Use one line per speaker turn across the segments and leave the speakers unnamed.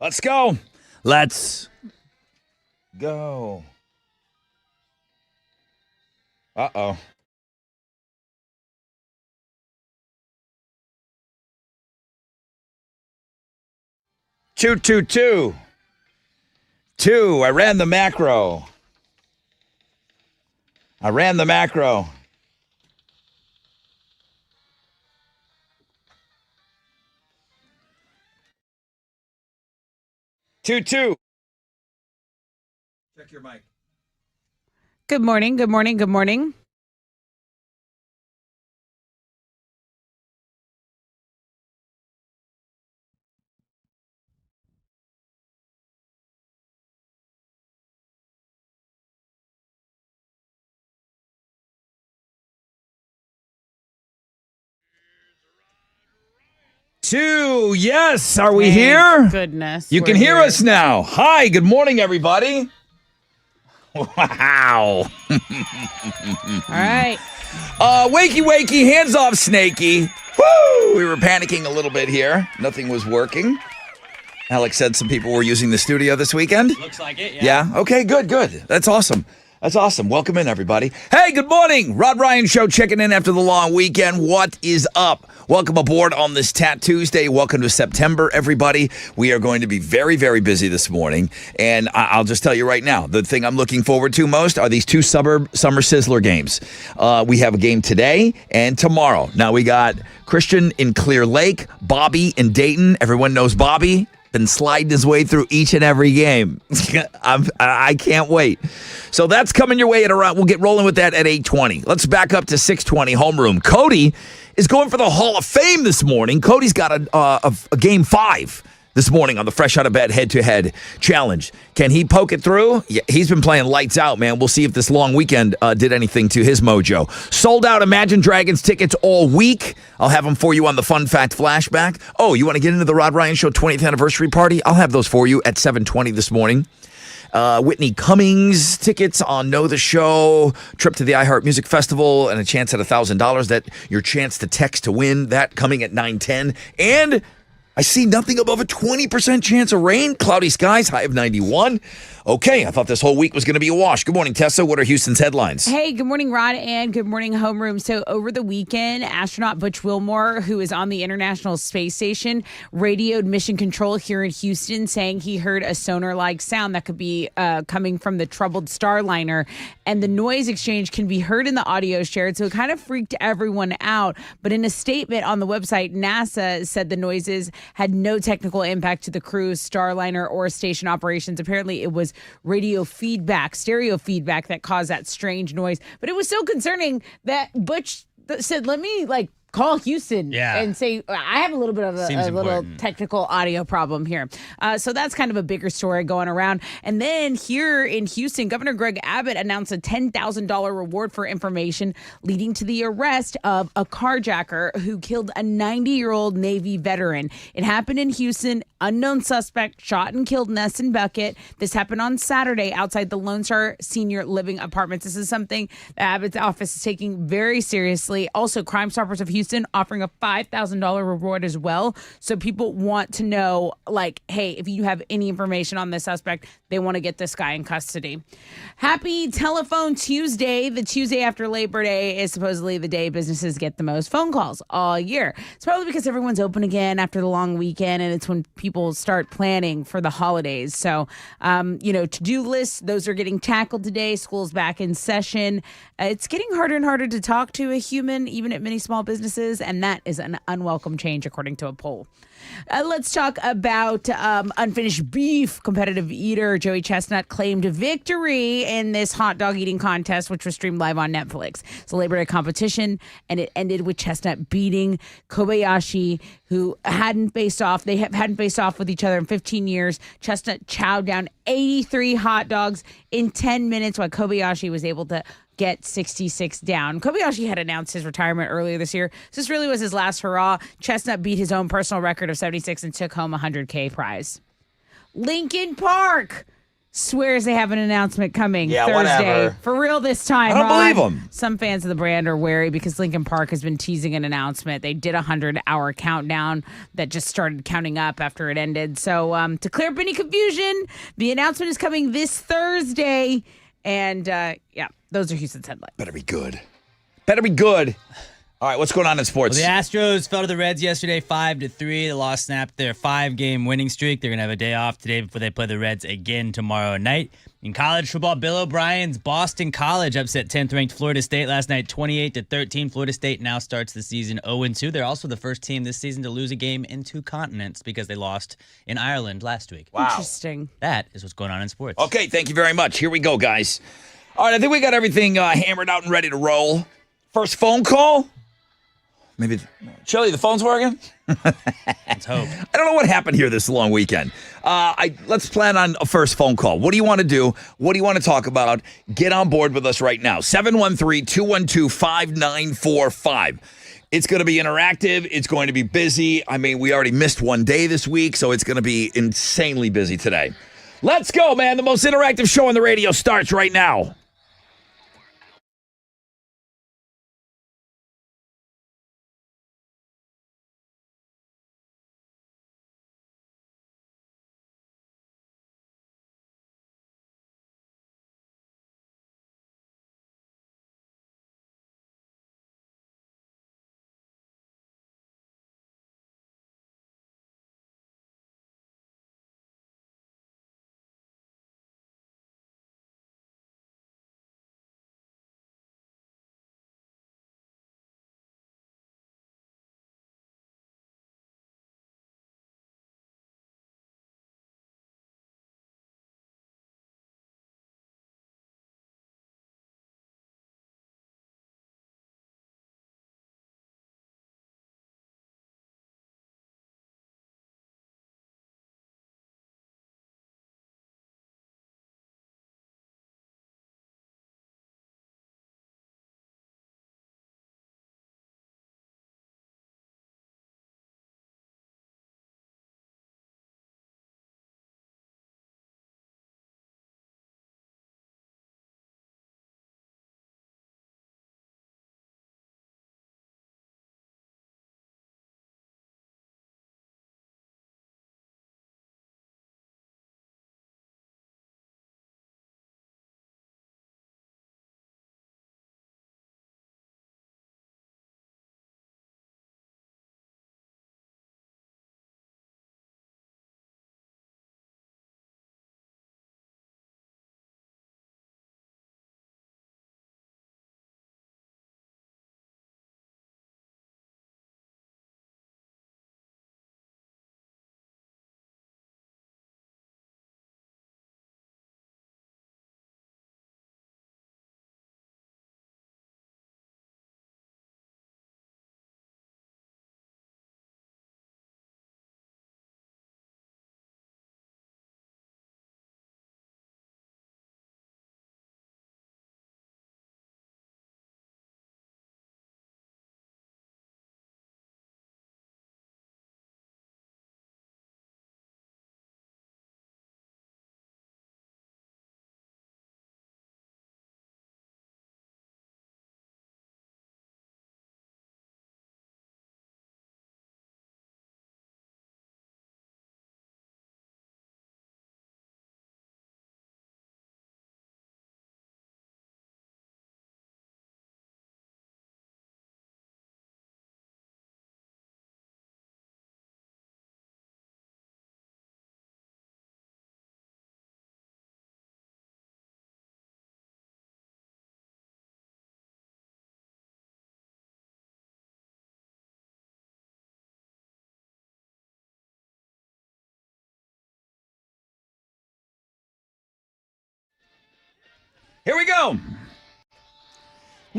Let's go. Let's go. Uh-oh. Two, two, two. Two. I ran the macro. Two, two. Check your mic.
Good morning.
2. Yes. Are we here?
Goodness.
You can hear us now. Hi. Good morning, everybody. Wow.
All right.
Wakey, hands off, Snakey. Woo! We were panicking a little bit here. Nothing was working. Alex said some people were using the studio this weekend.
Looks like it, yeah.
Yeah? Okay, good. That's awesome. Welcome in, everybody. Hey, good morning. Rod Ryan Show checking in after the long weekend. What is up? Welcome aboard on this Tat Tuesday. Welcome to September, everybody. We are going to be very, very busy this morning. And I'll just tell you right now, the thing I'm looking forward to most are these 2 Suburb Summer Sizzler games. We have a game today and tomorrow. Now, we got Christian in Clear Lake, Bobby in Dayton. Everyone knows Bobby. Been sliding his way through each and every game. I can't wait. So that's coming your way at around. We'll get rolling with that at 8:20. Let's back up to 6:20 homeroom. Cody is going for the Hall of Fame this morning. Cody's got a game 5 this morning on the Fresh Out of Bed head-to-head challenge. Can he poke it through? Yeah, he's been playing lights out, man. We'll see if this long weekend did anything to his mojo. Sold out Imagine Dragons tickets all week. I'll have them for you on the Fun Fact Flashback. Oh, you want to get into the Rod Ryan Show 20th anniversary party? I'll have those for you at 7:20 this morning. Whitney Cummings tickets on Know the Show, trip to the iHeart Music Festival, and a chance at $1,000. That your chance to text to win. That coming at 9:10. And I see nothing above a 20% chance of rain. Cloudy skies, high of 91. Okay, I thought this whole week was going to be a wash. Good morning, Tessa. What are Houston's headlines?
Hey, good morning, Rod, and good morning, homeroom. So over the weekend, astronaut Butch Wilmore, who is on the International Space Station, radioed mission control here in Houston, saying he heard a sonar-like sound that could be coming from the troubled Starliner, and the noise exchange can be heard in the audio shared, so it kind of freaked everyone out. But in a statement on the website, NASA said the noises had no technical impact to the crew's Starliner or station operations. Apparently, it was stereo feedback that caused that strange noise. But it was so concerning that Butch said, let me call Houston and say, I have a little bit of a little technical audio problem here. So that's kind of a bigger story going around. And then here in Houston, Governor Greg Abbott announced a $10,000 reward for information leading to the arrest of a carjacker who killed a 90-year-old Navy veteran. It happened in Houston. Unknown suspect shot and killed Nesson Bucket. This happened on Saturday outside the Lone Star Senior Living Apartments. This is something that Abbott's office is taking very seriously. Also, Crime Stoppers of Houston offering a $5,000 reward as well. So people want to know, hey, if you have any information on this suspect, they want to get this guy in custody. Happy Telephone Tuesday. The Tuesday after Labor Day is supposedly the day businesses get the most phone calls all year. It's probably because everyone's open again after the long weekend, and it's when people start planning for the holidays. So, to-do lists, those are getting tackled today. School's back in session. It's getting harder and harder to talk to a human, even at many small businesses, and that is an unwelcome change, according to a poll. Let's talk about unfinished beef. Competitive eater Joey Chestnut claimed victory in this hot dog eating contest, which was streamed live on Netflix. It's a Labor Day competition, and it ended with Chestnut beating Kobayashi, who hadn't faced off. They hadn't faced off with each other in 15 years. Chestnut chowed down 83 hot dogs in 10 minutes, while Kobayashi was able to get 66 down. Kobayashi had announced his retirement earlier this year. So this really was his last hurrah. Chestnut beat his own personal record of 76 and took home a $100K prize. Lincoln Park swears they have an announcement coming
Yeah,
Thursday.
whatever.
For real this time.
I don't believe them.
Some fans of the brand are wary because Lincoln Park has been teasing an announcement. They did a 100-hour countdown that just started counting up after it ended. So to clear up any confusion, the announcement is coming this Thursday. And those are Houston's headlines.
Better be good. Better be good. All right, what's going on in sports?
Well, the Astros fell to the Reds yesterday 5-3. The loss snapped their 5-game winning streak. They're going to have a day off today before they play the Reds again tomorrow night. In college football, Bill O'Brien's Boston College upset 10th-ranked Florida State last night 28-13. Florida State now starts the season 0-2. They're also the first team this season to lose a game in two continents because they lost in Ireland last week.
Wow.
Interesting.
That is what's going on in sports.
Okay, thank you very much. Here we go, guys. All right, I think we got everything hammered out and ready to roll. First phone call? Maybe, Chili, the phone's working?
Let's hope.
I don't know what happened here this long weekend. Let's plan on a first phone call. What do you want to do? What do you want to talk about? Get on board with us right now. 713-212-5945. It's going to be interactive. It's going to be busy. I mean, we already missed one day this week, so it's going to be insanely busy today. Let's go, man. The most interactive show on the radio starts right now. Here we go.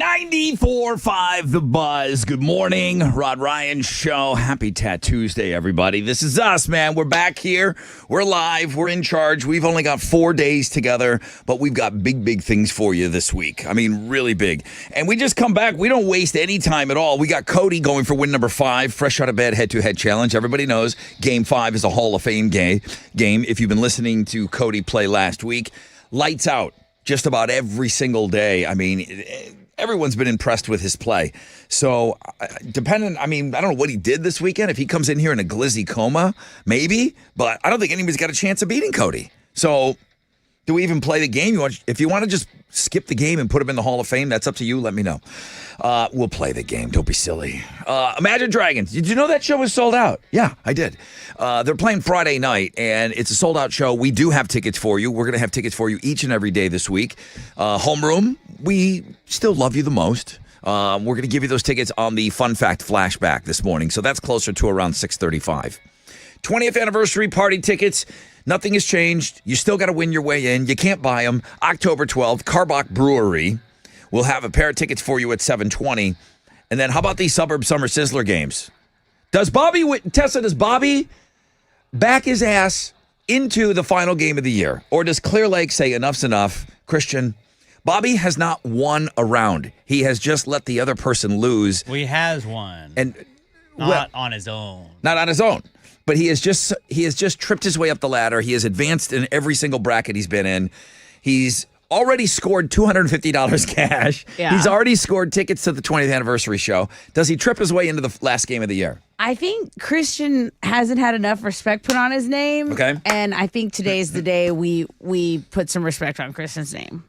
94.5 The Buzz. Good morning, Rod Ryan Show. Happy Tat Tuesday, everybody. This is us, man. We're back here. We're live. We're in charge. We've only got 4 days together, but we've got big things for you this week. I mean, really big. And we just come back. We don't waste any time at all. We got Cody going for win number 5, fresh out of bed, head-to-head challenge. Everybody knows Game 5 is a Hall of Fame game. If you've been listening to Cody play last week, lights out just about every single day. I mean, everyone's been impressed with his play. So, I don't know what he did this weekend. If he comes in here in a glizzy coma, maybe. But I don't think anybody's got a chance of beating Cody. So, do we even play the game? If you want to just skip the game and put him in the Hall of Fame, that's up to you. Let me know. We'll play the game. Don't be silly. Imagine Dragons. Did you know that show was sold out? Yeah, I did. They're playing Friday night, and it's a sold-out show. We do have tickets for you. We're going to have tickets for you each and every day this week. Homeroom, we still love you the most. We're going to give you those tickets on the Fun Fact Flashback this morning, so that's closer to around 6:35. 20th anniversary party tickets. Nothing has changed. You still got to win your way in. You can't buy them. October 12th, Carbach Brewery. We'll have a pair of tickets for you at 7:20. And then how about these Suburb Summer Sizzler games? Does Bobby back his ass into the final game of the year? Or does Clear Lake say enough's enough? Christian, Bobby has not won a round. He has just let the other person lose.
Well, he has won.
And
not on his own.
Not on his own. But he has just tripped his way up the ladder. He has advanced in every single bracket he's been in. He's already scored $250 cash.
Yeah.
He's already scored tickets to the 20th anniversary show. Does he trip his way into the last game of the year?
I think Christian hasn't had enough respect put on his name.
Okay.
And I think today's the day we put some respect on Christian's name.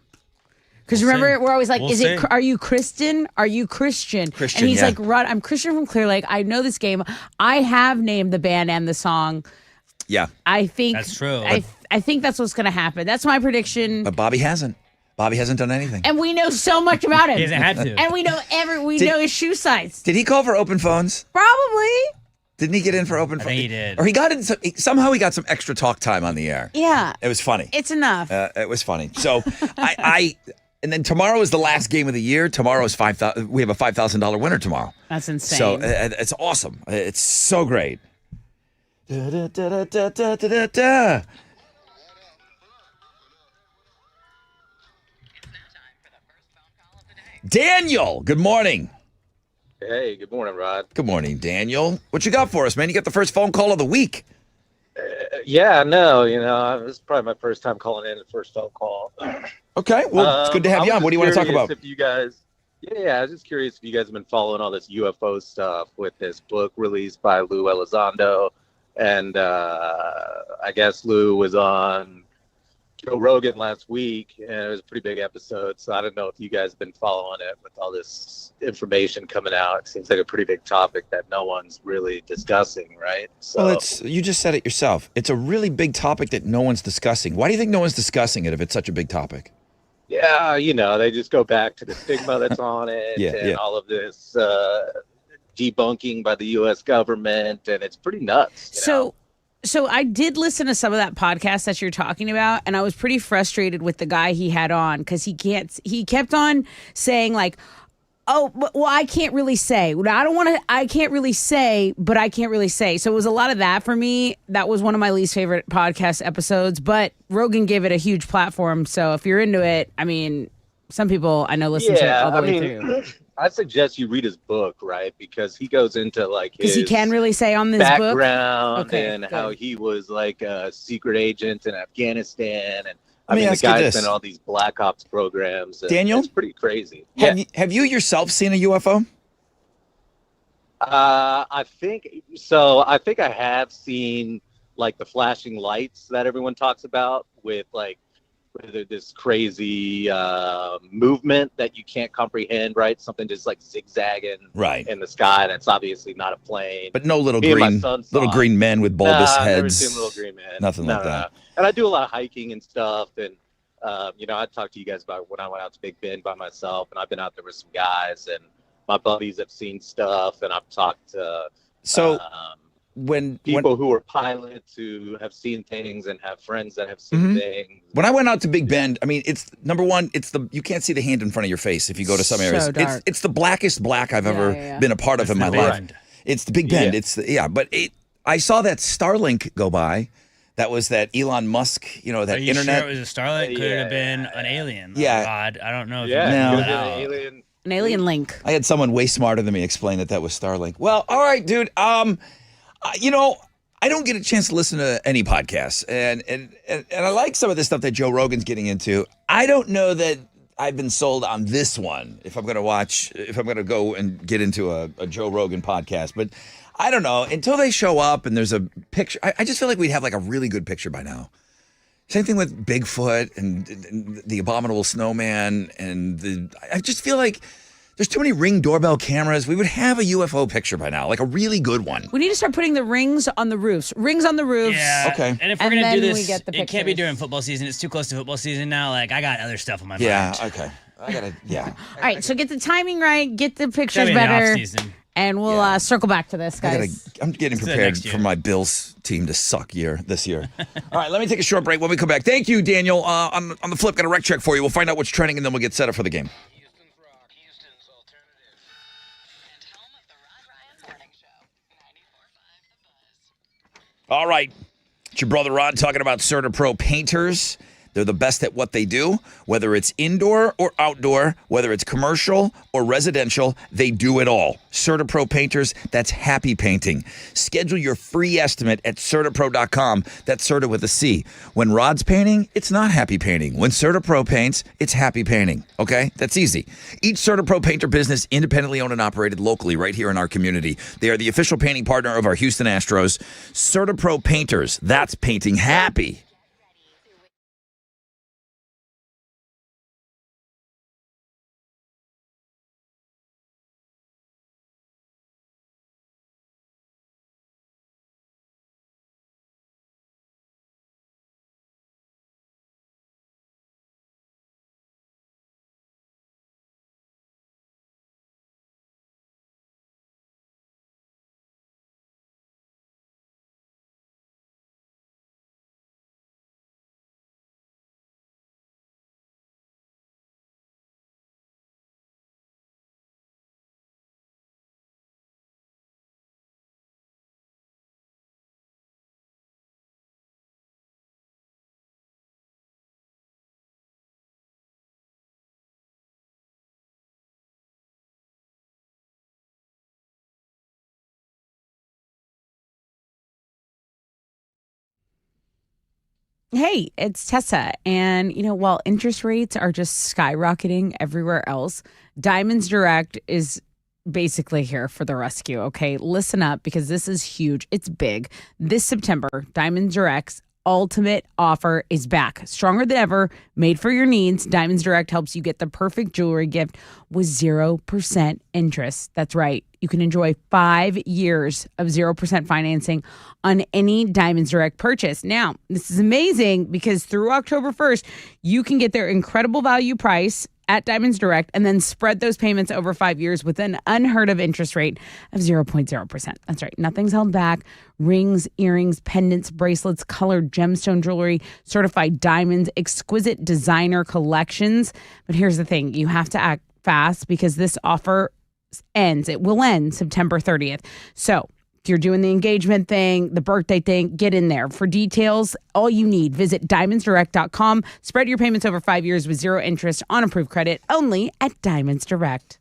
Because remember, we're always like, are you Kristen? Are you Christian?
Christian,
and he's
yeah.
like, Rod, I'm Christian from Clear Lake. I know this game. I have named the band and the song.
Yeah.
I think
that's true.
I think that's what's going to happen. That's my prediction.
But Bobby hasn't. Bobby hasn't done anything.
And we know so much about him.
He hasn't had to.
And we know know his shoe size.
Did he call for open phones?
Probably.
Didn't he get in for open phones?
I think he did.
Or he got in. Somehow he got some extra talk time on the air.
Yeah.
It was funny.
It's enough.
It was funny. So and then tomorrow is the last game of the year. Tomorrow is $5,000. We have a $5,000 winner tomorrow.
That's insane.
So it's awesome. It's so great. Da, da, da, da, da, da, da. Daniel, good morning.
Hey, good morning, Rod.
Good morning, Daniel. What you got for us, man? You got the first phone call of the week.
Yeah, no, this is probably my first time calling in, the first phone call.
Okay, well, it's good to have you on. What do you want to talk about?
If you guys, I was just curious if you guys have been following all this UFO stuff with this book released by Lou Elizondo. And I guess Lou was on Joe Rogan last week, and it was a pretty big episode. So I don't know if you guys have been following it with all this information coming out. It seems like a pretty big topic that no one's really discussing, right? So,
Well, you just said it yourself. It's a really big topic that no one's discussing. Why do you think no one's discussing it if it's such a big topic?
yeah, they just go back to the stigma that's on it all of this debunking by the U.S. government, and it's pretty nuts. you know?
So I did listen to some of that podcast that you're talking about, and I was pretty frustrated with the guy he had on because he kept on saying like, oh, well, I can't really say. I can't really say, but I can't really say. So it was a lot of that for me. That was one of my least favorite podcast episodes, but Rogan gave it a huge platform. So if you're into it, I mean, some people I know listen to it all the way through.
I suggest you read his book, right? Because he goes into like his
he can really say on this
background
book?
and how he was like a secret agent in Afghanistan, and
Let me
the
ask you
guy's
this.
been in all these Black Ops programs. And
Daniel?
it's pretty crazy.
Have you yourself seen a UFO?
I think so. I think I have seen like the flashing lights that everyone talks about with like this crazy movement that you can't comprehend, right? Something just like zigzagging
Right.
in the sky. That's obviously not a plane.
But no little
Me and my
green
son saw it.
green men with bulbous
I've never
heads.
seen Little Green Man.
Nothing like that.
And I do a lot of hiking and stuff. And, I talked to you guys about when I went out to Big Bend by myself. And I've been out there with some guys. And my buddies have seen stuff. And I've talked to
when
People who are pilots who have seen things and have friends that have seen
Mhm.
things.
When I went out to Big Bend, I mean, it's number one. It's you can't see the hand in front of your face if you go to some
So
areas.
dark.
It's the blackest black I've ever
yeah.
been a part of in my
the Big
life.
Bend.
It's the Big Bend.
Yeah.
It's but I saw that Starlink go by. That was that Elon Musk, that
Are you
internet.
sure it was a Starlink? Could it have been
Yeah.
an alien?
Yeah.
God, I don't know if
Yeah,
you
No.
it
can
could
figure
have
that
been an
out.
alien.
An alien link.
I had someone way smarter than me explain that was Starlink. Well, all right, dude. I don't get a chance to listen to any podcasts, and I like some of the stuff that Joe Rogan's getting into. I don't know that I've been sold on this one. If I'm going to go and get into a Joe Rogan podcast, but I don't know until they show up and there's a picture. I just feel like we'd have like a really good picture by now. Same thing with Bigfoot and the abominable snowman, I just feel like there's too many Ring doorbell cameras. We would have a UFO picture by now, like a really good one.
We need to start putting the rings on the roofs. Rings on the roofs.
Yeah.
Okay.
And if we're
And
gonna do
then we
this,
get the
it can't be
pictures.
during football season. It's too close to football season now. Like I got other stuff on my
Yeah,
mind.
okay. I gotta, yeah.
All right, so get the timing right, get the
Gotta
pictures
be in the
better,
off-season.
and we'll circle back to this, guys.
I'm getting
To the
prepared
next year.
for my Bills team to suck this year. All right, let me take a short break. When we come back, thank you, Daniel. On the flip, got a rec check for you. We'll find out what's trending, and then we'll get set up for the game.
Houston's rock, Houston's alternative. And home of the Rod Ryan Morning Show, 94.5 The Buzz.
All right. It's your brother Rod talking about CertaPro painters. They're the best at what they do, whether it's indoor or outdoor, whether it's commercial or residential, they do it all. CertaPro painters, that's happy painting. Schedule your free estimate at CertaPro.com. That's Certa with a C. When Rod's painting, it's not happy painting. When CertaPro paints, it's happy painting. Okay? That's easy. Each CertaPro painter business independently owned and operated locally right here in our community. They are the official painting partner of our Houston Astros. CertaPro painters, that's painting happy.
Hey, it's Tessa. And, while interest rates are just skyrocketing everywhere else, Diamonds Direct is basically here for the rescue. Okay. Listen up because this is huge. It's big. This September, Diamonds Direct's ultimate offer is back. Stronger than ever, made for your needs. Diamonds Direct helps you get the perfect jewelry gift with 0% interest. That's right. You can enjoy 5 years of 0% financing on any Diamonds Direct purchase. Now, this is amazing because through October 1st, you can get their incredible value price at Diamonds Direct and then spread those payments over 5 years with an unheard of interest rate of 0.0%. That's right. Nothing's held back. Rings, earrings, pendants, bracelets, colored gemstone jewelry, certified diamonds, exquisite designer collections. But here's the thing. You have to act fast because this offer ends. It will end September 30th. So if you're doing the engagement thing, the birthday thing, get in there. For details, all you need, visit diamondsdirect.com. Spread your payments over 5 years with 0 interest on approved credit only at Diamonds Direct.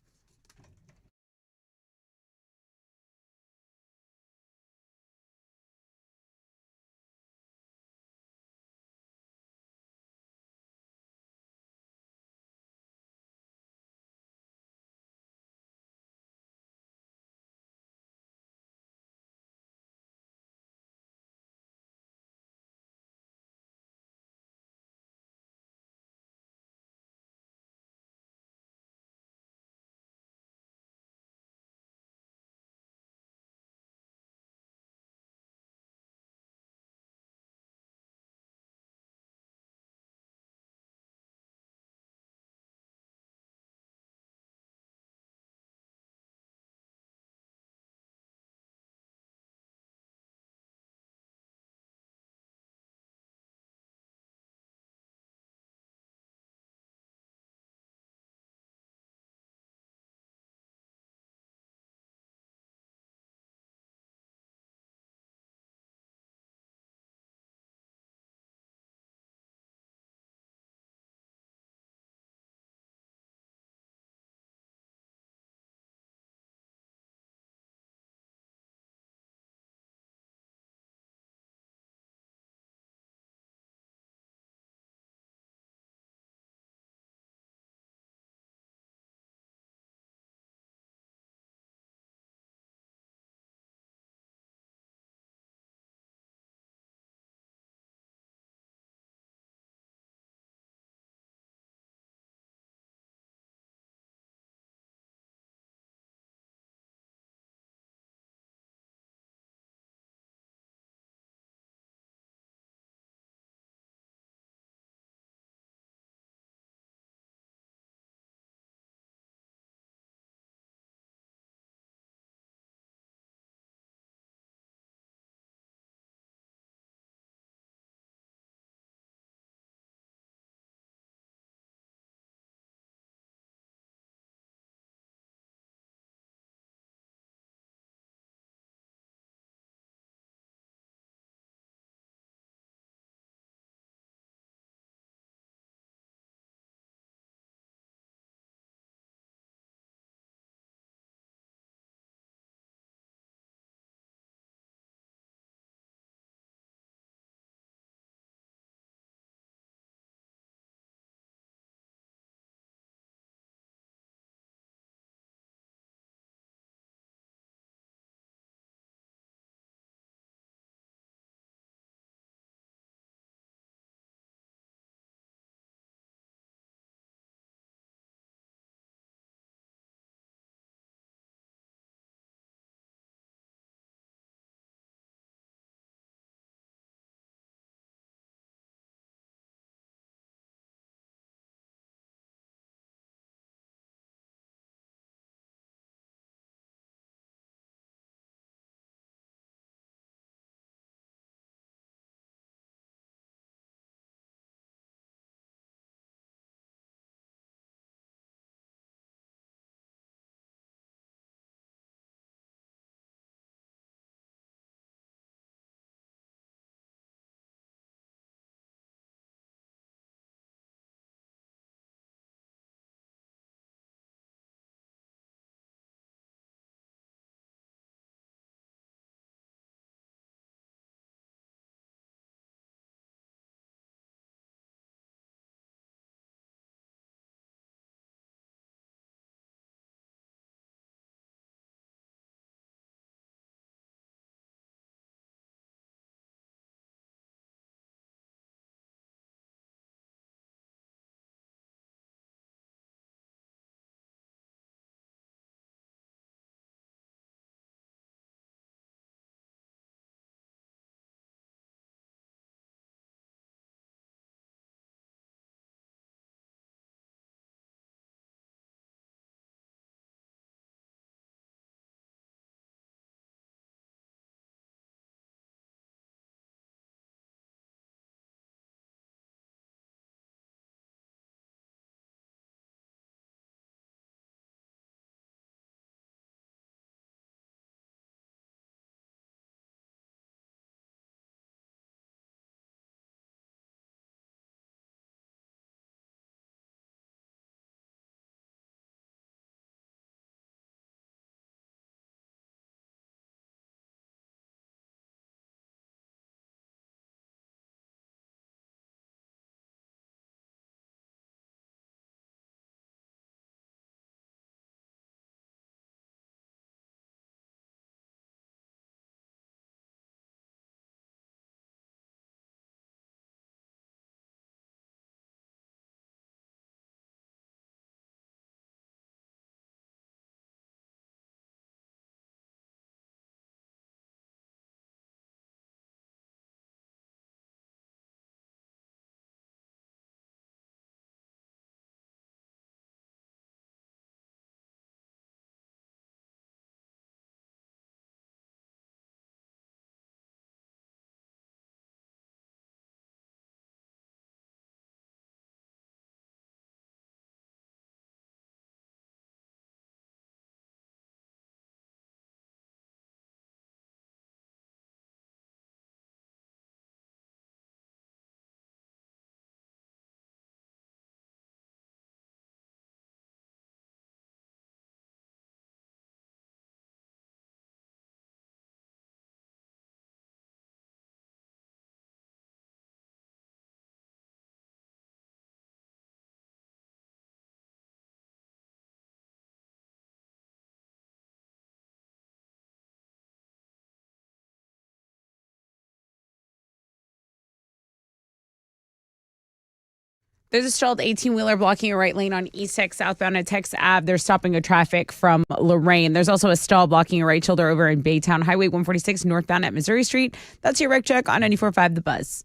There's a stalled 18-wheeler blocking a right lane on East 6 southbound at Tex Ave. They're stopping a traffic from Lorraine. There's also a stall blocking a right shoulder over in Baytown Highway 146 northbound at Missouri Street. That's your wreck check on 94.5 The Buzz.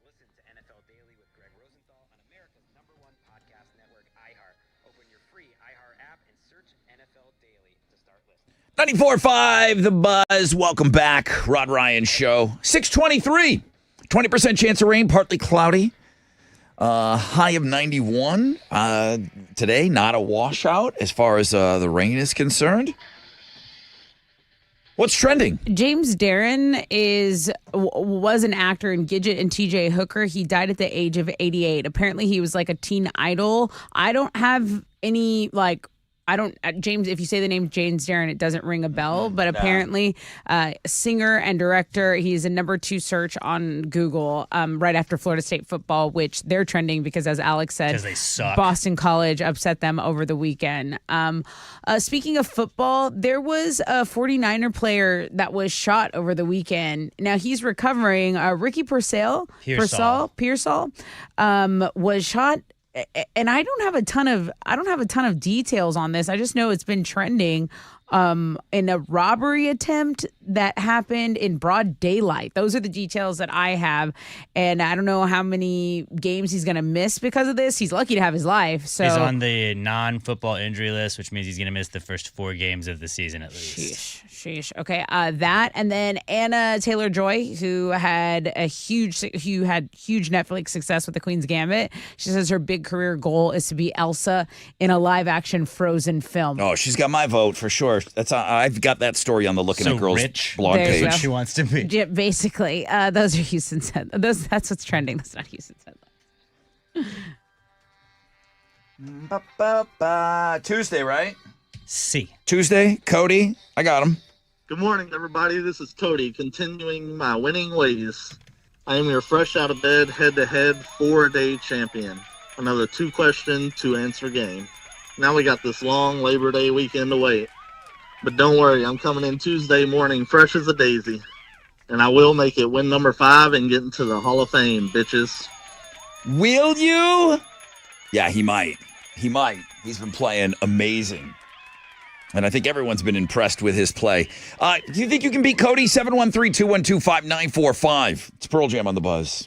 Listen to NFL Daily with Greg Rosenthal on America's #1 podcast network, iHeart. Open your free iHeart app and search NFL Daily to start listening.
94.5 The Buzz. Welcome back. Rod Ryan Show. 623. 20% chance of rain, partly cloudy. High of 91. Today, not a washout as far as the rain is concerned. What's trending?
James Darren was an actor in Gidget and TJ Hooker. He died at the age of 88. Apparently, he was like a teen idol. I don't have any James, if you say the name James Darren, it doesn't ring a bell, but apparently singer and director, he's a number 2 search on Google right after Florida State football, which they're trending because, as Alex said,
they suck.
Boston College upset them over the weekend. Speaking of football, there was a 49er player that was shot over the weekend. Now he's recovering. Ricky Pearsall was shot. And I don't have a ton of details on this. I just know it's been trending in a robbery attempt that happened in broad daylight. Those are the details that I have, and I don't know how many games he's going to miss because of this. He's lucky to have his life. So
He's on the non-football injury list, which means he's going to miss the first 4 games of the season at least.
Sheesh. Okay, that, and then Anna Taylor-Joy, who had huge Netflix success with The Queen's Gambit. She says her big career goal is to be Elsa in a live-action Frozen film.
Oh, she's got my vote for sure. I've got that story on the Looking at Girls blog
There you
page.
go.
She wants to be.
Yeah, basically, those are Houston's headlines. That's what's trending. That's not Houston's headlines.
Tuesday, right?
C.
Tuesday, Cody. I got him.
Good morning, everybody. This is Cody, continuing my winning ways. I am your fresh out of bed, head-to-head, 4-day champion. Another 2-question, 2-answer game. Now we got this long Labor Day weekend to wait. But don't worry, I'm coming in Tuesday morning fresh as a daisy. And I will make it win number 5 and get into the Hall of Fame, bitches.
Will you? Yeah, he might. He's been playing amazing. And I think everyone's been impressed with his play. Do you think you can beat Cody? 713-212-5945. It's Pearl Jam on the Buzz.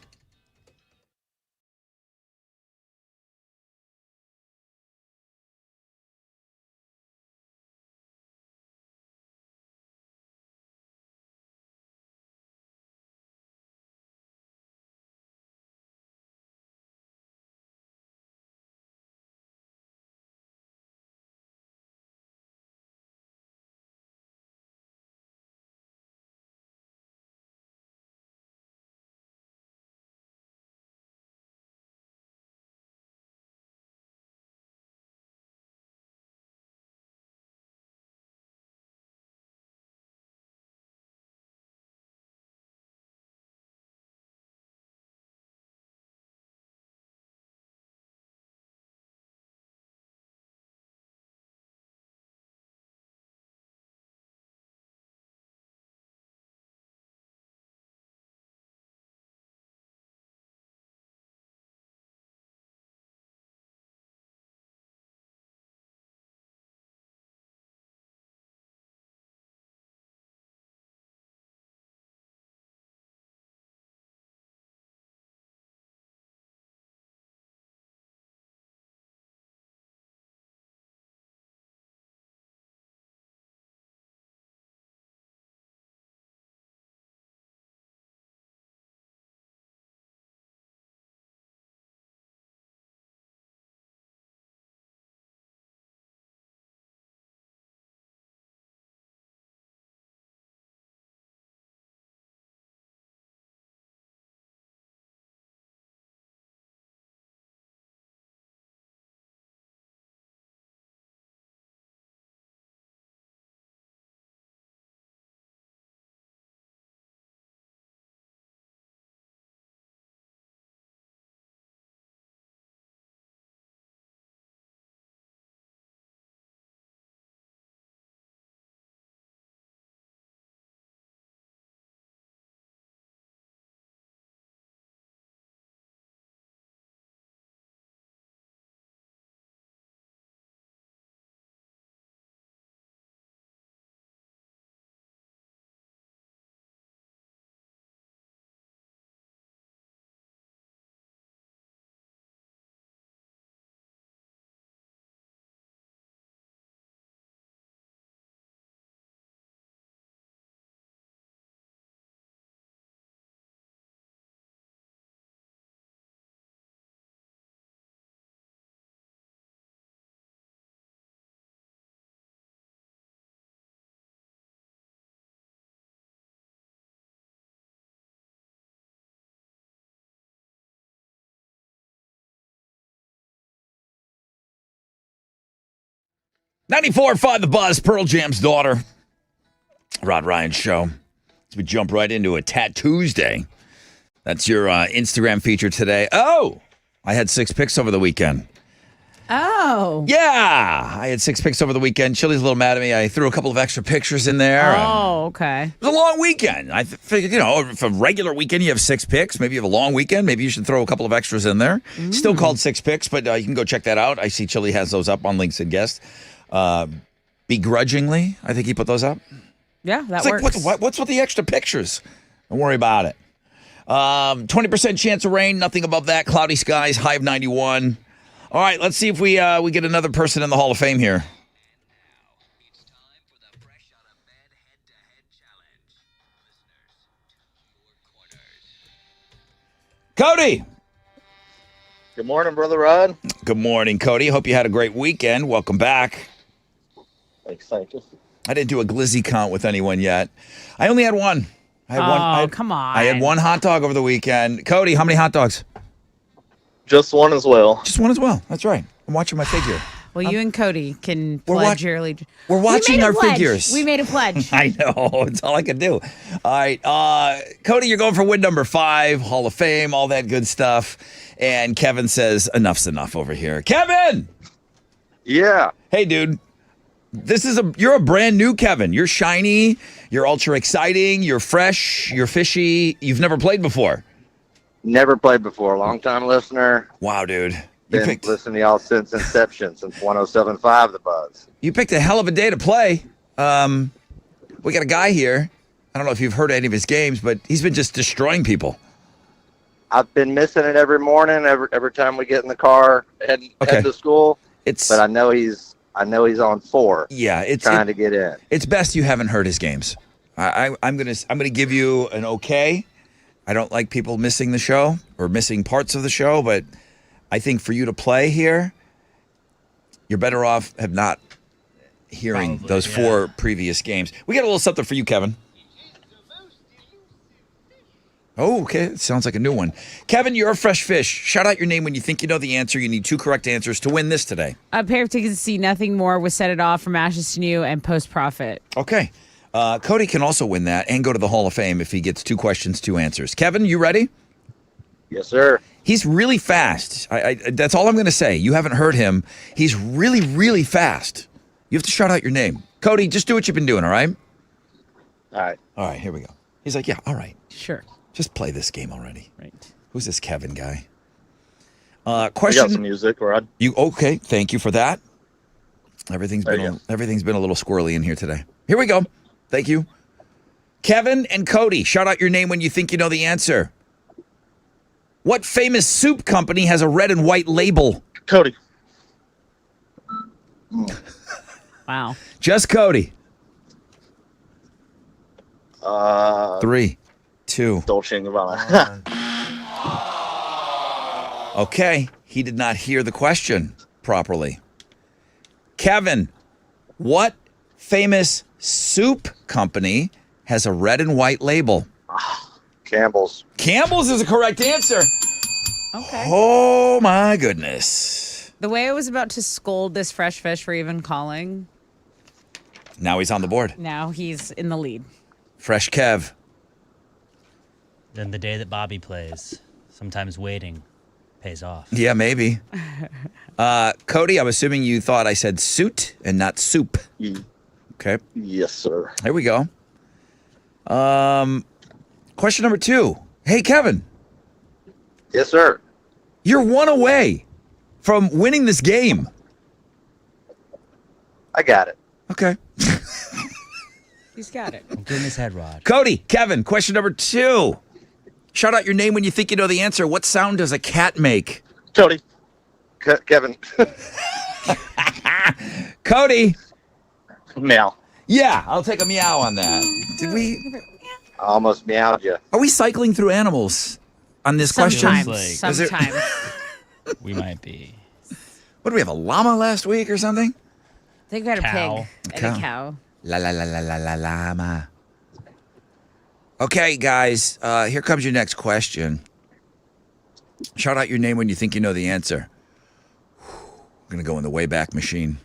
94.5 The Buzz, Pearl Jam's daughter. Rod Ryan Show. As we jump right into a Tuesday. That's your Instagram feature today. Oh, I had 6 picks over the weekend.
Oh.
Yeah, I had 6 picks over the weekend. Chili's a little mad at me. I threw a couple of extra pictures in there.
Oh, okay.
It was a long weekend. I figured, if a regular weekend you have 6 picks, maybe you have a long weekend, maybe you should throw a couple of extras in there. Still called 6 picks, but you can go check that out. I see Chili has those up on Links and Guest. Begrudgingly, I think he put those up.
Yeah, that
It's
works.
like, what's with the extra pictures? Don't worry about it. 20% chance of rain, nothing above that. Cloudy skies, high of 91. All right, let's see if we get another person in the Hall of Fame here.
It's time for the Fresh Out of Bed Head-to-Head Challenge. Listeners, to your corners.
Cody!
Good morning, Brother Rod.
Good morning, Cody. Hope you had a great weekend. Welcome back.
Thanks, thank you.
I didn't do a glizzy count with anyone yet. I only had one.
Come on.
I had one hot dog over the weekend. Cody, how many hot dogs?
Just one as well.
Just one as well. That's right. I'm watching my figure.
Well, you and Cody can
We're
pledge your allegiance.
We're watching
We made a
our
pledge.
figures.
We made a pledge.
I know. It's all I can do. All right. Cody, you're going for win number 5, Hall of Fame, all that good stuff. And Kevin says, enough's enough over here. Kevin!
Yeah.
Hey, dude. You're a brand new Kevin. You're shiny. You're ultra exciting. You're fresh. You're fishy. You've never played before.
Never played before. Long time listener.
Wow, dude.
Been listening to y'all since inception, since 107.5 The Buzz.
You picked a hell of a day to play. We got a guy here. I don't know if you've heard any of his games, but he's been just destroying people.
I've been missing it every morning, every time we get in the car heading to school. But I know he's on 4.
Yeah,
trying to get in.
It's best you haven't heard his games. I'm gonna give you an okay. I don't like people missing the show or missing parts of the show, but I think for you to play here, you're better off have not hearing those 4 previous games. We got a little something for you, Kevin. Oh, okay. It sounds like a new one. Kevin, you're a fresh fish. Shout out your name when you think you know the answer. You need 2 correct answers to win this today.
A pair of tickets to see Nothing More with Set It Off from Ashes to New and Post Profit.
Okay. Cody can also win that and go to the Hall of Fame if he gets 2 questions, 2 answers. Kevin, you ready?
Yes, sir.
He's really fast. That's all I'm going to say. You haven't heard him. He's really, really fast. You have to shout out your name. Cody, just do what you've been doing, all right?
All right.
All right, here we go. He's like, yeah, all right.
Sure.
Just play this game already.
Right.
Who's this Kevin guy?
We
Question.
got some music, Rod.
Okay, thank you for that. Everything's been a little squirrely in here today. Here we go. Thank you. Kevin and Cody, shout out your name when you think you know the answer. What famous soup company has a red and white label?
Cody.
Wow.
Just Cody. 3, 2.
Dolce & Gabbana.
Okay, he did not hear the question properly. Kevin, what famous soup company has a red and white label?
Campbell's.
Campbell's is a correct answer.
Okay.
Oh, my goodness.
The way I was about to scold this fresh fish for even calling,
Now he's on the board.
now he's in the lead.
Fresh Kev.
Then the day that Bobby plays, sometimes waiting pays off.
Yeah, maybe. Cody, I'm assuming you thought I said suit and not soup. Okay.
Yes, sir.
Here we go. Question number 2. Hey, Kevin,
Yes, sir.
you're 1 away from winning this game.
I got it.
Okay.
He's got it.
Don't get in his head, Rod.
Cody, Kevin, question number 2. Shout out your name when you think you know the answer. What sound does a cat make?
Cody.
Kevin.
Cody.
Meow.
Yeah, I'll take a meow on that. Did we?
I almost meowed you.
Are we cycling through animals on this question?
Sometimes.
Like-
Is it-
Sometimes.
We might be.
What did we have, a llama last week or something?
I think we had a
Cow.
pig and a cow.
La la la la la la llama. Okay, guys, here comes your next question. Shout out your name when you think you know the answer. I'm going to go in the Wayback Machine.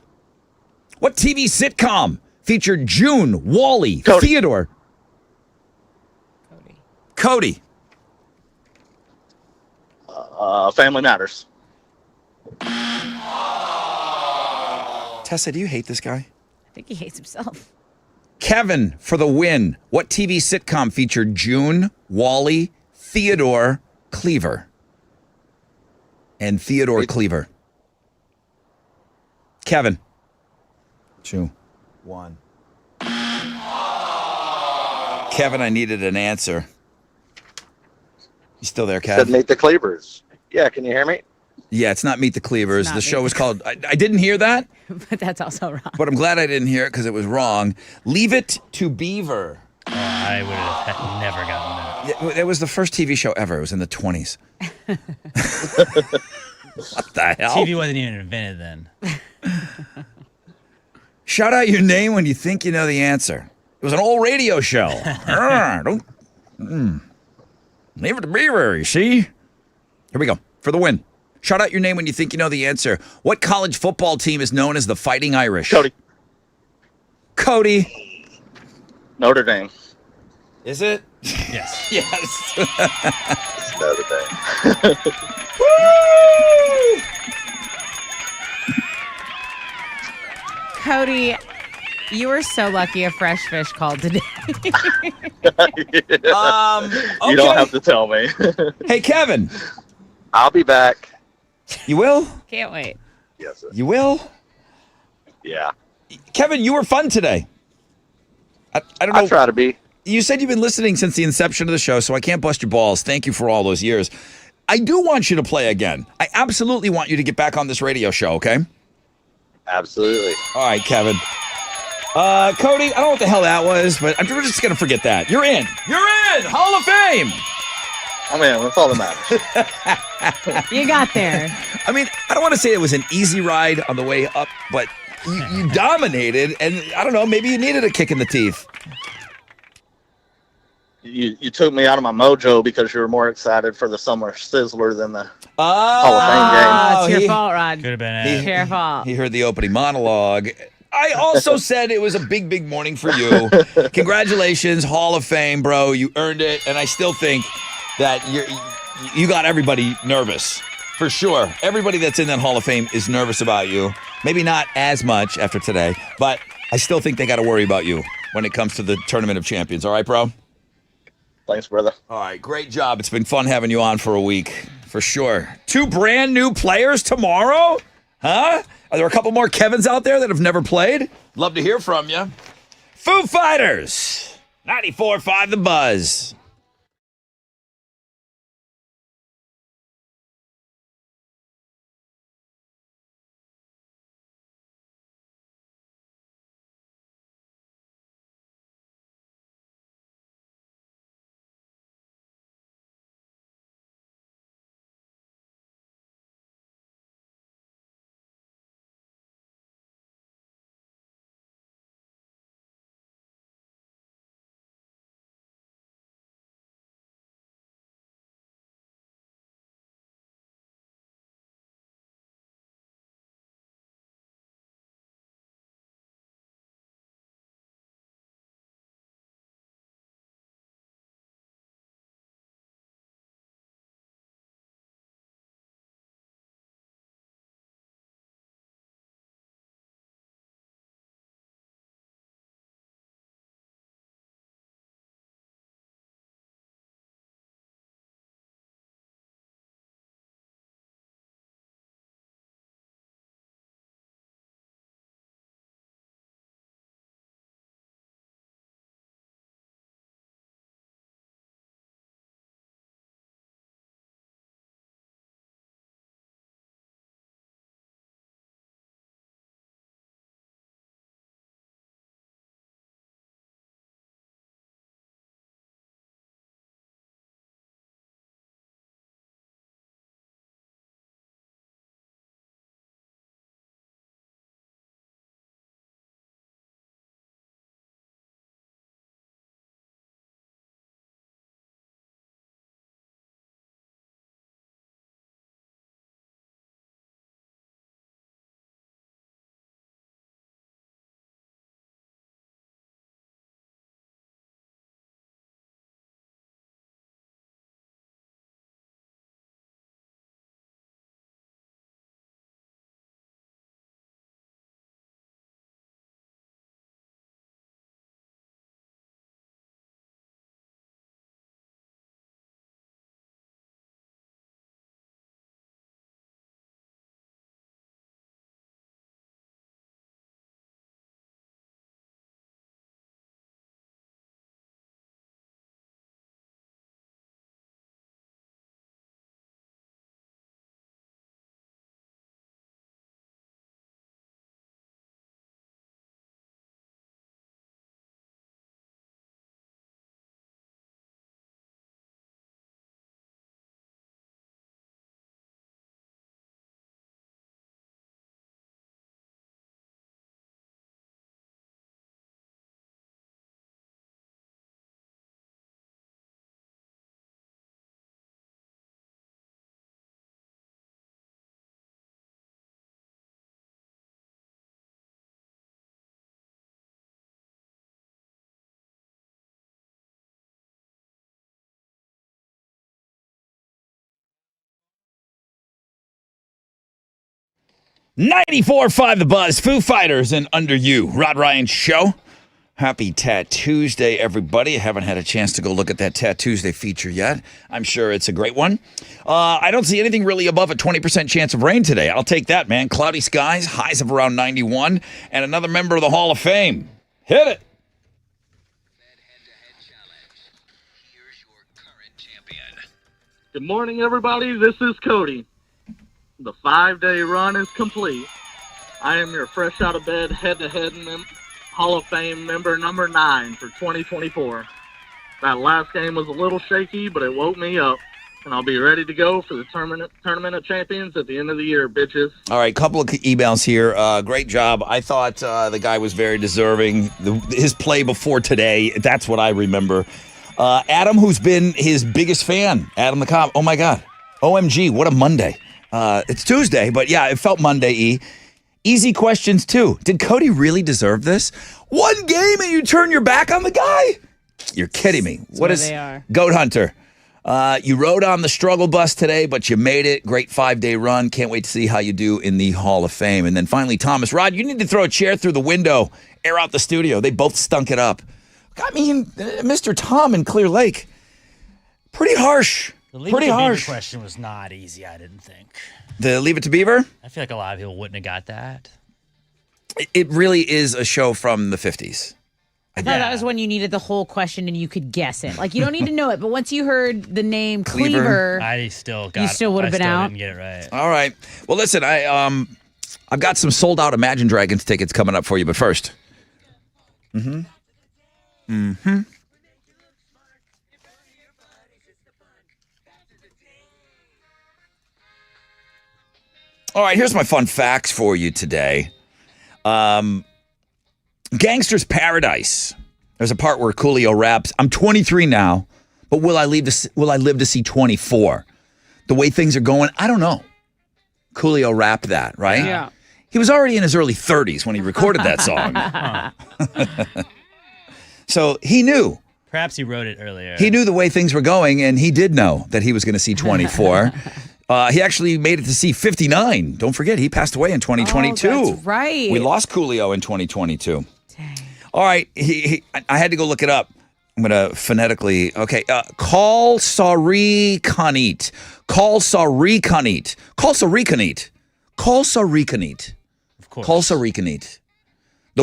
What TV sitcom featured June, Wally,
Cody.
Theodore? Cody.
Family Matters.
Tessa, do you hate this guy?
I think he hates himself.
Kevin for the win. What TV sitcom featured June, Wally, Theodore, Cleaver? And Theodore Cleaver. Kevin. 2, 1. Kevin, I needed an answer. You still there,
Said
Kev?
Meet the Cleavers. Yeah, can you hear me?
Yeah, it's not Meet the Cleavers.
It's not
The show
Meet
was
the
called, I didn't hear that,
But that's also wrong.
but I'm glad I didn't hear it because it was wrong. Leave It to Beaver.
Oh, I would have never gotten that.
Yeah, it was the first TV show ever. It was in the 20s. What the hell?
TV wasn't even invented then.
Shout out your name when you think you know the answer. It was an old radio show. Leave It to Beaver, you see? Here we go. For the win. Shout out your name when you think you know the answer. What college football team is known as the Fighting Irish?
Cody.
Cody.
Notre Dame.
Is it?
Yes.
Yes.
Notre Dame.
Woo!
Cody, you were so lucky a fresh fish called today.
Okay.
You don't have to tell me.
Hey, Kevin.
I'll be back.
You will?
Can't wait.
Yes, sir.
You will?
Yeah.
Kevin, you were fun today. I don't know.
I try to be.
You said you've been listening since the inception of the show, so I can't bust your balls. Thank you for all those years. I do want you to play again. I absolutely want you to get back on this radio show, okay?
Absolutely.
All right, Kevin. Cody, I don't know what the hell that was, but we're just going to forget that. You're in. You're in! Hall of Fame!
I mean, that's all that matters.
You got there.
I mean, I don't want to say it was an easy ride on the way up, but you dominated, and I don't know, maybe you needed a kick in the teeth.
You took me out of my mojo because you were more excited for the summer Sizzler than the
Hall
of Fame game.
It's your fault, Rod.
Could have been
It's
it.
your fault.
He heard the opening monologue. I also said it was a big, big morning for you. Congratulations, Hall of Fame, bro. You earned it, and I still think that you got everybody nervous, for sure. Everybody that's in that Hall of Fame is nervous about you. Maybe not as much after today, but I still think they got to worry about you when it comes to the Tournament of Champions. All right, bro?
Thanks, brother.
All right, great job. It's been fun having you on for a week, for sure. 2 brand new players tomorrow? Huh? Are there a couple more Kevins out there that have never played? Love to hear from you. Foo Fighters, 94.5 The Buzz. 94.5 The Buzz, Foo Fighters, and Under You. Rod Ryan Show. Happy Tattoo-Tuesday, everybody. I haven't had a chance to go look at that Tattoo-Tuesday feature yet. I'm sure it's a great one. I don't see anything really above a 20% chance of rain today. I'll take that, man. Cloudy skies, highs of around 91, and another member of the Hall of Fame. Hit it.
Good morning, everybody. This is Cody. The 5-day run is complete. I am your fresh out of bed, head-to-head Hall of Fame member number 9 for 2024. That last game was a little shaky, but it woke me up, and I'll be ready to go for the Tournament of Champions at the end of the year, bitches.
All right, couple of emails here. Great job. I thought the guy was very deserving. His play before today, that's what I remember. Adam, who's been his biggest fan, Adam the Cop. Oh, my God. OMG, what a Monday. It's Tuesday, but yeah, it felt Monday-y. Easy questions, too. Did Cody really deserve this? One game and you turn your back on the guy? You're kidding me. What is
they are.
Goat Hunter? You rode on the struggle bus today, but you made it. Great 5-day run. Can't wait to see how you do in the Hall of Fame. And then finally, Thomas, Rod, you need to throw a chair through the window, air out the studio. They both stunk it up. I mean, Mr. Tom in Clear Lake, pretty harsh.
The Leave
Pretty
It to
harsh.
Beaver question was not easy, I didn't think.
The Leave It to Beaver?
I feel like a lot of people wouldn't have got that.
It really is a show from the 50s.
I thought that was when you needed the whole question and you could guess it. Like, you don't need to know it, but once you heard the name Cleaver,
I still got
you still would have been out.
Didn't get it right.
All right. Well, listen, I've got some sold-out Imagine Dragons tickets coming up for you, but first. All right, here's my fun facts for you today. Gangster's Paradise. There's a part where Coolio raps, I'm 23 now, but will I live to see 24? The way things are going, I don't know. Coolio rapped that, right?
Yeah.
He was already in his early 30s when he recorded that song. So he knew.
Perhaps he wrote it earlier.
He knew the way things were going, and he did know that he was going to see 24. He actually made it to see 59. Don't forget, he passed away in 2022.
Oh, that's right.
We lost Coolio in 2022. Dang. All right, I had to go look it up. I'm going to phonetically. Okay, Call Sarikanit. Call Sarikanit. Call Sarikanit. Call Sarikanit.
Of course.
Call Sarikanit. The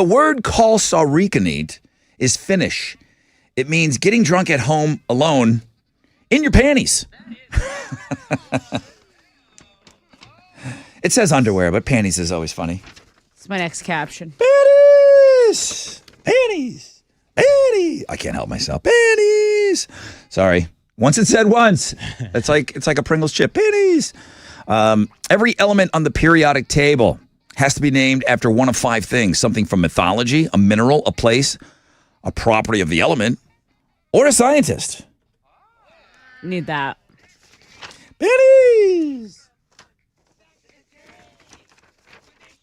word Call Sarikanit is Finnish. It means getting drunk at home alone in your panties. It says underwear, but panties is always funny.
It's my next caption.
Panties! Panties! Panties! I can't help myself. Panties! Sorry. Once it said once. It's like a Pringles chip. Panties! Every element on the periodic table has to be named after one of 5 things. Something from mythology, a mineral, a place, a property of the element, or a scientist.
Need that.
Panties!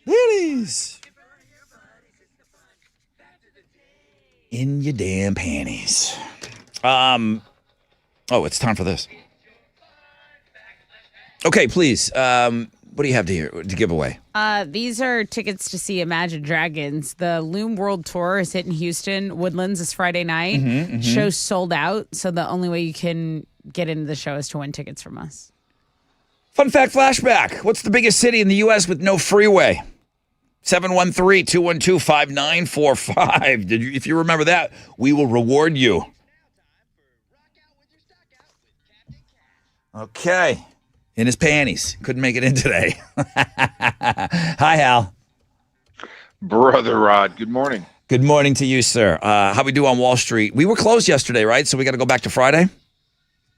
Panties! In your damn panties. Oh, it's time for this. Okay, please. What do you have to give away?
These are tickets to see Imagine Dragons. The Loom World Tour is hitting Houston. Woodlands is Friday night. Show's sold out, so the only way you can get into the show is to win tickets from us.
Fun fact flashback. What's the biggest city in the U.S. with no freeway? 713-212-5945. If you remember that, we will reward you. Okay. In his panties. Couldn't make it in today. Hi, Hal.
Brother Rod, good morning.
Good morning to you, sir. How we do on Wall Street? We were closed yesterday, right? So we got to go back to Friday?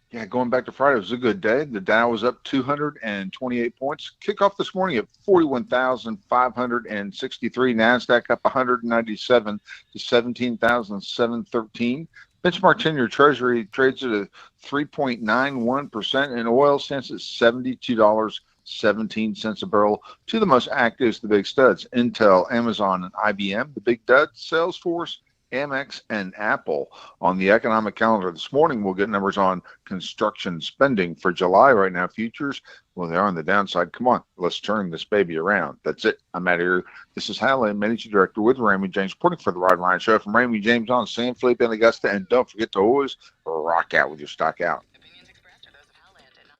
Yeah, going back to Friday, it was a good day. The Dow was up 228 points. Kickoff this morning at 41,563. NASDAQ up 197 to 17,713. Benchmark 10-year Treasury trades at a 3.91%, and oil stands at $72.17 a barrel. Two of the most active is the big studs, Intel, Amazon, and IBM. The big duds, Salesforce, Amex, and Apple. On the economic calendar this morning, we'll get numbers on construction spending for July. Right now, futures, well, they're on the downside. Come on, let's turn this baby around. That's it. I'm out of here. This is Hallie, Managing Director with Raymond James, reporting for the Rod Ryan Show from Raymond James on San Felipe and Augusta. And don't forget to always rock out with your stock out.
Opinions expressed are those of Howland and not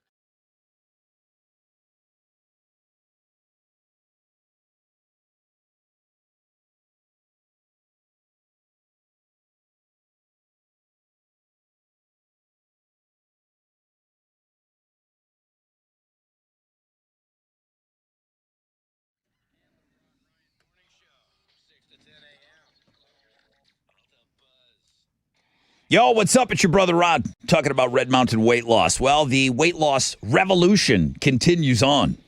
Yo, what's up? It's your brother Rod talking about Red Mountain weight loss. Well, the weight loss revolution continues on.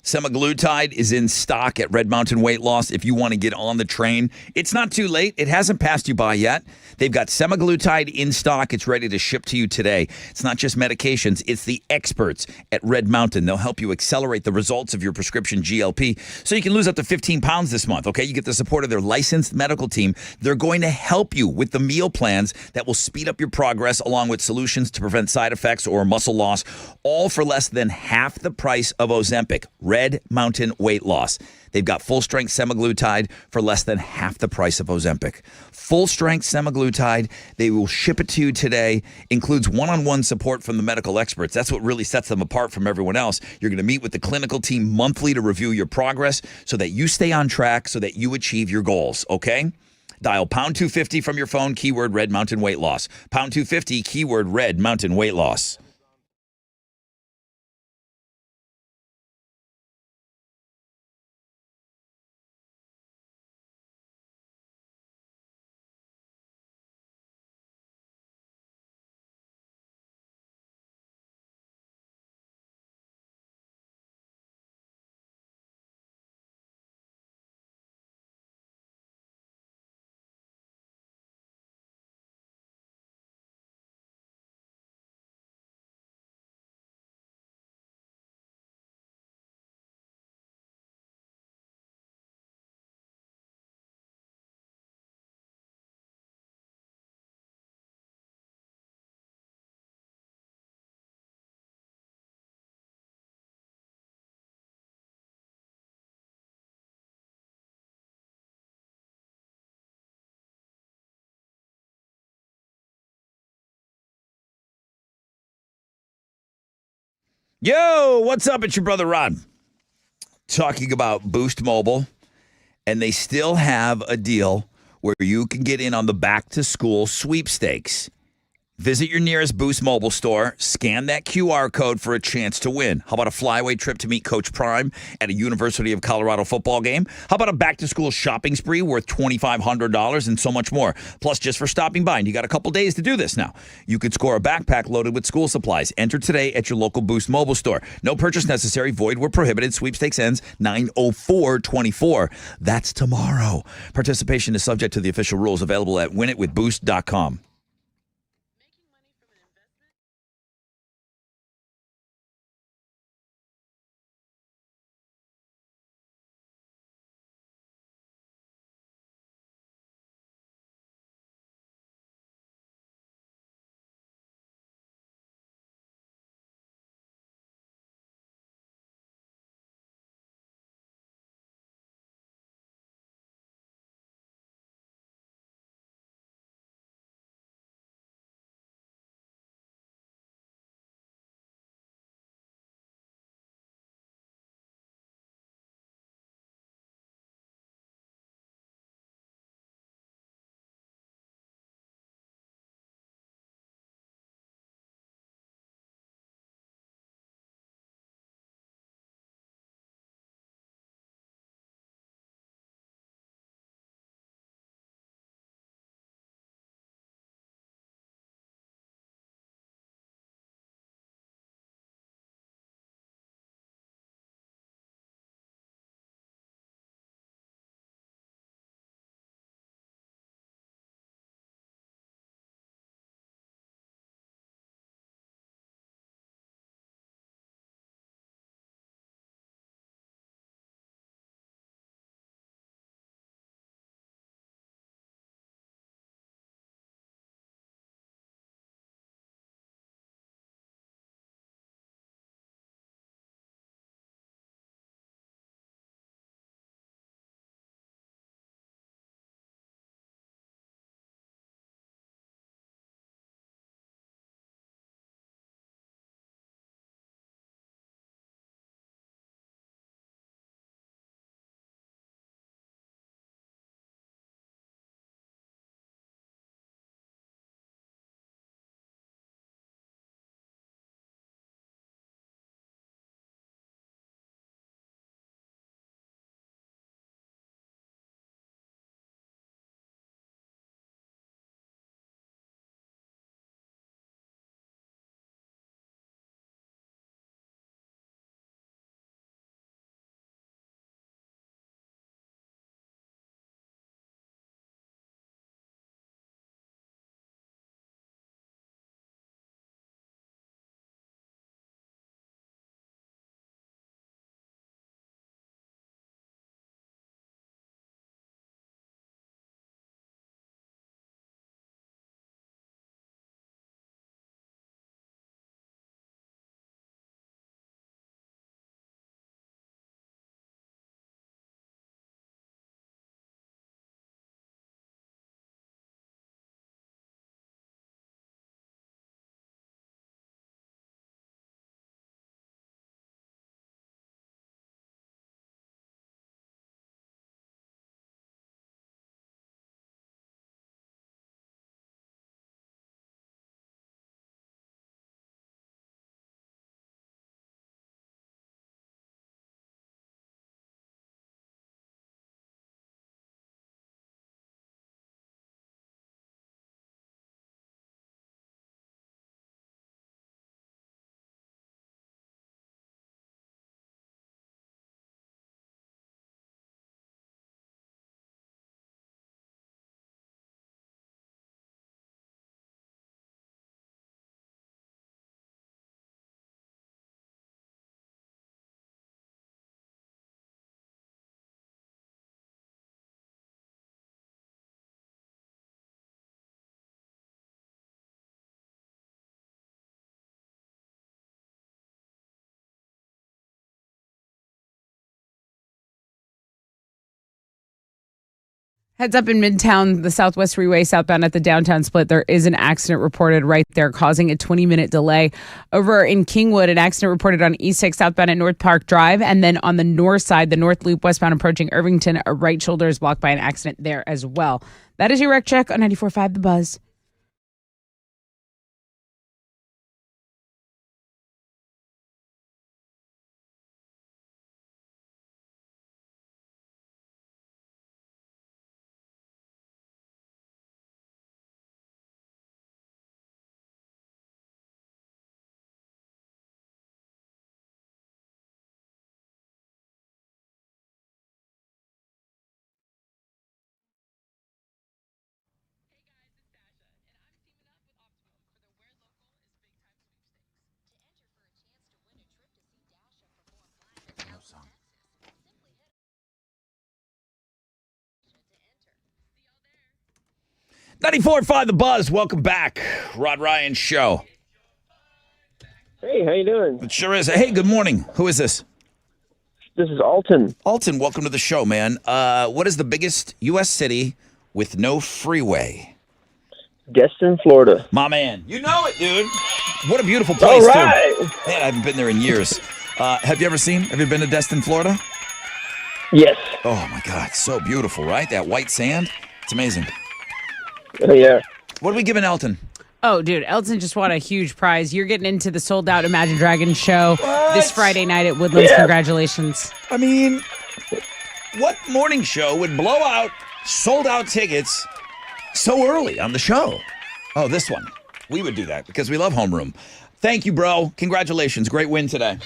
Semaglutide is in stock at Red Mountain Weight Loss if you want to get on the train. It's not too late. It hasn't passed you by yet. They've got semaglutide in stock. It's ready to ship to you today. It's not just medications. It's the experts at Red Mountain. They'll help you accelerate the results of your prescription GLP so you can lose up to 15 pounds this month, okay? You get the support of their licensed medical team. They're going to help you with the meal plans that will speed up your progress along with solutions to prevent side effects or muscle loss, all for less than half the price of Ozempic. Red Mountain Weight Loss. They've got full-strength semaglutide for less than half the price of Ozempic. Full-strength semaglutide, they will ship it to you today, includes one-on-one support from the medical experts. That's what really sets them apart from everyone else. You're going to meet with the clinical team monthly to review your progress so that you stay on track, so that you achieve your goals, okay? Dial pound 250 from your phone, keyword Red Mountain Weight Loss. Pound 250, keyword Red Mountain Weight Loss. Yo, what's up? It's your brother Rod talking about Boost Mobile, and they still have a deal where you can get in on the back to school sweepstakes. Visit your nearest Boost Mobile store, scan that QR code for a chance to win. How about a flyaway trip to meet Coach Prime at a University of Colorado football game? How about a back-to-school shopping spree worth $2,500 and so much more? Plus, just for stopping by, and you got a couple days to do this now, you could score a backpack loaded with school supplies. Enter today at your local Boost Mobile store. No purchase necessary, void where prohibited. Sweepstakes ends 9/04/24. That's tomorrow. Participation is subject to the official rules, available at winitwithboost.com.
Heads up in Midtown, the Southwest Freeway southbound at the downtown split. There is an accident reported right there, causing a 20-minute delay. Over in Kingwood, an accident reported on E6 southbound at North Park Drive. And then on the north side, the North Loop westbound approaching Irvington, a right shoulder is blocked by an accident there as well. That is your wreck check on 94.5 The Buzz.
Song. 94.5 The Buzz. Welcome back. Rod Ryan Show.
Hey, how you doing?
It sure is. Hey, good morning. Who is this?
This is Alton.
Alton, welcome to the show, man. What is the biggest U.S. city with no freeway?
Destin, Florida.
My man. You know it, dude. What a beautiful place,
All right.
too. Man, I haven't been there in years. Have you been to Destin, Florida?
Yes.
Oh, my God. So beautiful, right? That white sand. It's amazing.
Yeah.
What are we giving Elton?
Oh, dude, Elton just won a huge prize. You're getting into the sold-out Imagine Dragons show this Friday night at Woodlands. Yeah. Congratulations.
I mean, what morning show would blow out sold-out tickets so early on the show? Oh, this one. We would do that because we love homeroom. Thank you, bro. Congratulations. Great win today.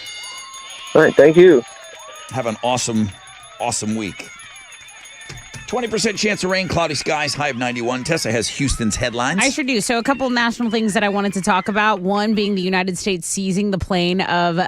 All right, thank you.
Have an awesome week. 20% chance of rain, cloudy skies, high of 91. Tessa has Houston's headlines.
I sure do. So a couple national things that I wanted to talk about. One being the United States seizing the plane of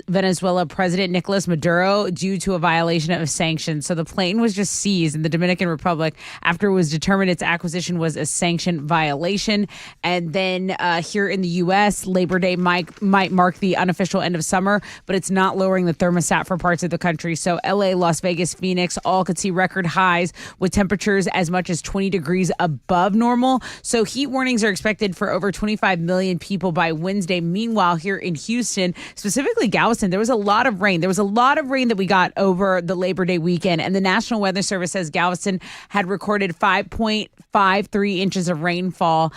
Venezuela President Nicolas Maduro due to a violation of sanctions. So the plane was just seized in the Dominican Republic after it was determined its acquisition was a sanction violation. And then here in the U.S., Labor Day might mark the unofficial end of summer, but it's not lowering the thermostat for parts of the country. So L.A., Las Vegas, Phoenix all could see record highs with temperatures as much as 20 degrees above normal. So heat warnings are expected for over 25 million people by Wednesday. Meanwhile, here in Houston, specifically Galveston, there was a lot of rain. There was a lot of rain that we got over the Labor Day weekend. And the National Weather Service says Galveston had recorded 5.53 inches of rainfall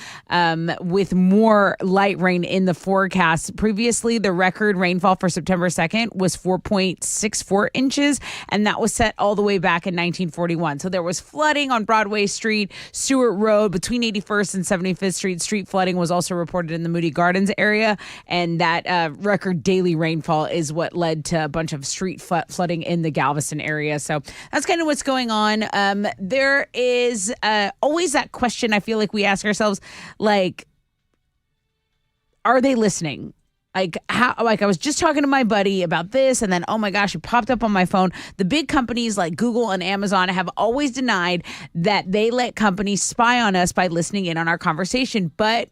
with more light rain in the forecast. Previously, the record rainfall for September 2nd was 4.64 inches, and that was set all the way back in 1941. So there was flooding on Broadway Street, Stewart Road, between 81st and 75th Street. Street flooding was also reported in the Moody Gardens area, and that record daily rainfall is what led to a bunch of street flooding in the Galveston area. So that's kind of what's going on. There is always that question I feel like we ask ourselves, like, are they listening? Like I was just talking to my buddy about this, and then, oh my gosh, it popped up on my phone. The big companies like Google and Amazon have always denied that they let companies spy on us by listening in on our conversation. But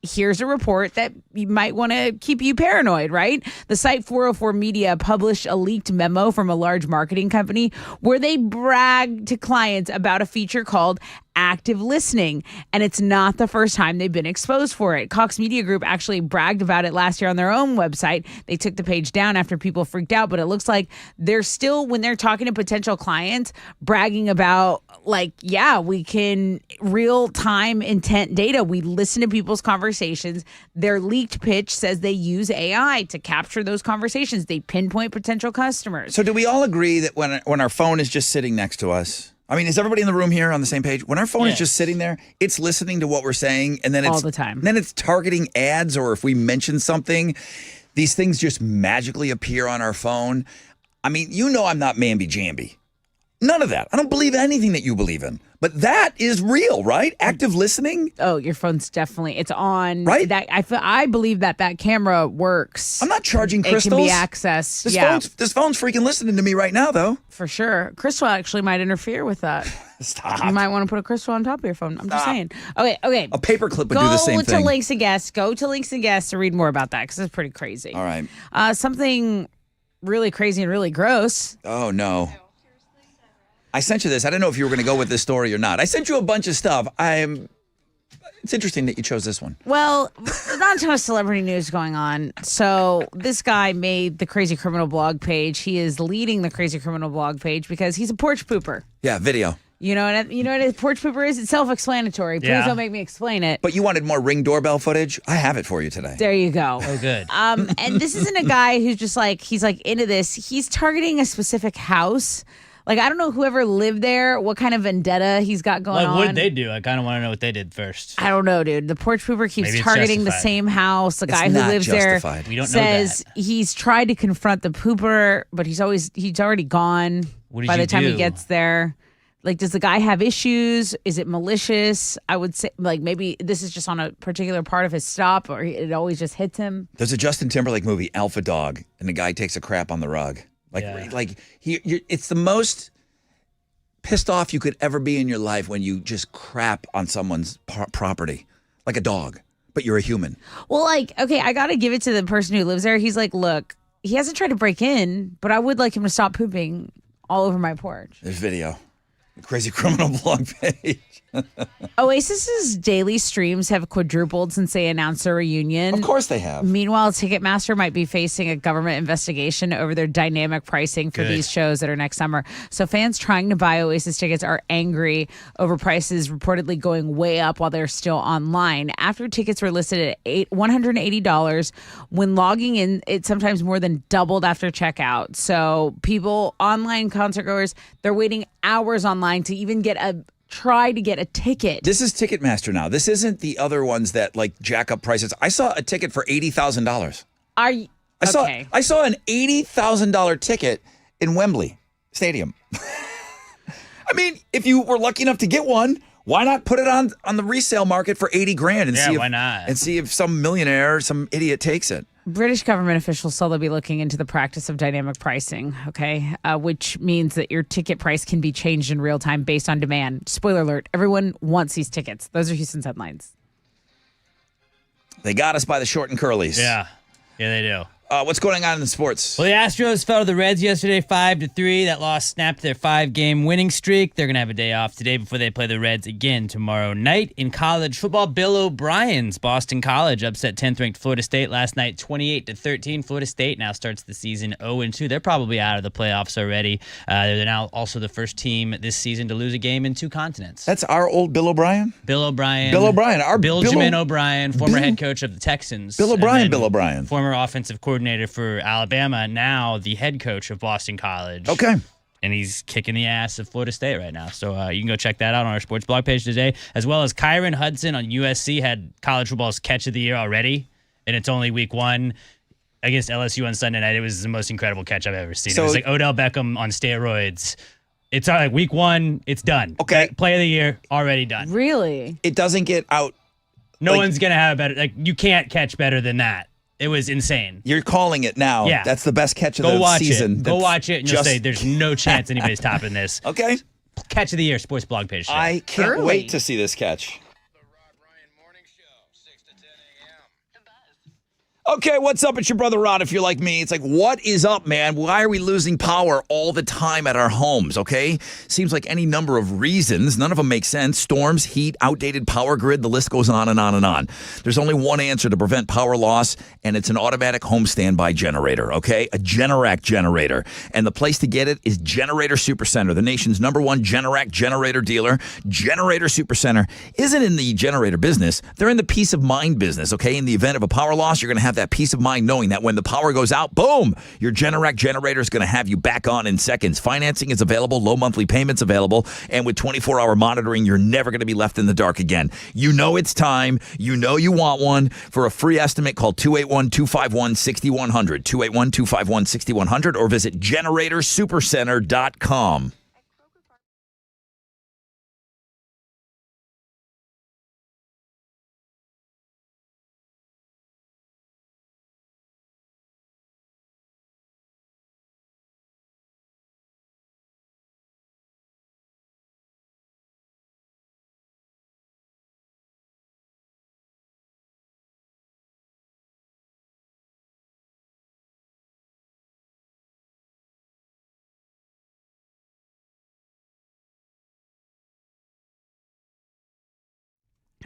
here's a report that you might want to keep you paranoid, right? The site 404 Media published a leaked memo from a large marketing company where they bragged to clients about a feature called active listening, and it's not the first time they've been exposed for it. Cox Media Group actually bragged about it last year on their own website. They took the page down after people freaked out, but it looks like they're still, when they're talking to potential clients, bragging about, like, yeah, we can real-time intent data. We listen to people's conversations. Their leaked pitch says they use AI to capture those conversations. They pinpoint potential customers.
So do we all agree that when our phone is just sitting next to us, I mean, is everybody in the room here on the same page? When our phone is just sitting there, it's listening to what we're saying, and then it's
all the time.
Then it's targeting ads, or if we mention something, these things just magically appear on our phone. I mean, you know, I'm not mamby-jamby. None of that. I don't believe anything that you believe in. But that is real, right? Active listening.
Oh, your phone's definitely, it's on.
Right?
That I believe that camera works.
I'm not charging crystals.
It can be accessed.
This phone's freaking listening to me right now, though.
For sure. Crystal actually might interfere with that.
Stop.
You might want to put a crystal on top of your phone. I'm just saying. Okay.
A paperclip would do the same thing.
Go to Links and Guests. Go to Links and Guests to read more about that, because it's pretty crazy.
All right.
Something really crazy and really gross.
Oh, no. I sent you this. I don't know if you were going to go with this story or not. I sent you a bunch of stuff. It's interesting that you chose this one.
Well, not a ton of celebrity news going on. So this guy made the Crazy Criminal blog page. He is leading the Crazy Criminal blog page because he's a porch pooper.
Yeah, video.
You know what a porch pooper is? It's self-explanatory. Please don't make me explain it.
But you wanted more Ring doorbell footage? I have it for you today.
There you go.
Oh, good.
And this isn't a guy who's just like, he's like into this. He's targeting a specific house. Like, I don't know whoever lived there, what kind of vendetta he's got going on.
What did they do? I kind of want to know what they did first.
I don't know, dude. The porch pooper keeps
Maybe it's
targeting the
justified.
same house. The
It's
guy who
not
lives
justified.
there
We don't know
says
that.
he's tried to confront the pooper, but he's already gone
What did
by
you
the time he
do?
gets there. Like, does the guy have issues? Is it malicious? I would say, like, maybe this is just on a particular part of his stop, or it always just hits him.
There's a Justin Timberlake movie, Alpha Dog, and the guy takes a crap on the rug. It's the most pissed off you could ever be in your life when you just crap on someone's property, like a dog, but you're a human.
Well, like, okay, I got to give it to the person who lives there. He's like, look, he hasn't tried to break in, but I would like him to stop pooping all over my porch.
There's video. The Crazy Criminal blog page.
Oasis's daily streams have quadrupled since they announced their reunion.
Of course they have.
Meanwhile, Ticketmaster might be facing a government investigation over their dynamic pricing for these shows that are next summer. So fans trying to buy Oasis tickets are angry over prices reportedly going way up while they're still online. After tickets were listed at $180, when logging in, it sometimes more than doubled after checkout. So people, online concert goers, they're waiting hours online to even try to get a ticket.
This is Ticketmaster now. This isn't the other ones that like jack up prices. I saw a ticket for $80,000.
Are you? Okay.
I saw an $80,000 ticket in Wembley Stadium. I mean, if you were lucky enough to get one, why not put it on the resale market for 80 grand and
why not?
And see if some millionaire, some idiot takes it.
British government officials said they'll be looking into the practice of dynamic pricing, okay, which means that your ticket price can be changed in real time based on demand. Spoiler alert, everyone wants these tickets. Those are Houston's headlines.
They got us by the short and curlies.
Yeah, they do.
What's going on in the sports?
Well, the Astros fell to the Reds yesterday 5-3. That loss snapped their 5-game winning streak. They're going to have a day off today before they play the Reds again tomorrow night. In college football, Bill O'Brien's Boston College upset 10th-ranked Florida State last night 28-13. Florida State now starts the season 0-2. They're probably out of the playoffs already. They're now also the first team this season to lose a game in two continents.
That's our old Bill O'Brien?
Bill O'Brien.
Our
Bill Jamin O'Brien, former head coach of the Texans.
Bill O'Brien.
Former offensive coordinator for Alabama, now the head coach of Boston College.
Okay.
And he's kicking the ass of Florida State right now. So you can go check that out on our sports blog page today, as well as Kyron Hudson on USC had college football's catch of the year already, and it's only week one against LSU on Sunday night. It was the most incredible catch I've ever seen. It was like Odell Beckham on steroids. It's like week one, it's done.
Okay.
Play of the year, already done.
Really?
It doesn't get out.
No one's going to have a better, you can't catch better than that. It was insane.
You're calling it now.
Yeah.
That's the best catch of the season.
Go watch it and you'll say there's no chance anybody's topping this.
Okay.
Catch of the year, sports blog page today.
I can't wait to see this catch.
The Rod Ryan Morning Show, 6 to 10 a.m.
The Buzz.
Okay, what's up? It's your brother Rod. If you're like me, it's like, what is up, man? Why are we losing power all the time at our homes, okay? Seems like any number of reasons. None of them make sense. Storms, heat, outdated power grid, the list goes on and on and on. There's only one answer to prevent power loss, and it's an automatic home standby generator, okay? A Generac generator. And the place to get it is Generator Supercenter, the nation's #1 Generac generator dealer. Generator Supercenter isn't in the generator business. They're in the peace of mind business, okay? In the event of a power loss, you're going to have that peace of mind knowing that when the power goes out, boom, your Generac generator is going to have you back on in seconds. Financing is available, low monthly payments available, and with 24-hour monitoring, you're never going to be left in the dark again. You know it's time. You know you want one. For a free estimate, call 281-251-6100, 281-251-6100, or visit GeneratorSupercenter.com.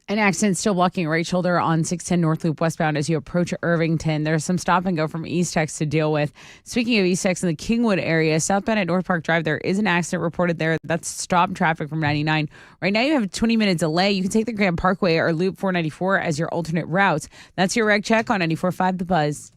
An accident still blocking right shoulder on 610 North Loop westbound as you approach Irvington. There's some stop and go from East Tex to deal with. Speaking of East Tex in the Kingwood area, southbound at North Park Drive, there is an accident reported there. That's stopped traffic from 99. Right now you have a 20-minute delay. You can take the Grand Parkway or Loop 494 as your alternate route. That's your reg check on 94.5 The Buzz.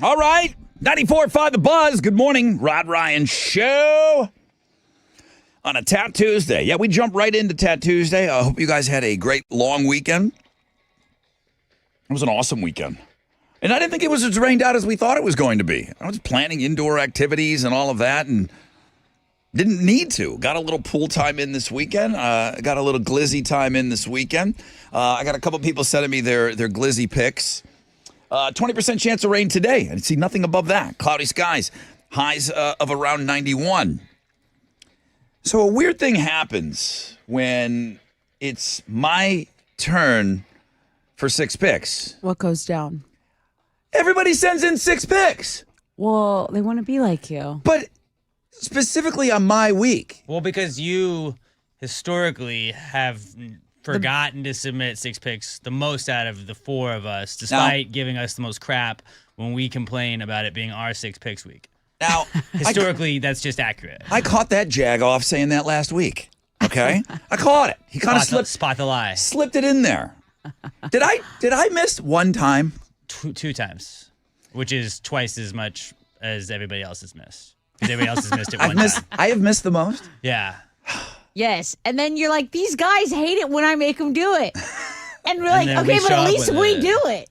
All right. 94.5 The Buzz. Good morning. Rod Ryan Show on a Tat Tuesday. Yeah, we jump right into Tat Tuesday. I hope you guys had a great long weekend. It was an awesome weekend. And I didn't think it was as rained out as we thought it was going to be. I was planning indoor activities and all of that and didn't need to. Got a little pool time in this weekend. Got a little glizzy time in this weekend. I got a couple people sending me their glizzy pics. 20% chance of rain today. I see nothing above that. Cloudy skies. Highs of around 91. So a weird thing happens when it's my turn for 6 picks.
What goes down?
Everybody sends in 6 picks.
Well, they want to be like you.
But specifically on my week.
Well, because you historically have forgotten to submit 6 picks the most out of the 4 of us, despite giving us the most crap when we complain about it being our 6 picks week.
Now,
historically, that's just accurate.
I caught that jag off saying that last week. Okay? I caught it. He kind of
spot the lie.
Slipped it in there. Did I miss one time?
2 times, which is twice as much as everybody else has missed. Because everybody else has missed it one time.
I have missed the most?
Yeah.
Yes. And then you're like, these guys hate it when I make them do it. And we're like,
then we
okay, but
show
at
up
least
with
we
it.
do it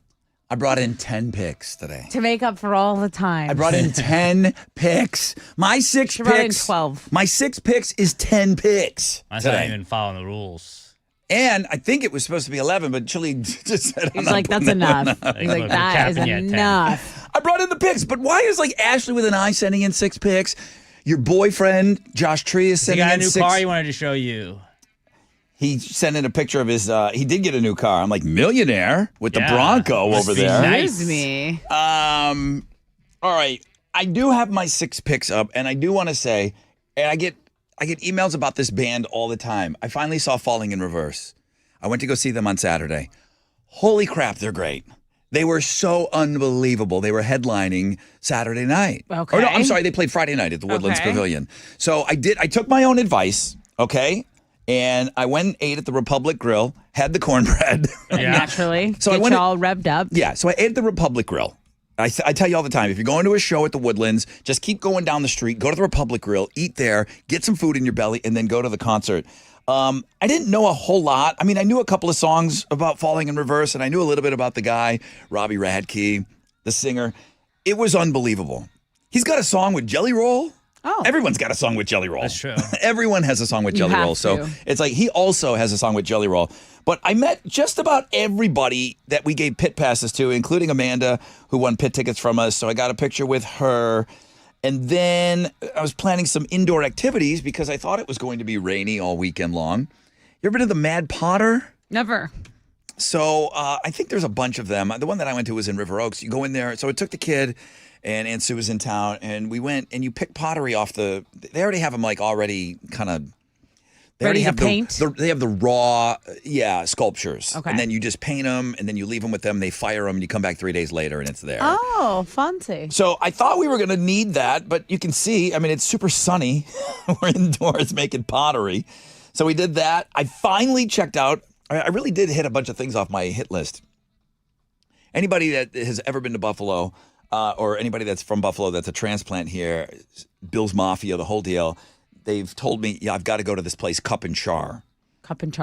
I brought in 10 picks today.
to make up for all the time.
I brought in 10 picks. My 6
She brought in
picks.
12.
My 6 picks is 10 picks.
I'm not
today.
even following the rules.
And I think it was supposed to be 11, but Chili just said,
He's like, that's enough. He's like,
Look,
that is
we're capping you at 10.
enough.
I brought in the picks, but why is like Ashley with an I sending in 6 picks? Your boyfriend, Josh Tree, is
He
sending
got a
in
new
6.
car he wanted to show you.
He sent in a picture of his, he did get a new car. I'm like, millionaire with the
Yeah,
Bronco
must
over
be
there.
nice.
Excuse me.
All right. I do have my 6 picks up, and I do want to say, and I get emails about this band all the time. I finally saw Falling in Reverse. I went to go see them on Saturday. Holy crap, they're great. They were so unbelievable. They were headlining Saturday night.
Okay.
Or no, I'm sorry, they played Friday night at the Woodlands
Okay.
Pavilion. So I took my own advice, okay? And I went and ate at the Republic Grill, had the cornbread.
Naturally.
So I
Get
went
you all revved up.
Yeah, so I ate at the Republic Grill. I tell you all the time, if you're going to a show at the Woodlands, just keep going down the street, go to the Republic Grill, eat there, get some food in your belly, and then go to the concert. I didn't know a whole lot. I mean, I knew a couple of songs about Falling in Reverse, and I knew a little bit about the guy, Robbie Radke, the singer. It was unbelievable. He's got a song with Jelly Roll.
Oh.
Everyone's got a song with Jelly Roll.
That's true.
Everyone has a song with
You
Jelly
have
Roll. So
to.
it's like he also has a song with Jelly Roll. But I met just about everybody that we gave pit passes to, including Amanda, who won pit tickets from us. So I got a picture with her. And then I was planning some indoor activities because I thought it was going to be rainy all weekend long. You ever been to the Mad Potter?
Never.
So I think there's a bunch of them. The one that I went to was in River Oaks. You go in there. So I took the kid, and Aunt Sue was in town, and we went, and you pick pottery off the. They already have them like already kind of. They
Ready
already
to
have
paint?
they have the raw, sculptures.
Okay.
And then you just paint them, and then you leave them with them. They fire them, and you come back 3 days later, and it's there.
Oh, fancy.
So I thought we were going to need that, but you can see, I mean, it's super sunny. We're indoors making pottery. So we did that. I finally checked out. I really did hit a bunch of things off my hit list. Anybody that has ever been to Buffalo, or anybody that's from Buffalo that's a transplant here, Bill's Mafia, the whole deal, they've told me, yeah, I've got to go to this place, Cup and Char.
Cup and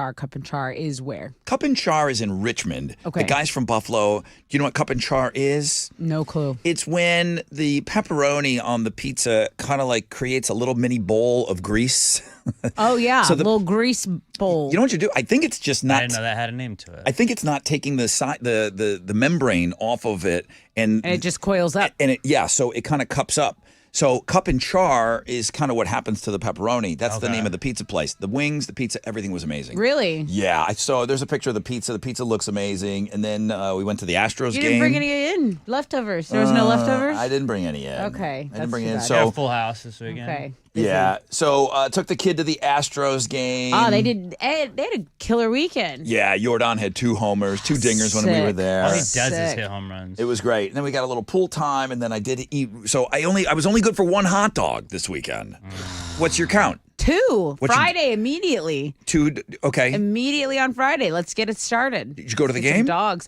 Char is where?
Cup and Char is in Richmond.
Okay.
The guy's from Buffalo. Do you know what Cup and Char is?
No clue.
It's when the pepperoni on the pizza kind of like creates a little mini bowl of grease.
Oh, yeah.
So the-
little grease bowl.
You know what you do? I think it's just
I
not.
didn't know that had a name to it.
I think it's not taking the membrane off of it, and
And it just coils up.
and it so it kind of cups up. So Cup and Char is kind of what happens to the pepperoni. That's the
Okay.
name of the pizza place. The wings, the pizza, everything was amazing.
Really?
Yeah, I saw. There's a picture of the pizza. The pizza looks amazing. And then we went to the Astros
You
game.
didn't bring any in. Leftovers. There was no leftovers?
I didn't bring any in.
Okay,
I
that's
didn't bring
too
in.
bad.
They had a
So
full house this weekend.
Okay.
yeah, so took the kid to the Astros game.
Oh, they did. They had a killer weekend.
Yeah, Jordan had 2 homers, 2 dingers when we were
Sick.
there.
All he does is
Sick.
hit home runs.
It was great. And then we got a little pool time, and then I did eat. So I was only good for 1 hot dog this weekend. What's your count?
2.
What you-
Friday, immediately.
2. Okay.
Immediately on Friday. Let's get it started.
Did you go to the
Get some
game?
dogs.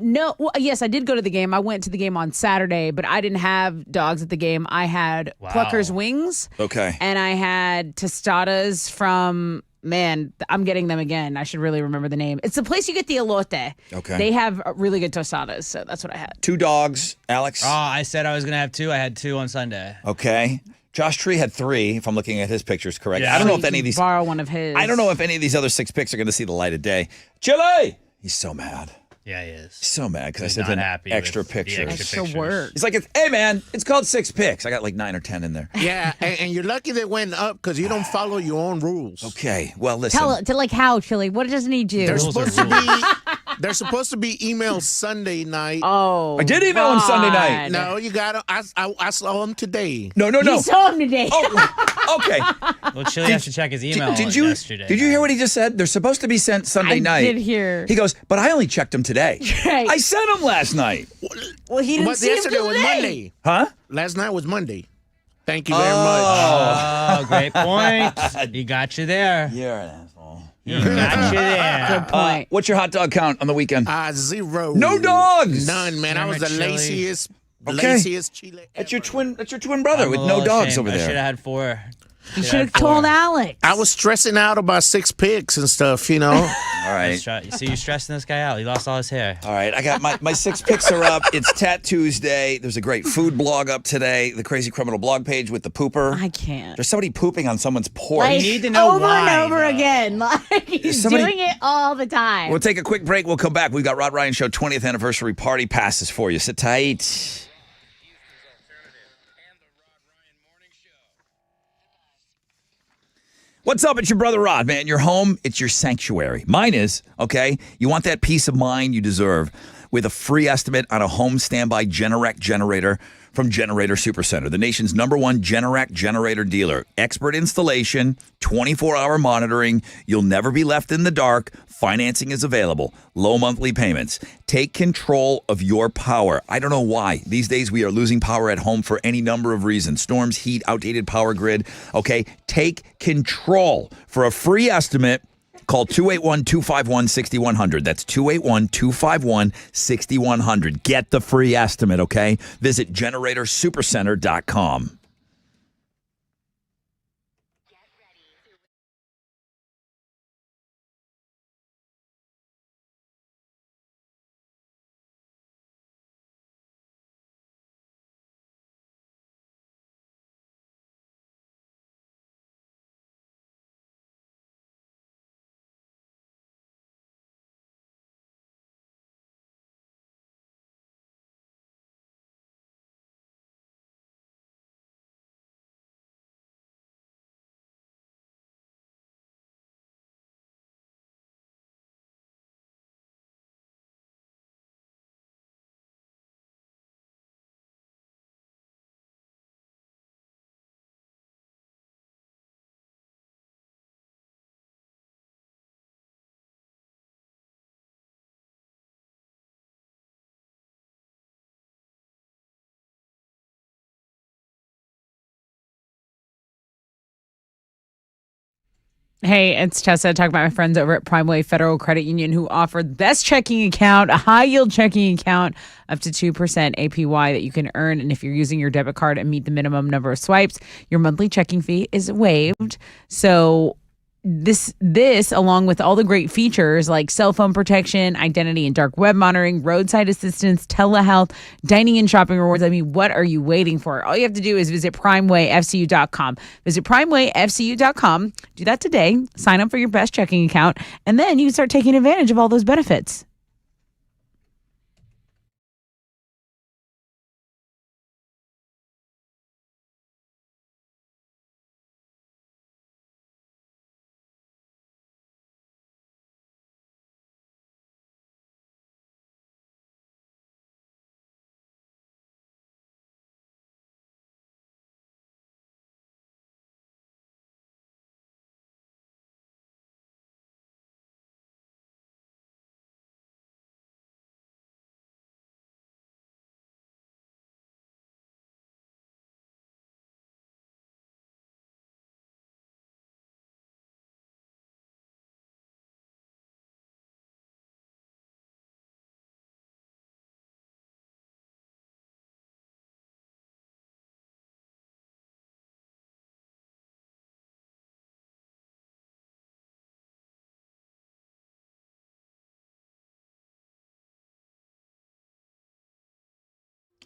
No. Well, yes, I did go to the game. I went to the game on Saturday, but I didn't have dogs at the game. I had
Wow.
Plucker's Wings,
Okay.
and I had tostadas from. Man, I'm getting them again. I should really remember the name. It's the place you get the elote.
Okay.
They have really good tostadas, so that's what I had.
2 dogs, Alex.
Oh, I said I was going to have 2. I had 2 on Sunday.
Okay. Josh Tree had 3, if I'm looking at his pictures correct.
Yeah.
I don't know
You
if any
can
of these.
borrow one of his.
I don't know if any of these other 6 picks are going to see the light of day. Chile. He's so mad.
Yeah, he is.
He's so mad because I
He's
sent
not
in
happy
extra
with the
pictures.
Extra
pictures.
work.
He's like, hey man, it's called 6 picks. I got like 9 or 10 in there.
Yeah, and you're lucky they went up because you don't follow your own rules.
Okay. Well, listen.
Tell to like how Chili. What does it need you?
They're
Rules are
supposed to be. They're supposed to be emailed Sunday night.
Oh,
I did email him Sunday night.
God.
No, you got to. I saw them today.
No.
You saw him today.
Oh, okay.
Well, Chili has to check his email
Did you
yesterday.
did you hear what he just said? They're supposed to be sent Sunday
I
night.
did hear.
He goes, but I only checked them today.
Right.
I sent them last night.
Well, he didn't
But
see him
yesterday
till
was
today.
Monday.
Huh?
Last night was Monday. Thank you very much.
Oh, great point. He got you there.
You're an asshole.
He got you there.
Good point.
What's your hot dog count on the weekend?
0.
No dogs.
None, man. I was the
Damn it, Chili.
laziest
Okay.
laziest Chile.
That's your
ever.
twin. That's your twin brother
I'm
with
a
no
little
dogs
ashamed.
over
I should
there.
have had 4.
You should have told Alex.
I was stressing out about 6 picks and stuff, you know.
All right.
So you're stressing this guy out. He lost all his hair.
All right. I got my 6 picks are up. It's Tat Tuesday. There's a great food blog up today. The Crazy Criminal blog page with the pooper.
I can't.
There's somebody pooping on someone's porch.
Like,
need to know
over
why,
and over
though.
again. Like he's doing it all the time.
We'll take a quick break. We'll come back. We've got Rod Ryan Show 20th anniversary party passes for you. Sit tight. What's up? It's your brother Rod, man. Your home, it's your sanctuary. Mine is, okay? You want that peace of mind you deserve with a free estimate on a home standby Generac generator from Generator Supercenter, the nation's #1 Generac generator dealer. Expert installation, 24-hour monitoring. You'll never be left in the dark. Financing is available. Low monthly payments. Take control of your power. I don't know why. These days we are losing power at home for any number of reasons. Storms, heat, outdated power grid. Okay, take control. For a free estimate, call 281-251-6100. That's 281-251-6100. Get the free estimate, okay? Visit GeneratorSupercenter.com.
Hey, it's Tessa talking about my friends over at Primeway Federal Credit Union who offer the best checking account, a high yield checking account, up to 2% APY that you can earn. And if you're using your debit card and meet the minimum number of swipes, your monthly checking fee is waived. So this along with all the great features like cell phone protection, identity and dark web monitoring, roadside assistance, telehealth, dining and shopping rewards. I mean, what are you waiting for? All you have to do is visit primewayfcu.com. Visit primewayfcu.com. Do that today. Sign up for your best checking account, and then you can start taking advantage of all those benefits.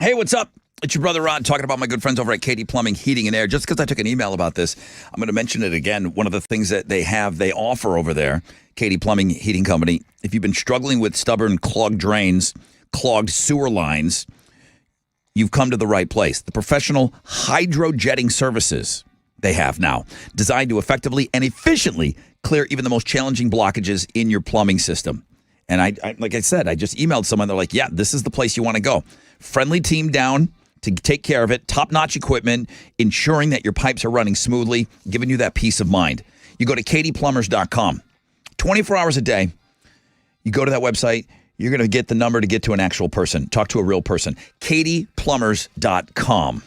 Hey, what's up? It's your brother Rod talking about my good friends over at Katie Plumbing, Heating and Air. Just because I took an email about this, I'm going to mention it again. One of the things that they offer over there, Katie Plumbing Heating Company, if you've been struggling with stubborn clogged drains, clogged sewer lines, you've come to the right place. The professional hydrojetting services they have now, designed to effectively and efficiently clear even the most challenging blockages in your plumbing system. And I like I said, I just emailed someone. They're like, yeah, this is the place you want to go. Friendly team down to take care of it. Top-notch equipment, ensuring that your pipes are running smoothly, giving you that peace of mind. You go to katieplumbers.com. 24 hours a day. You go to that website. You're going to get the number to get to an actual person. Talk to a real person. katieplumbers.com.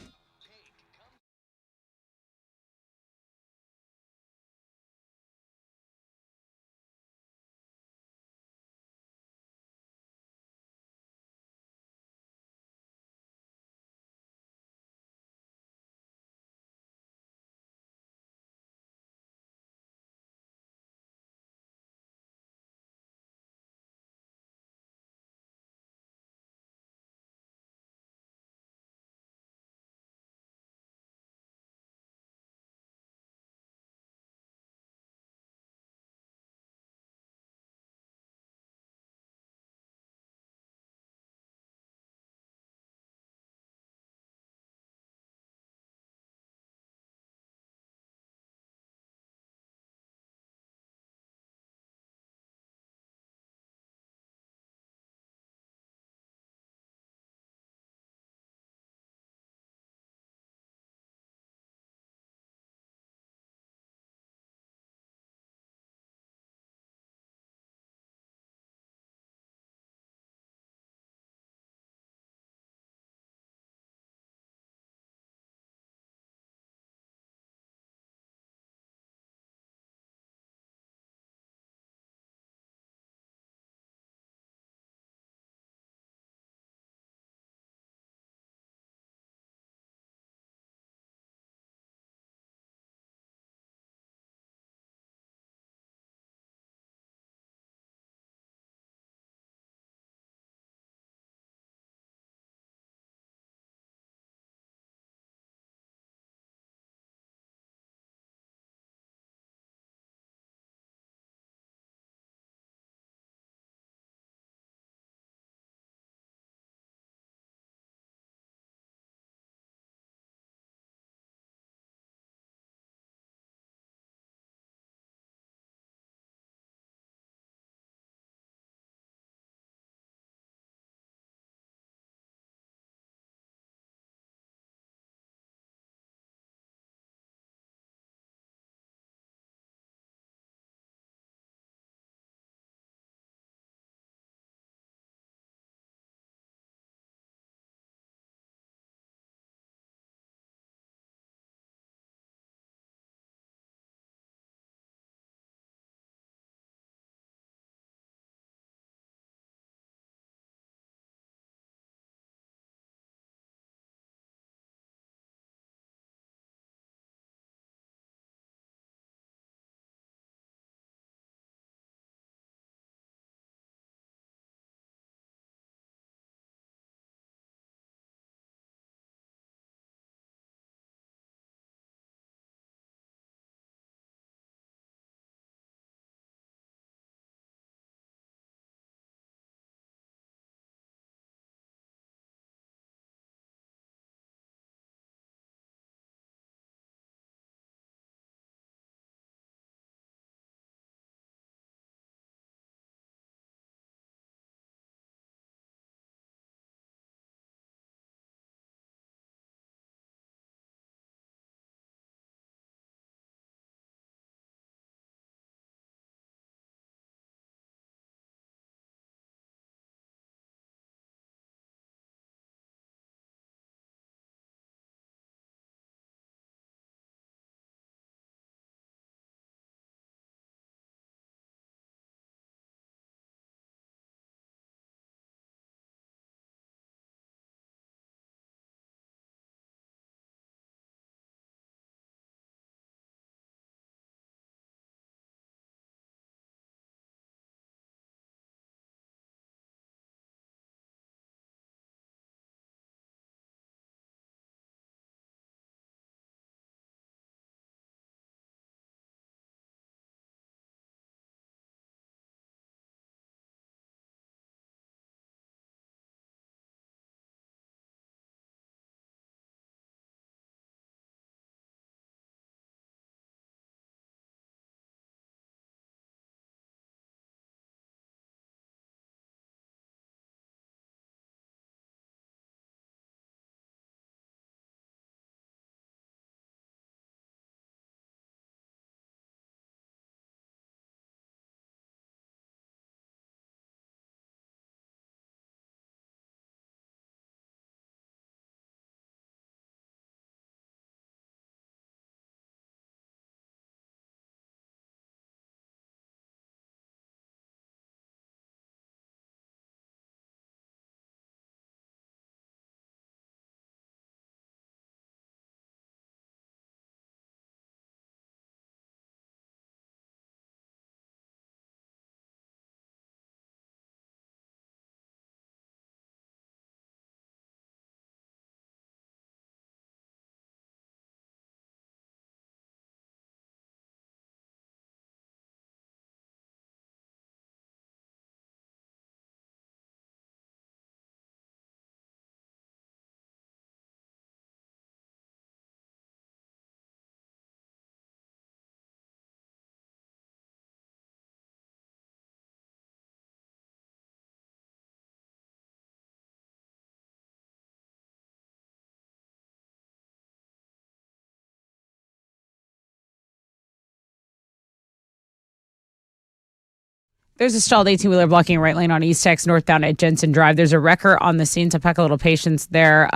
There's a stalled 18-wheeler blocking a right lane on East Tex northbound at Jensen Drive. There's a wrecker on the scene, so pack a little patience there.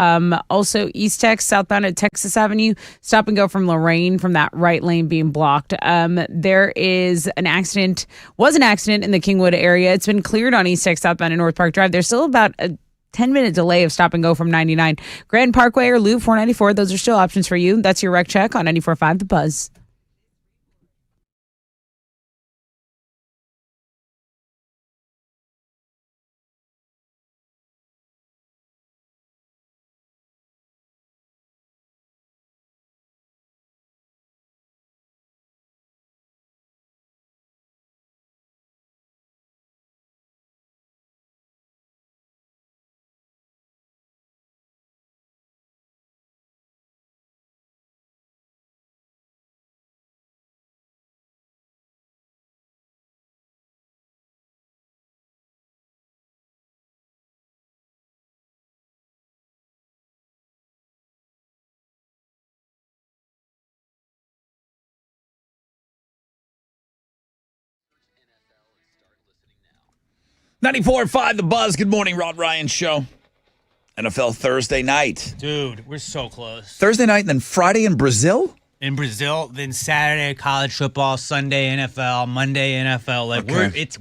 Also, East Tex southbound at Texas Avenue, stop and go from Lorraine from that right lane being blocked. There was an accident in the Kingwood area. It's been cleared on East Tex southbound at North Park Drive. There's still about a 10-minute delay of stop and go from 99. Grand Parkway or Loop 494, those are still options for you. That's your wreck check on 94.5 The Buzz.
.94.5 The Buzz. Good morning, Rod Ryan Show. NFL Thursday night.
Dude, we're so close.
Thursday night and then Friday in Brazil?
In Brazil, then Saturday college football, Sunday NFL, Monday NFL. Like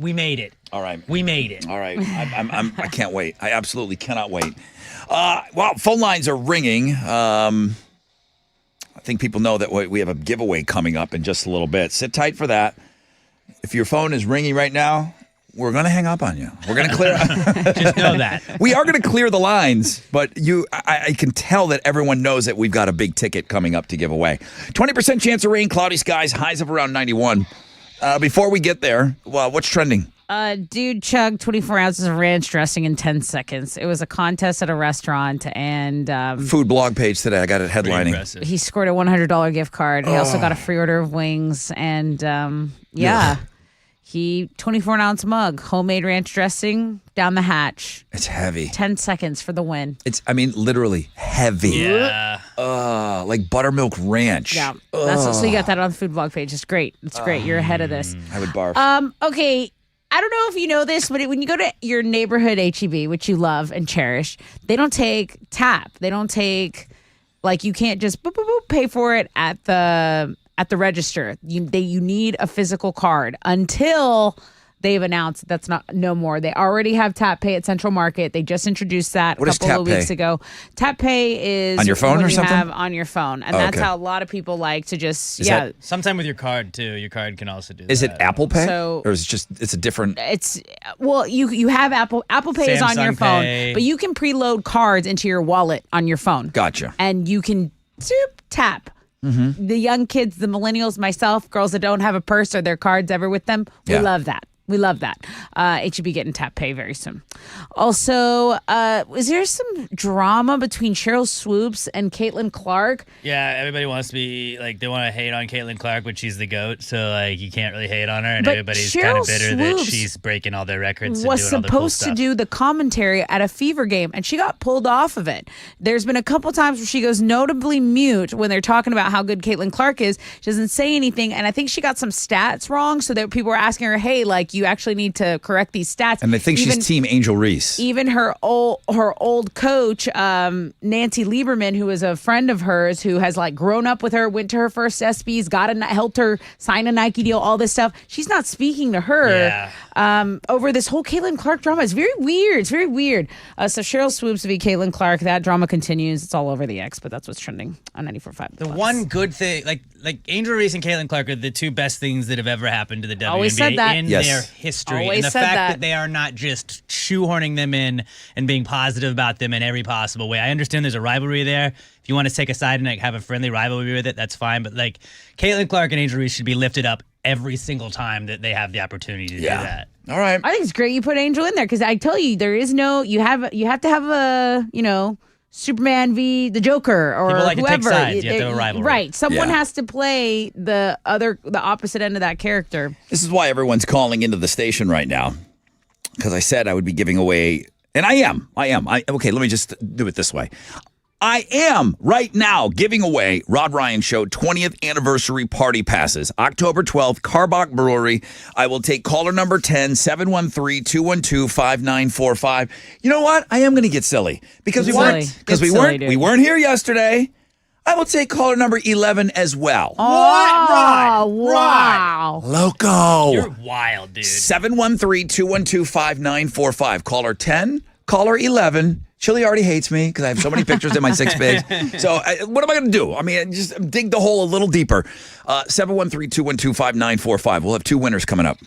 we made it.
All right.
We made it.
All right. I can't wait. I absolutely cannot wait. Well, phone lines are ringing. I think people know that we have a giveaway coming up in just a little bit. Sit tight for that. If your phone is ringing right now, we're going to hang up on you. We're going to clear.
Just know that.
We are going to clear the lines, but I can tell that everyone knows that we've got a big ticket coming up to give away. 20% chance of rain, cloudy skies, highs of around 91. Before we get there, well, what's trending?
Dude chugged 24 ounces of ranch dressing in 10 seconds. It was a contest at a restaurant, and
food blog page today. I got it headlining.
He scored a $100 gift card. He also got a free order of wings, and He 24-ounce mug, homemade ranch dressing down the hatch.
It's heavy.
10 seconds for the win.
Literally heavy.
Yeah.
Like buttermilk ranch.
Yeah. So you got that on the food blog page. It's great. It's great. You're ahead of this.
I would barf.
Okay. I don't know if you know this, but when you go to your neighborhood HEB, which you love and cherish, they don't take tap. They don't take, you can't just boop, boop, boop, pay for it at the register. You need a physical card until they've announced that's no more. They already have Tap Pay at Central Market. They just introduced that a couple of weeks ago. Tap Pay is
on your phone or something?
Have on your phone, and that's how a lot of people like to just
sometime with your card too. Your card can also do.
Is
that.
It Apple Pay?
So,
or is it it's a different?
You have Apple Pay is on your phone,
Pay.
but you can preload cards into your wallet on your phone.
Gotcha.
And you can tap. Mm-hmm. The young kids, the millennials, myself, girls that don't have a purse or their cards ever with them, we love that. We love that. HEB getting Tap Pay very soon. Also, is there some drama between Cheryl Swoops and Caitlin Clark?
Yeah, everybody wants to be they want to hate on Caitlin Clark, but she's the GOAT, so you can't really hate on her, and everybody's kind of bitter that she's breaking all their records.
Was supposed to do the commentary at a Fever game, and she got pulled off of it. There's been a couple times where she goes notably mute when they're talking about how good Caitlin Clark is. She doesn't say anything, and I think she got some stats wrong, so that people were asking her, hey, you actually need to correct these stats.
And they think she's Team Angel Reese.
Even her old coach, Nancy Lieberman, who is a friend of hers, who has grown up with her, went to her first ESPYs, helped her sign a Nike deal, all this stuff. She's not speaking to her over this whole Caitlin Clark drama. It's very weird. It's very weird. So Cheryl Swoops v. Caitlin Clark. That drama continues. It's all over the X, but that's what's trending on 94.5.
The one good thing, like Angel Reese and Caitlin Clark are the two best things that have ever happened to the WNBA
Always said that.
in their history.
Always
and the
said
fact
that.
that they are not just shoehorning them in and being positive about them in every possible way. I understand there's a rivalry there. If you want to take a side and have a friendly rivalry with it, that's fine. But Caitlin Clark and Angel Reese should be lifted up every single time that they have the opportunity to do that.
All right.
I think it's great you put Angel in there because I tell you, there is no, you have to have a, Superman v. the Joker or
people like
whoever.
To take sides. You have to have a rivalry.
Right. Someone has to play the opposite end of that character.
This is why everyone's calling into the station right now. Because I said I would be giving away, and I am. Okay, let me just do it this way. I am right now giving away Rod Ryan Show 20th anniversary party passes. October 12th, Carbach Brewery. I will take caller number 10, 713-212-5945. You know what? I am going to get silly because we weren't here yesterday. I will take caller number 11 as well.
Oh, wow.
Loco.
You're wild, dude.
713-212-5945. Caller 10, caller 11. Chili already hates me because I have so many pictures in my 6 bigs. So what am I going to do? I mean, just dig the hole a little deeper. 713-212-5945. We'll have 2 winners coming up.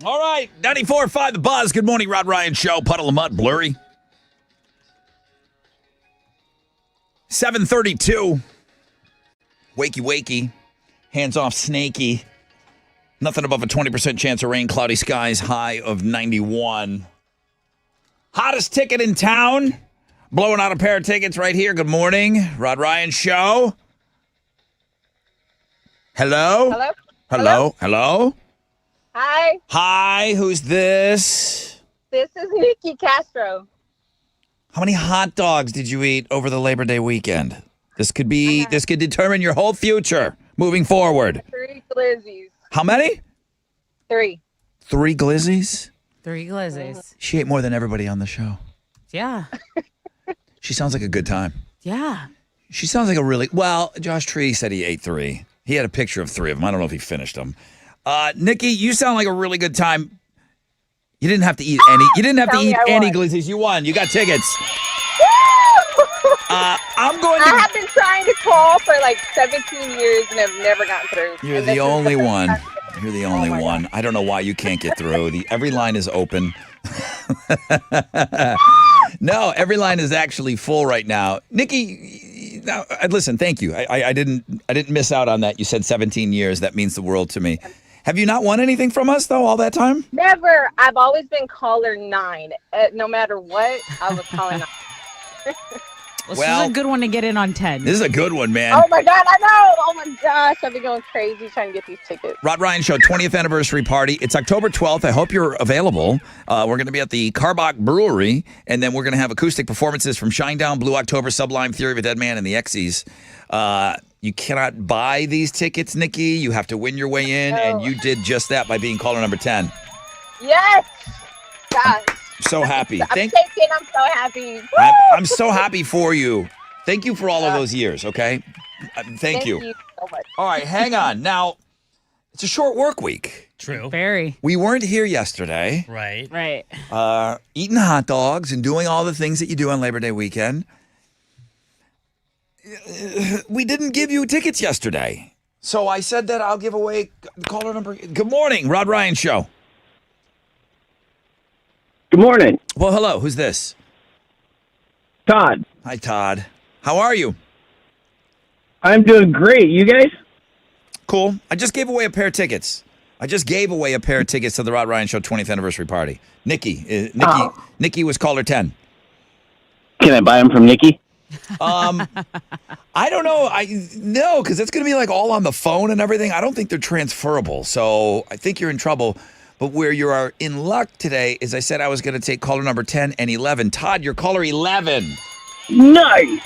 All right, 94.5 The Buzz. Good morning, Rod Ryan Show. Puddle of Mud, blurry. 7:32. Wakey, wakey. Hands off, snaky. Nothing above a 20% chance of rain. Cloudy skies, high of 91. Hottest ticket in town. Blowing out a pair of tickets right here. Good morning, Rod Ryan Show. Hello?
Hello?
Hello? Hello?
Hi,
Hi, who's this?
this is Nikki Castro.
How many hot dogs did you eat over the Labor Day weekend? This could determine your whole future moving forward.
3 glizzies.
How many?
3.
3 glizzies?
3 glizzies.
She ate more than everybody on the show.
Yeah.
She sounds like a good time.
Yeah.
She sounds like Josh Tree said he ate 3. He had a picture of 3 of them. I don't know if he finished them. Nikki, you sound like a really good time. You didn't have to eat any. You didn't have to eat any glizzies. You won. You got tickets.
I have been trying to call for like 17 years and have never gotten through.
You're the only one. You're the only one. I don't know why you can't get through. Every line is open. No, every line is actually full right now. Nikki, now listen. Thank you. I didn't miss out on that. You said 17 years. That means the world to me. Have you not won anything from us though all that time?
Never. I've always been caller 9. No matter what, I was calling 9.
This is a good one to get in on 10.
This is a good one, man.
Oh my God, I know. Oh my gosh, I've been going crazy trying to get these tickets.
Rod Ryan Show 20th anniversary party. It's October 12th. I hope you're available. We're going to be at the Carbach Brewery, and then we're going to have acoustic performances from Shinedown, Blue October, Sublime, Theory of a Dead Man, and the Xyz. You cannot buy these tickets, Nikki. You have to win your way in, and you did just that by being caller number 10.
Yes. Gosh.
So happy.
I'm so happy.
I'm so happy for you. Thank you for all of those years, okay? Thank you.
You so much.
All right, hang on. Now, it's a short work week.
True.
Very.
We weren't here yesterday.
Right.
Right.
Eating hot dogs and doing all the things that you do on Labor Day weekend. We didn't give you tickets yesterday. So I said that I'll give away caller number. Good morning, Rod Ryan Show.
Good morning.
Well, hello. Who's this?
Todd.
Hi, Todd. How are you?
I'm doing great. You guys?
Cool. I just gave away a pair of tickets. to the Rod Ryan Show 20th anniversary party. Nikki was caller 10.
Can I buy them from Nikki?
I don't know. No, because it's going to be like all on the phone and everything. I don't think they're transferable. So I think you're in trouble. But where you are in luck today is I said I was going to take caller number 10 and 11. Todd, you're caller 11.
Nice.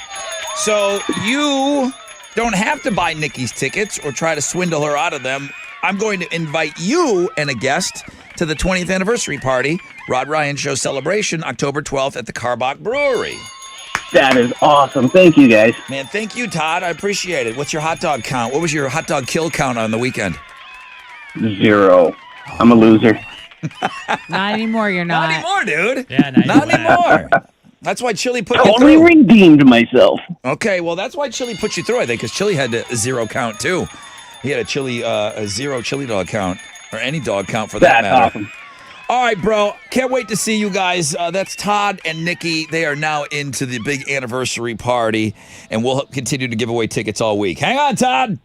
So you don't have to buy Nikki's tickets or try to swindle her out of them. I'm going to invite you and a guest to the 20th anniversary party, Rod Ryan Show celebration, October 12th at the Carbach Brewery.
That is awesome. Thank you, guys.
Man, thank you, Todd. I appreciate it. What's your hot dog count? What was your hot dog kill count on the weekend?
0. I'm a loser.
Not anymore, you're not.
Not anymore, dude.
Yeah,
Not anymore. That's why Chili put you
Totally
through.
redeemed myself.
Okay, well, that's why Chili put you through, I think, because Chili had a 0 count, too. He had a 0 chili dog count, or any dog count for that matter.
Awesome.
All right, bro. Can't wait to see you guys. That's Todd and Nikki. They are now into the big anniversary party, and we'll continue to give away tickets all week. Hang on, Todd.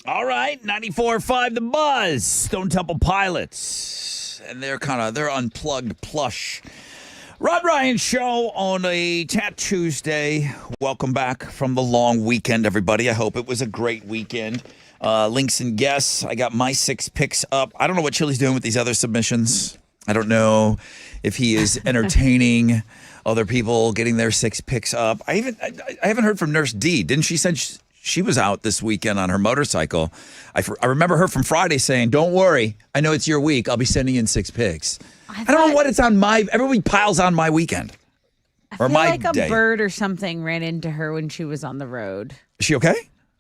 All right, 94.5 The Buzz, Stone Temple Pilots. And they're unplugged plush. Rod Ryan Show on a Tat Tuesday. Welcome back from the long weekend, everybody. I hope it was a great weekend. Links and guests. I got my 6 picks up. I don't know what Chili's doing with these other submissions. I don't know if he is entertaining other people getting their 6 picks up. I haven't heard from Nurse D. Didn't she say she was out this weekend on her motorcycle? I remember her from Friday saying, "Don't worry, I know it's your week. I'll be sending in 6 picks." I don't know what it's on my. Everybody piles on my weekend
I feel like a bird or something ran into her when she was on the road.
Is she okay?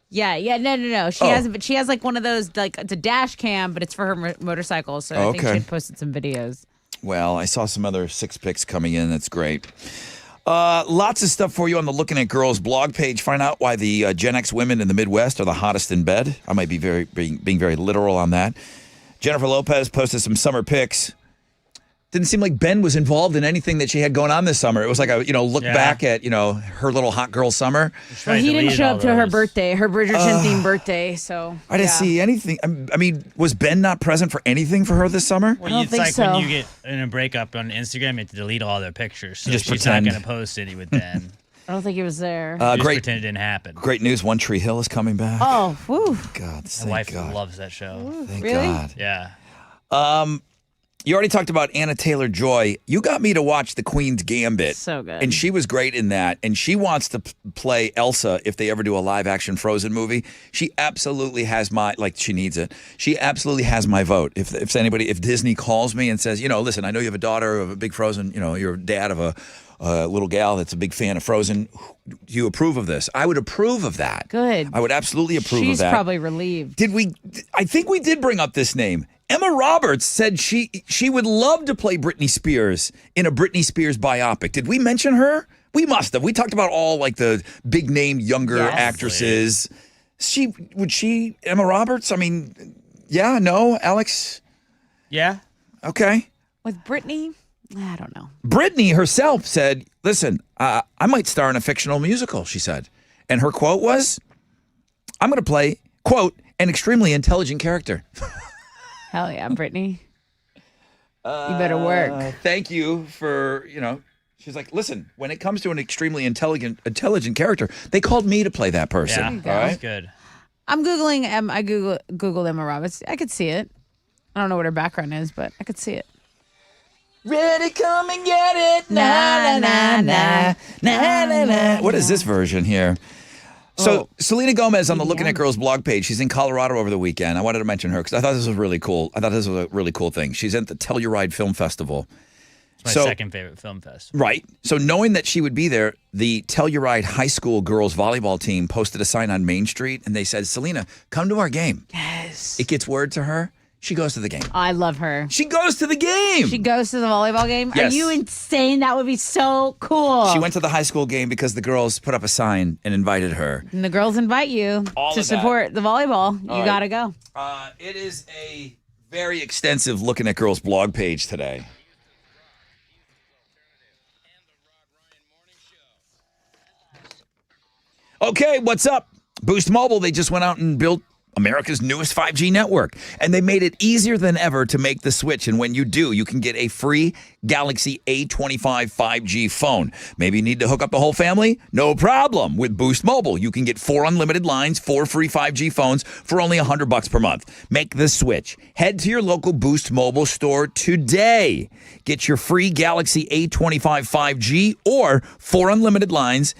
Yeah, no. She has, but she has like one of those, like it's a dash cam, but it's for her motorcycle. So I think she had posted some videos.
Well, I saw some other 6 picks coming in. That's great. Lots of stuff for you on the Looking at Girls blog page. Find out why the Gen X women in the Midwest are the hottest in bed. I might be being very literal on that. Jennifer Lopez posted some summer pics. Didn't seem like Ben was involved in anything that she had going on this summer. It was like a look back at her little hot girl summer.
Well, he didn't show up to her birthday, her Bridgerton themed birthday. So
I didn't see anything. I mean, was Ben not present for anything for her this summer?
Well, it's like when you get in a breakup on Instagram, you have to delete all their pictures. So
Just
she's
pretend.
not going to post any with Ben.
I don't think he was there.
Just
Great.
pretend it didn't happen.
Great news. One Tree Hill is coming back.
Oh, whew.
God,
My wife loves that show.
Thank
Really?
God.
Yeah.
You already talked about Anna Taylor-Joy. You got me to watch The Queen's Gambit.
So good.
And she was great in that. And she wants to play Elsa if they ever do a live-action Frozen movie. She absolutely has she needs it. She absolutely has my vote. If Disney calls me and says, listen, I know you have a daughter of a big Frozen, you're a dad of a little gal that's a big fan of Frozen. Do you approve of this? I would approve of that.
Good.
I would absolutely approve of
She's
that.
probably relieved.
I think we did bring up this name. Emma Roberts said she would love to play Britney Spears in a Britney Spears biopic. Did we mention her? We must have. We talked about all like the big name younger actresses. Emma Roberts? I mean, yeah, no, Alex?
Yeah.
Okay.
With Britney? I don't know.
Britney herself said, listen, I might star in a fictional musical, she said. And her quote was, I'm going to play, quote, an extremely intelligent character.
Hell yeah, Britney. You better work.
Thank you for, she's like, listen, when it comes to an extremely intelligent character, they called me to play that person.
Yeah,
All right?
that's good.
I'm Googling, I Googled Emma Roberts. I could see it. I don't know what her background is, but I could see it.
Ready, come and get it. Na, na, na, na, na, na. What is this version here? So Selena Gomez on the Looking at Girls blog page. She's in Colorado over the weekend. I wanted to mention her because I thought this was really cool. I thought this was a really cool thing. She's at the Telluride Film Festival.
It's my second favorite film festival.
Right. So knowing that she would be there, the Telluride High School girls volleyball team posted a sign on Main Street and they said, Selena, come to our game.
Yes.
It gets word to her. She goes to the game.
I love her.
She goes to the game.
She goes to the volleyball game?
Yes.
Are you insane? That would be so cool.
She went to the high school game because the girls put up a sign and invited her.
And the girls invite you
All
to
of that.
support the volleyball.
All
You
right.
got to go.
It is a very extensive Looking at Girls blog page today. Okay, what's up? Boost Mobile, they just went out and built America's newest 5G network. And they made it easier than ever to make the switch. And when you do, you can get a free Galaxy A25 5G phone. Maybe you need to hook up the whole family? No problem. With Boost Mobile, you can get 4 unlimited lines, 4 free 5G phones for only $100 per month. Make the switch. Head to your local Boost Mobile store today. Get your free Galaxy A25 5G or 4 unlimited lines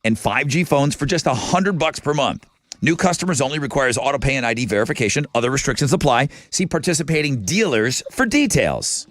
and 5G phones for just $100 per month. New customers only requires auto pay and ID verification. Other restrictions apply. See participating dealers for details.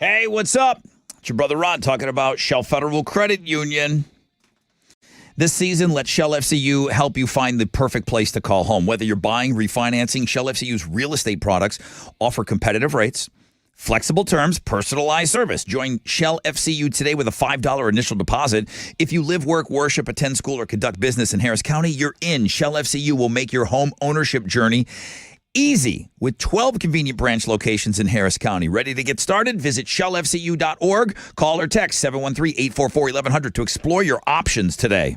Hey, what's up? It's your brother Rod talking about Shell Federal Credit Union. This season, let Shell FCU help you find the perfect place to call home. Whether you're buying, refinancing, Shell FCU's real estate products offer competitive rates, flexible terms, personalized service. Join Shell FCU today with a $5 initial deposit. If you live, work, worship, attend school, or conduct business in Harris County, you're in. Shell FCU will make your home ownership journey easy with 12 convenient branch locations in Harris County. Ready to get started? Visit shellfcu.org. Call or text 713-844-1100 to explore your options today.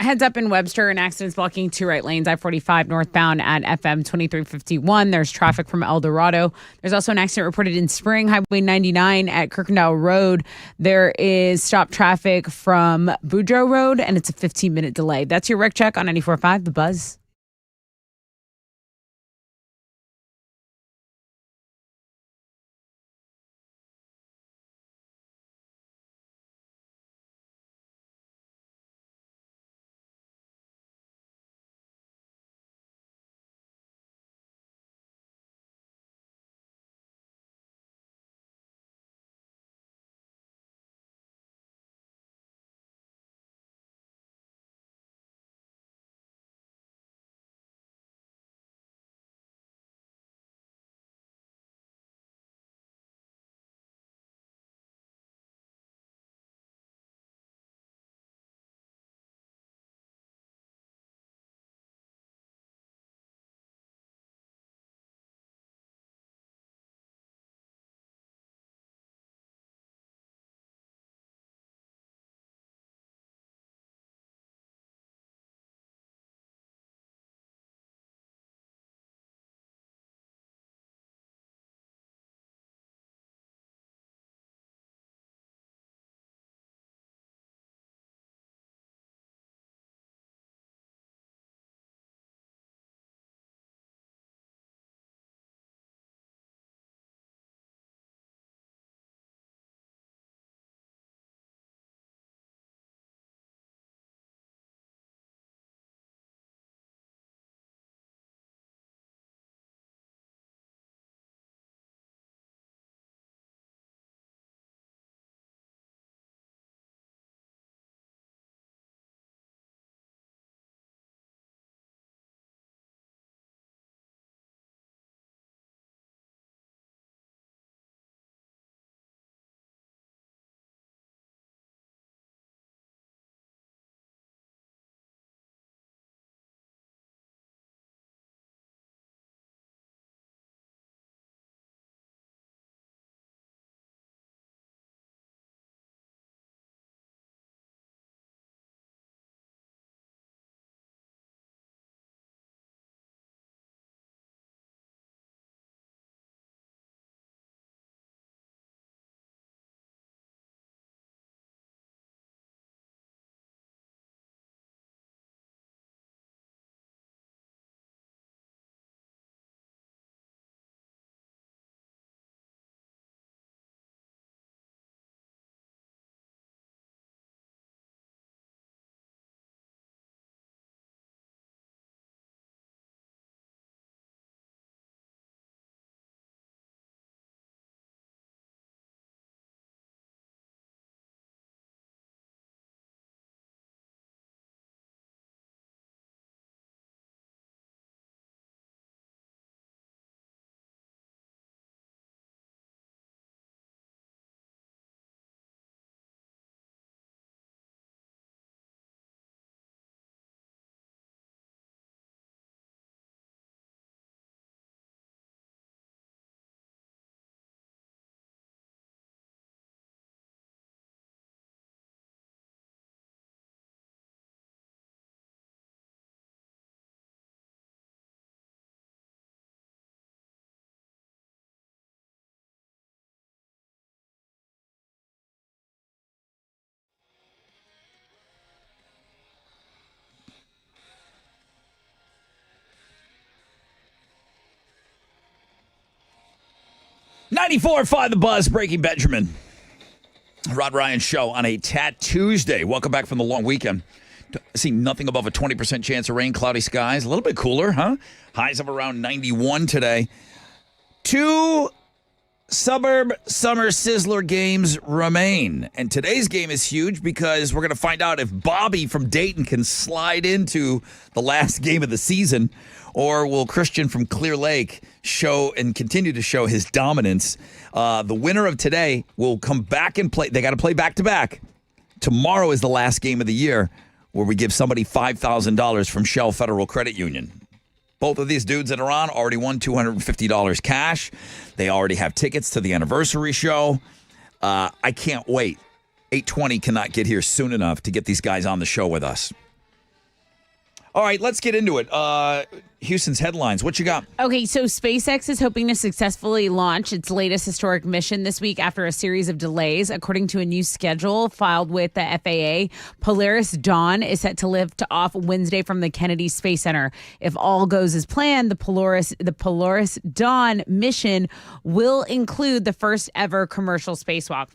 Heads up in Webster, an accident's blocking 2 right lanes, I-45 northbound at FM 2351. There's traffic from El Dorado. There's also an accident reported in Spring, Highway 99 at Kirkendall Road. There is stopped traffic from Boudreaux Road, and it's a 15-minute delay. That's your wreck check on 94.5 The Buzz.
.94.5 The Buzz, Breaking Benjamin. Rod Ryan Show on a Tat Tuesday. Welcome back from the long weekend. See nothing above a 20% chance of rain, cloudy skies. A little bit cooler, huh? Highs of around 91 today. 2 Suburb Summer Sizzler games remain. And today's game is huge because we're going to find out if Bobby from Dayton can slide into the last game of the season, or will Christian from Clear Lake show and continue to show his dominance. The winner of today will come back and play. They got to play back-to-back. Tomorrow is the last game of the year where we give somebody $5,000 from Shell Federal Credit Union. Both of these dudes that are on already won $250 cash. They already have tickets to the anniversary show. I can't wait. 820 cannot get here soon enough to get these guys on the show with us. All right, let's get into it. Houston's headlines. What you got?
Okay, so SpaceX is hoping to successfully launch its latest historic mission this week after a series of delays. According to a new schedule filed with the FAA, Polaris Dawn is set to lift off Wednesday from the Kennedy Space Center. If all goes as planned, the Polaris Dawn mission will include the first ever commercial spacewalk.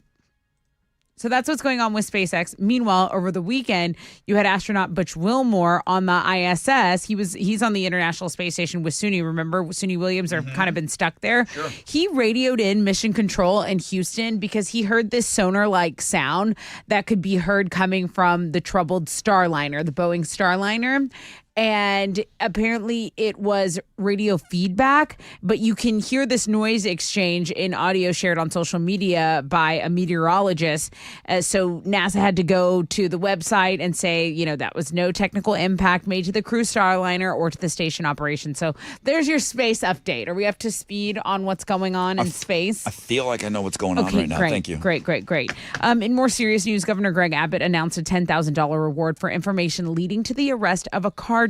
So that's what's going on with SpaceX. Meanwhile, over the weekend, you had astronaut Butch Wilmore on the ISS. He's on the International Space Station with SUNY. Remember, SUNY Williams are kind of been stuck there. Sure. He radioed in mission control in Houston because he heard this sonar-like sound that could be heard coming from the troubled Starliner, the Boeing Starliner. And apparently it was radio feedback, but you can hear this noise exchange in audio shared on social media by a meteorologist. So NASA had to go to the website and say, that was no technical impact made to the crew Starliner or to the station operation. So there's your space update. Are we up to speed on what's going on in space?
I feel like I know what's going on right now.
Great,
Thank you.
Great. In more serious news, Governor Greg Abbott announced a $10,000 reward for information leading to the arrest of a carjacker.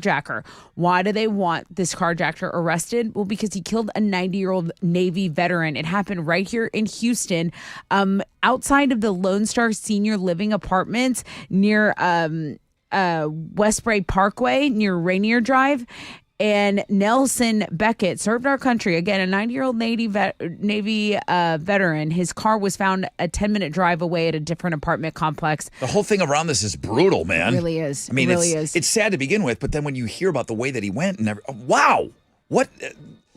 Why do they want this carjacker arrested? Well, because he killed a 90-year-old Navy veteran. It happened right here in Houston, outside of the Lone Star Senior Living Apartments near Westbury Parkway, near Rainier Drive. And Nelson Beckett served our country. Again, a 90-year-old Navy veteran. His car was found a 10-minute drive away at a different apartment complex.
The whole thing around this is brutal, man.
It really is.
I mean, it's sad to begin with, but then when you hear about the way that he went, wow, what?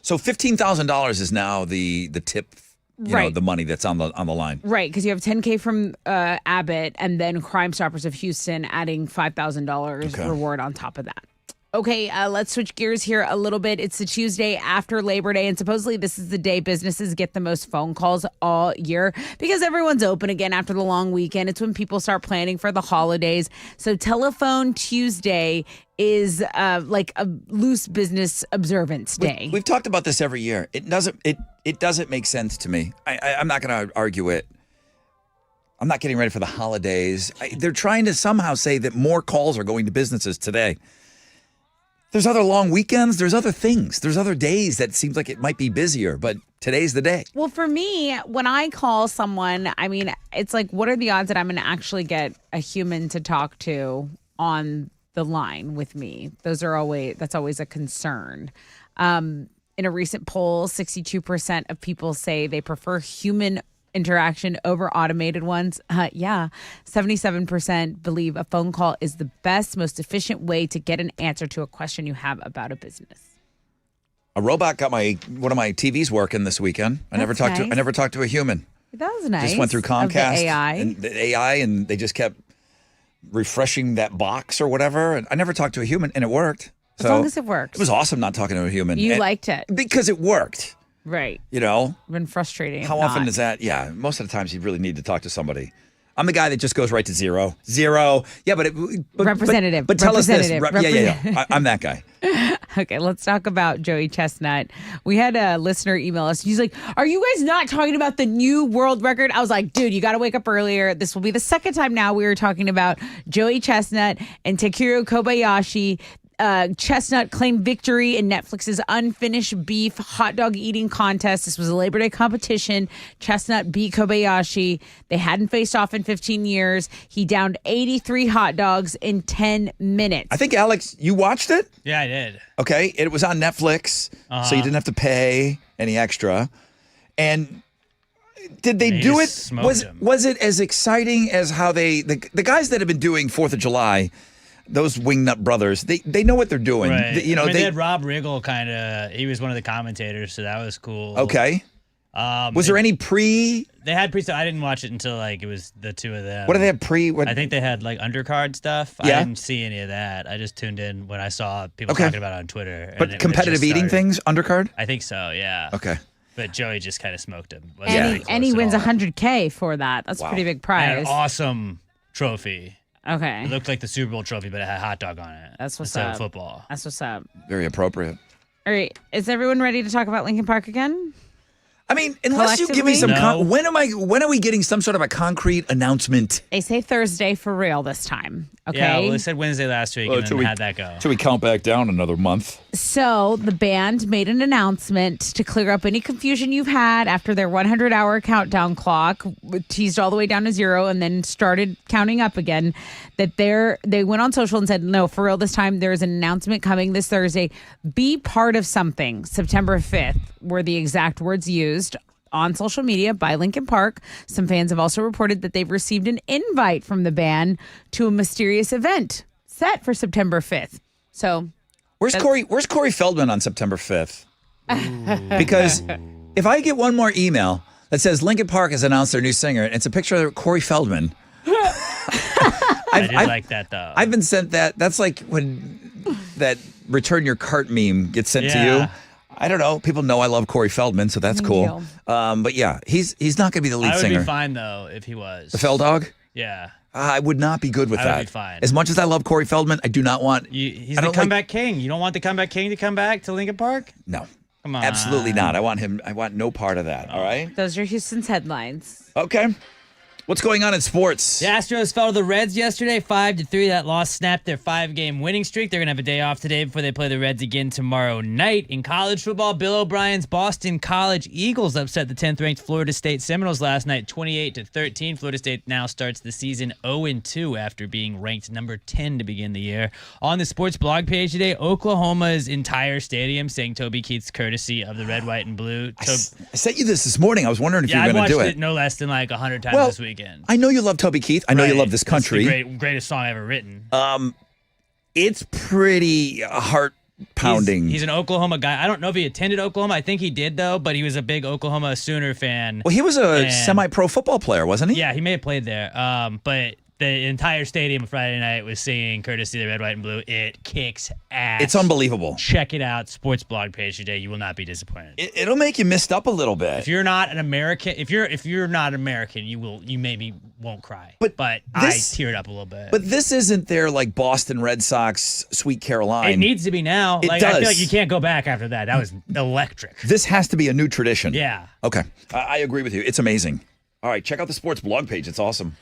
So $15,000 is now the tip. The money that's on the line.
Right, because you have $10K from Abbott, and then Crime Stoppers of Houston adding $5,000 reward on top of that. Okay, let's switch gears here a little bit. It's the Tuesday after Labor Day, and supposedly this is the day businesses get the most phone calls all year because everyone's open again after the long weekend. It's when people start planning for the holidays. So Telephone Tuesday is like a loose business observance day.
We've talked about this every year. It doesn't make sense to me. I'm not going to argue it. I'm not getting ready for the holidays. They're trying to somehow say that more calls are going to businesses today. There's other long weekends. There's other things. There's other days that seems like it might be busier, but today's the day.
Well, for me, when I call someone, I mean, it's like, what are the odds that I'm going to actually get a human to talk to on the line with me? That's always a concern. In a recent poll, 62% of people say they prefer human interaction over automated ones. 77% believe a phone call is the best, most efficient way to get an answer to a question you have about a business.
A robot got one of my TVs working this weekend. I never talked to a human.
That was nice.
Just went through Comcast
and
the AI, and they just kept refreshing that box or whatever. And I never talked to a human, and it worked.
As long as it worked.
It was awesome not talking to a human.
You liked it
because it worked.
Right.
Been
frustrating.
How often is that? Yeah. Most of the times you really need to talk to somebody. I'm the guy that just goes right to zero. Yeah, but
representative.
But tell us this. Yeah. I'm that guy.
Okay, let's talk about Joey Chestnut. We had a listener email us. He's like, "Are you guys not talking about the new world record?" I was like, "Dude, you got to wake up earlier. This will be the second time now we were talking about Joey Chestnut and Takeru Kobayashi." Chestnut claimed victory in Netflix's unfinished beef hot dog eating contest. This was a Labor Day competition. Chestnut beat Kobayashi. They hadn't faced off in 15 years. He downed 83 hot dogs in 10 minutes.
I think, Alex, you watched it?
Yeah, I did.
Okay. It was on Netflix, so you didn't have to pay any extra. And did they do it? Was it as exciting as how the guys that have been doing 4th of July, those Wingnut brothers, they know what they're doing.
Right. They had Rob Riggle he was one of the commentators, so that was cool.
Okay. Was there any pre?
They had pre. I didn't watch it until it was the two of them.
What do they have pre?
I think they had undercard stuff.
Yeah.
I didn't see any of that. I just tuned in when I saw people talking about it on Twitter.
But competitive eating things, undercard?
I think so, yeah.
Okay.
But Joey just kind of smoked him.
And he wins $100K for that. That's a pretty big prize.
And an awesome trophy.
Okay.
It looked like the Super Bowl trophy, but it had a hot dog on it.
That's what's
instead
up.
of football.
That's what's up.
Very appropriate.
All right. Is everyone ready to talk about Lincoln Park again?
I mean, unless you give me some,
No.
when are we getting some sort of a concrete announcement?
They say Thursday for real this time. Okay.
Yeah, well, they said Wednesday last week, and then how'd that go?
So we count back down another month.
So the band made an announcement to clear up any confusion you've had after their 100-hour countdown clock teased all the way down to 0 and then started counting up again. That they went on social and said, no, for real this time, there's an announcement coming this Thursday. Be part of something. September 5th were the exact words used on social media by Linkin Park. Some fans have also reported that they've received an invite from the band to a mysterious event set for September 5th. So
where's Corey Feldman on September 5th? Because if I get one more email that says Linkin Park has announced their new singer, and it's a picture of Corey Feldman.
I did like that, though.
I've been sent that. That's like when that return your cart meme gets sent to you. I don't know. People know I love Corey Feldman, so that's cool. But yeah, he's not going to be the lead singer.
I would be fine, though, if he was.
The Feldog?
Yeah.
I would not be good with that.
I would be fine.
As much as I love Corey Feldman, I do not want...
He's the comeback king. You don't want the comeback king to come back to Linkin Park?
No.
Come on.
Absolutely not. I want no part of that, all right?
Those are Houston's headlines.
Okay. What's going on in sports?
The Astros fell to the Reds yesterday, 5-3. That loss snapped their 5-game winning streak. They're going to have a day off today before they play the Reds again tomorrow night. In college football, Bill O'Brien's Boston College Eagles upset the 10th-ranked Florida State Seminoles last night, 28-13. Florida State now starts the season 0-2 after being ranked number 10 to begin the year. On the sports blog page today, Oklahoma's entire stadium sang Toby Keith's courtesy of the red, white, and blue.
I sent you this morning. I was wondering if you were
I
going to do
watched
it.
No less than like 100 times this weekend.
I know you love Toby Keith. I know you love this country.
It's the greatest song ever written.
It's pretty heart pounding.
He's an Oklahoma guy. I don't know if he attended Oklahoma. I think he did, though, but he was a big Oklahoma Sooner fan.
Well, he was a semi-pro football player, wasn't he?
Yeah, he may have played there. But the entire stadium Friday night was singing courtesy of the red, white, and blue. It kicks ass.
It's unbelievable.
Check it out. Sports blog page today. You will not be disappointed.
It'll make you mist up a little bit.
If you're not an American, if you're not American, you maybe won't cry. But I teared up a little bit.
But this isn't their like Boston Red Sox, Sweet Caroline.
It needs to be now.
It does.
I feel like you can't go back after that. That was electric.
This has to be a new tradition.
Yeah.
Okay. I agree with you. It's amazing. All right, check out the sports blog page. It's awesome.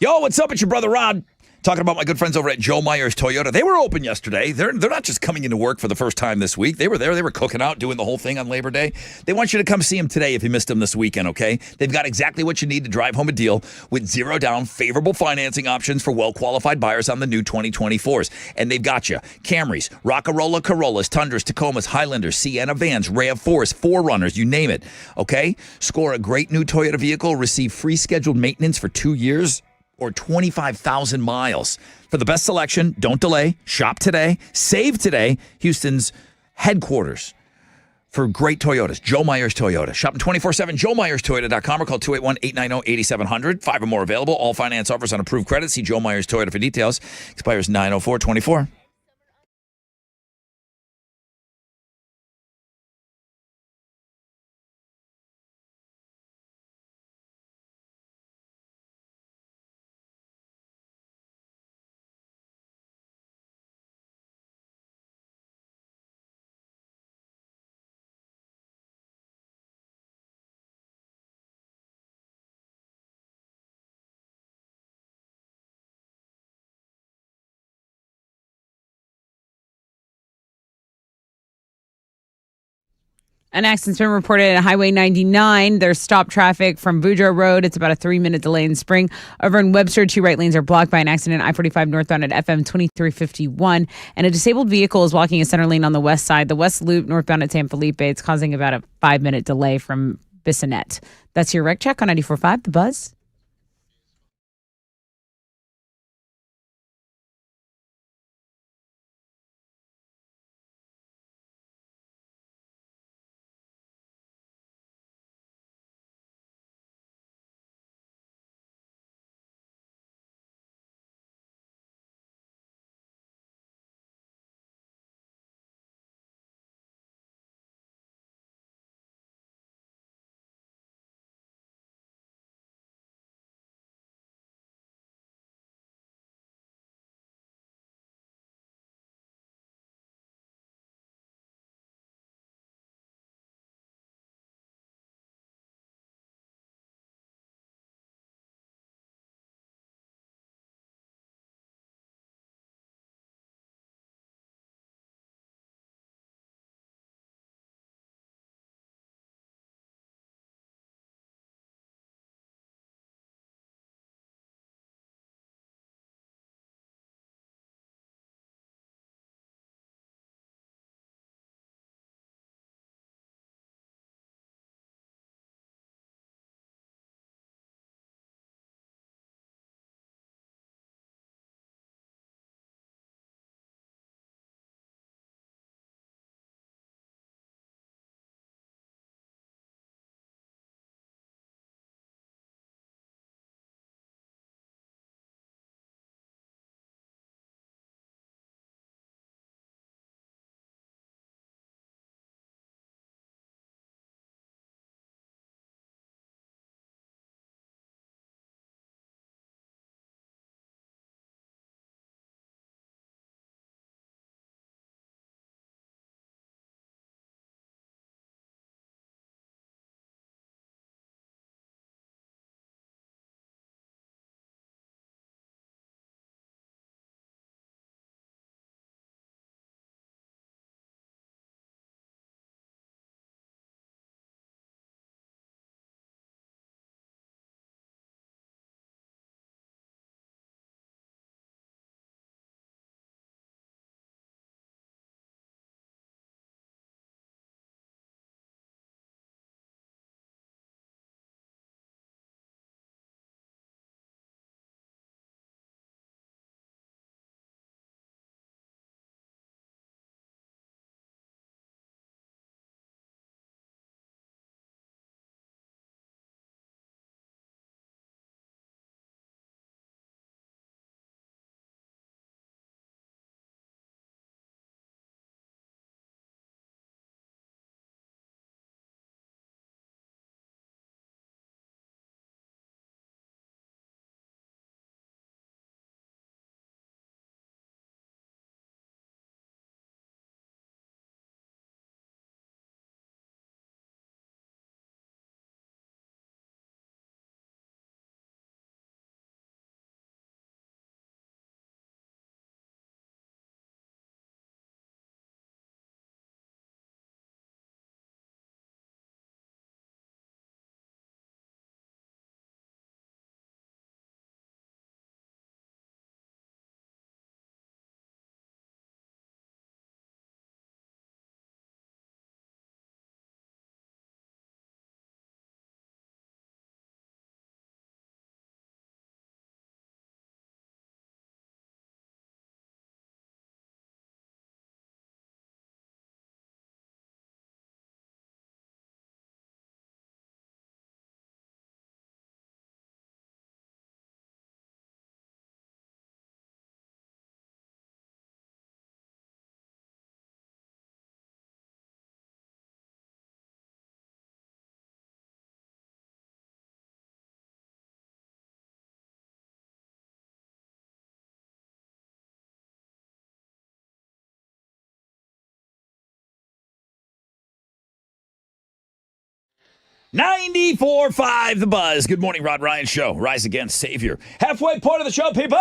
Yo, what's up? It's your brother Rod. Talking about my good friends over at Joe Myers Toyota. They were open yesterday. They're not just coming into work for the first time this week. They were there. They were cooking out, doing the whole thing on Labor Day. They want you to come see them today if you missed them this weekend, okay? They've got exactly what you need to drive home a deal with zero down, favorable financing options for well-qualified buyers on the new 2024s. And they've got you. Camrys, Rockarola Corollas, Tundras, Tacomas, Highlanders, Sienna vans, RAV4s, 4Runners, you name it, okay? Score a great new Toyota vehicle, receive free scheduled maintenance for 2 years, or 25,000 miles. For the best selection, don't delay. Shop today. Save today. Houston's headquarters for great Toyotas. Joe Myers Toyota. Shop 24/7, joemyerstoyota.com or call 281-890-8700. 5 or more available. All finance offers on approved credit. See Joe Myers Toyota for details. Expires 9/04/24.
An accident's been reported at Highway 99. There's stop traffic from Boudreaux Road. It's about a 3-minute delay in Spring. Over in Webster, 2 right lanes are blocked by an accident. I-45 northbound at FM 2351. And a disabled vehicle is blocking a center lane on the west side. The West Loop northbound at San Felipe. It's causing about a 5-minute delay from Bissonnet. That's your rec check on 94.5 The Buzz.
94.5 The Buzz. Good morning, Rod Ryan Show. Rise against Savior. Halfway point of the show, people.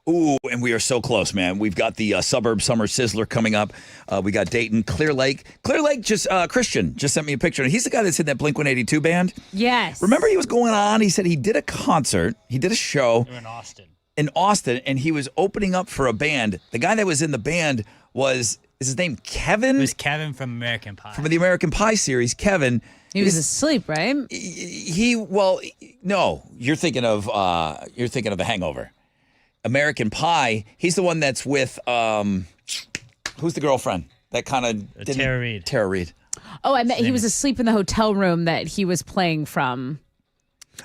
Ooh, and we are so close, man. We've got the Suburb Summer Sizzler coming up. We got Dayton, Clear Lake. Clear Lake, Christian just sent me a picture. He's the guy that's in that Blink-182 band.
Yes.
Remember he was going on? He said he did a concert. He did a show.
You're in Austin.
In Austin, and he was opening up for a band. The guy that was in the band is his name Kevin?
It was Kevin from American Pie.
From the American Pie series, Kevin.
He was asleep, right?
No, you're thinking of The Hangover. American Pie. He's the one that's with who's the girlfriend? That kind of
Tara Reid.
Tara Reid.
Oh, I meant he was asleep in the hotel room that he was playing from.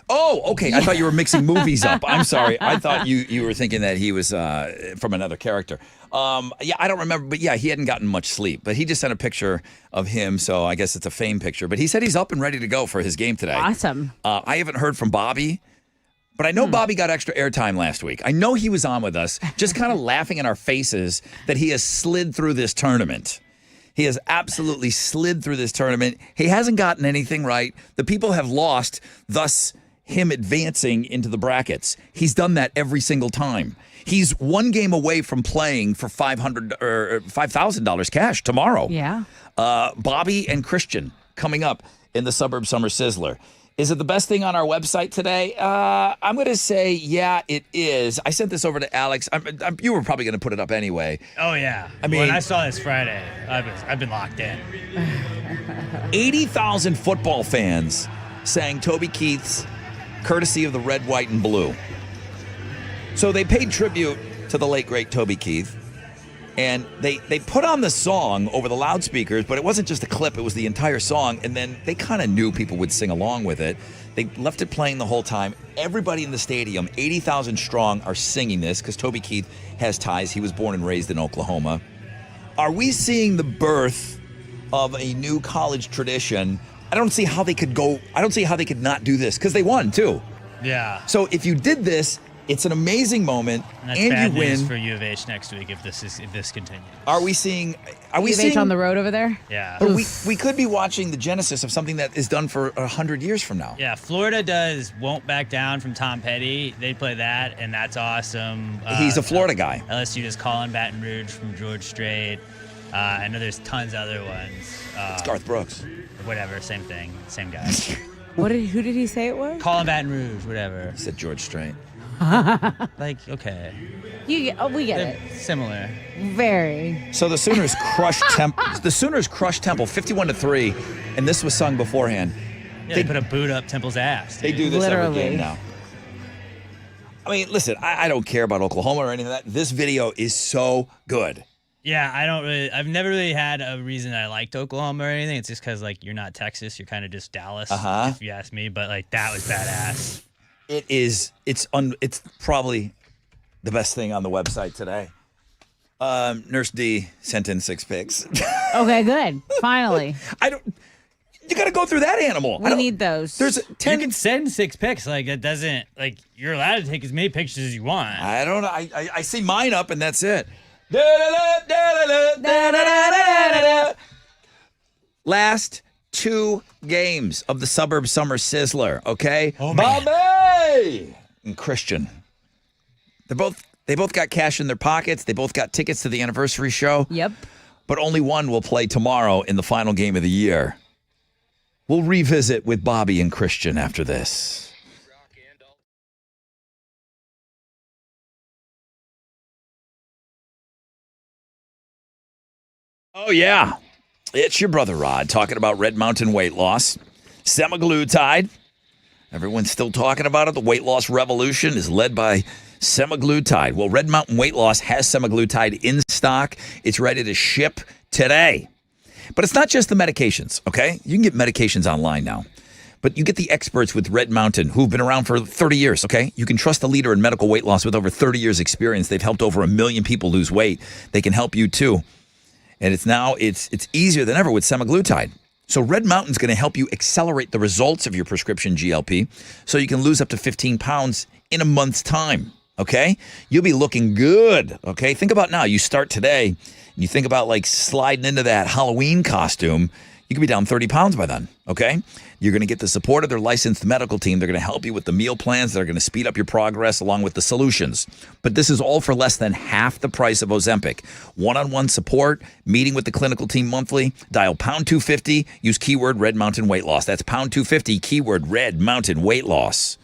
Oh, okay. Yeah. I thought you were mixing movies up. I'm sorry. I thought you were thinking that he was from another character. Yeah, I don't remember, but yeah, he hadn't gotten much sleep. But he just sent a picture of him, so I guess it's a fame picture. But he said he's up and ready to go for his game today.
Awesome.
I haven't heard from Bobby, but I know Bobby got extra airtime last week. I know he was on with us, just kind of laughing in our faces that he has slid through this tournament. He has absolutely slid through this tournament. He hasn't gotten anything right. The people have lost, thus him advancing into the brackets. He's done that every single time. He's one game away from playing for $500 or $5,000 cash tomorrow.
Yeah.
Bobby and Christian coming up in the Suburb Summer Sizzler. Is it the best thing on our website today? I'm going to say, yeah, it is. I sent this over to Alex. You were probably going to put it up anyway.
Oh, yeah. I mean, when I saw this Friday, I've been locked in.
80,000 football fans sang Toby Keith's Courtesy of the Red, White, and Blue. So they paid tribute to the late, great Toby Keith. And they put on the song over the loudspeakers, but it wasn't just a clip, it was the entire song. And then they kind of knew people would sing along with it. They left it playing the whole time. Everybody in the stadium, 80,000 strong, are singing this because Toby Keith has ties. He was born and raised in Oklahoma. Are we seeing the birth of a new college tradition? I don't see how they could not do this because they won too.
Yeah.
So if you did this, it's an amazing moment,
and that's
and
bad
you win.
News for U of H next week if this continues.
Are we seeing
U of H on the road over there?
Yeah.
But we could be watching the genesis of something that is done for 100 years from now.
Yeah, Florida does Won't Back Down from Tom Petty. They play that, and that's awesome.
He's a Florida guy.
LSU does Callin' Baton Rouge from George Strait. I know there's tons of other ones.
It's Garth Brooks.
Whatever, same thing, same guy.
Who did he say it was?
Callin' Baton Rouge, whatever.
He said George Strait.
Like, okay.
We get
They're
it.
Similar.
Very.
So the Sooners crushed Temple. The Sooners crushed Temple 51-3, and this was sung beforehand.
Yeah, they put a boot up Temple's ass.
They do this every game now. I mean, listen, I don't care about Oklahoma or anything like that. This video is so good.
Yeah, I've never really had a reason I liked Oklahoma or anything. It's just because, like, you're not Texas. You're kind of just Dallas, if you ask me. But, like, that was badass.
It is. It's probably the best thing on the website today. Nurse D sent in 6 pics.
Okay, good. Finally.
You got to go through that animal.
We need those.
There's 10.
You can send 6 pics. Like, it doesn't, like, you're allowed to take as many pictures as you want.
I don't know. I see mine up, and that's it. Last 2 games of the Suburb Summer Sizzler, okay?
Oh, man.
Bobby and Christian. They both got cash in their pockets. They both got tickets to the anniversary show.
Yep.
But only one will play tomorrow in the final game of the year. We'll revisit with Bobby and Christian after this. Oh, yeah. It's your brother Rod talking about Red Mountain weight loss. Semaglutide. Everyone's still talking about it. The weight loss revolution is led by semaglutide. Well, Red Mountain Weight Loss has semaglutide in stock. It's ready to ship today. But it's not just the medications, okay? You can get medications online now. But you get the experts with Red Mountain who've been around for 30 years, okay? You can trust the leader in medical weight loss with over 30 years experience. They've helped over 1 million people lose weight. They can help you too. And it's easier than ever with semaglutide. So Red Mountain's going to help you accelerate the results of your prescription GLP so you can lose up to 15 pounds in a month's time, okay? You'll be looking good, okay? Think about now. You start today, and you think about like sliding into that Halloween costume. You could be down 30 pounds by then, okay? You're going to get the support of their licensed medical team. They're going to help you with the meal plans. They're going to speed up your progress along with the solutions. But this is all for less than half the price of Ozempic. One-on-one support, meeting with the clinical team monthly. Dial pound 250, use keyword Red Mountain Weight Loss. That's pound 250, keyword Red Mountain Weight Loss.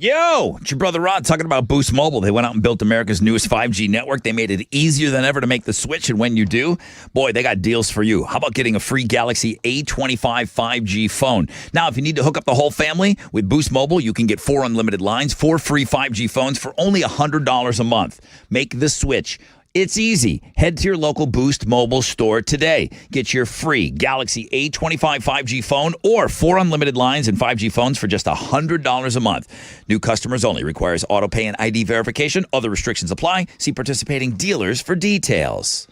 Yo, it's your brother Rod talking about Boost Mobile. They went out and built America's newest 5G network. They made it easier than ever to make the switch. And when you do, boy, they got deals for you. How about getting a free Galaxy A25 5G phone? Now, if you need to hook up the whole family with Boost Mobile, you can get 4 unlimited lines, 4 free 5G phones for only $100 a month. Make the switch. It's easy. Head to your local Boost Mobile store today. Get your free Galaxy A25 5G phone or 4 unlimited lines and 5G phones for just $100 a month. New customers only. Requires auto pay and ID verification. Other restrictions apply. See participating dealers for details.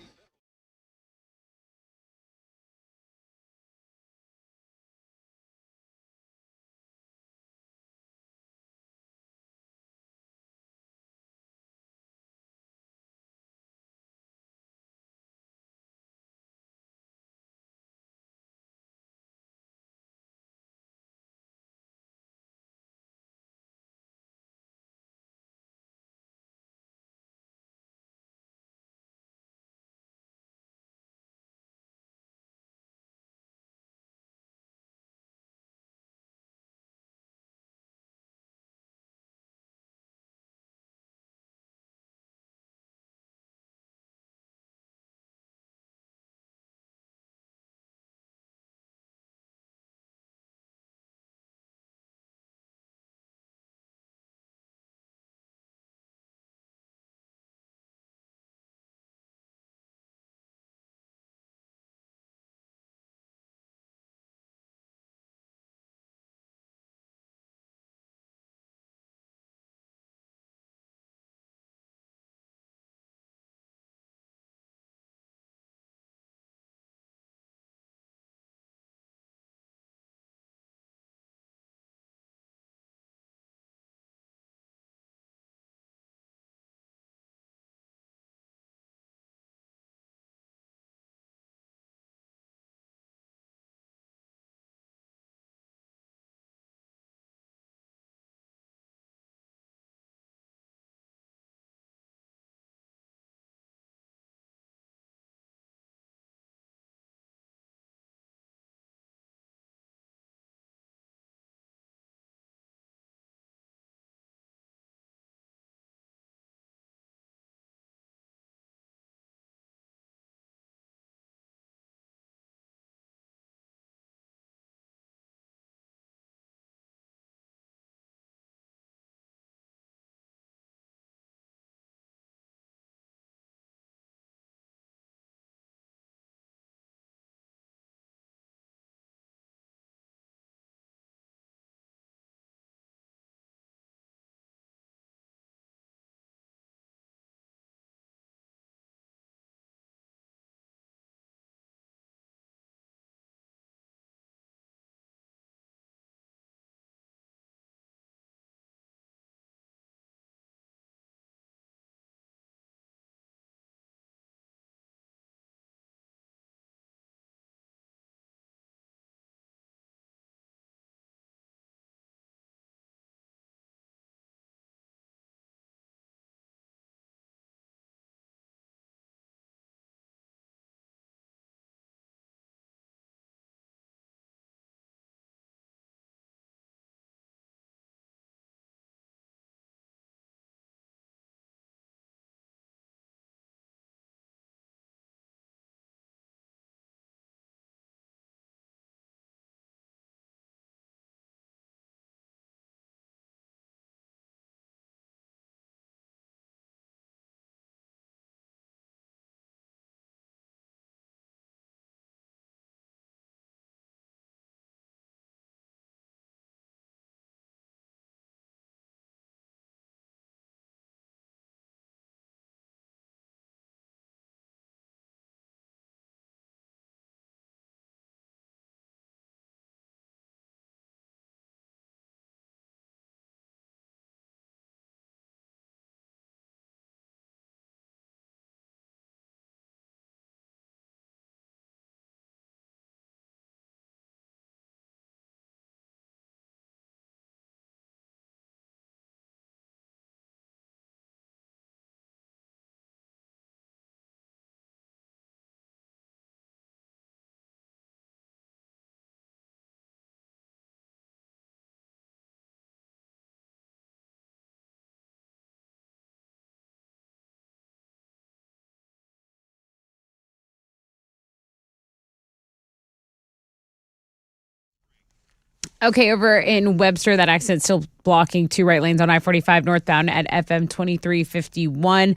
Okay, over in Webster, that accident's still blocking 2 right lanes on I-45 northbound at FM 2351.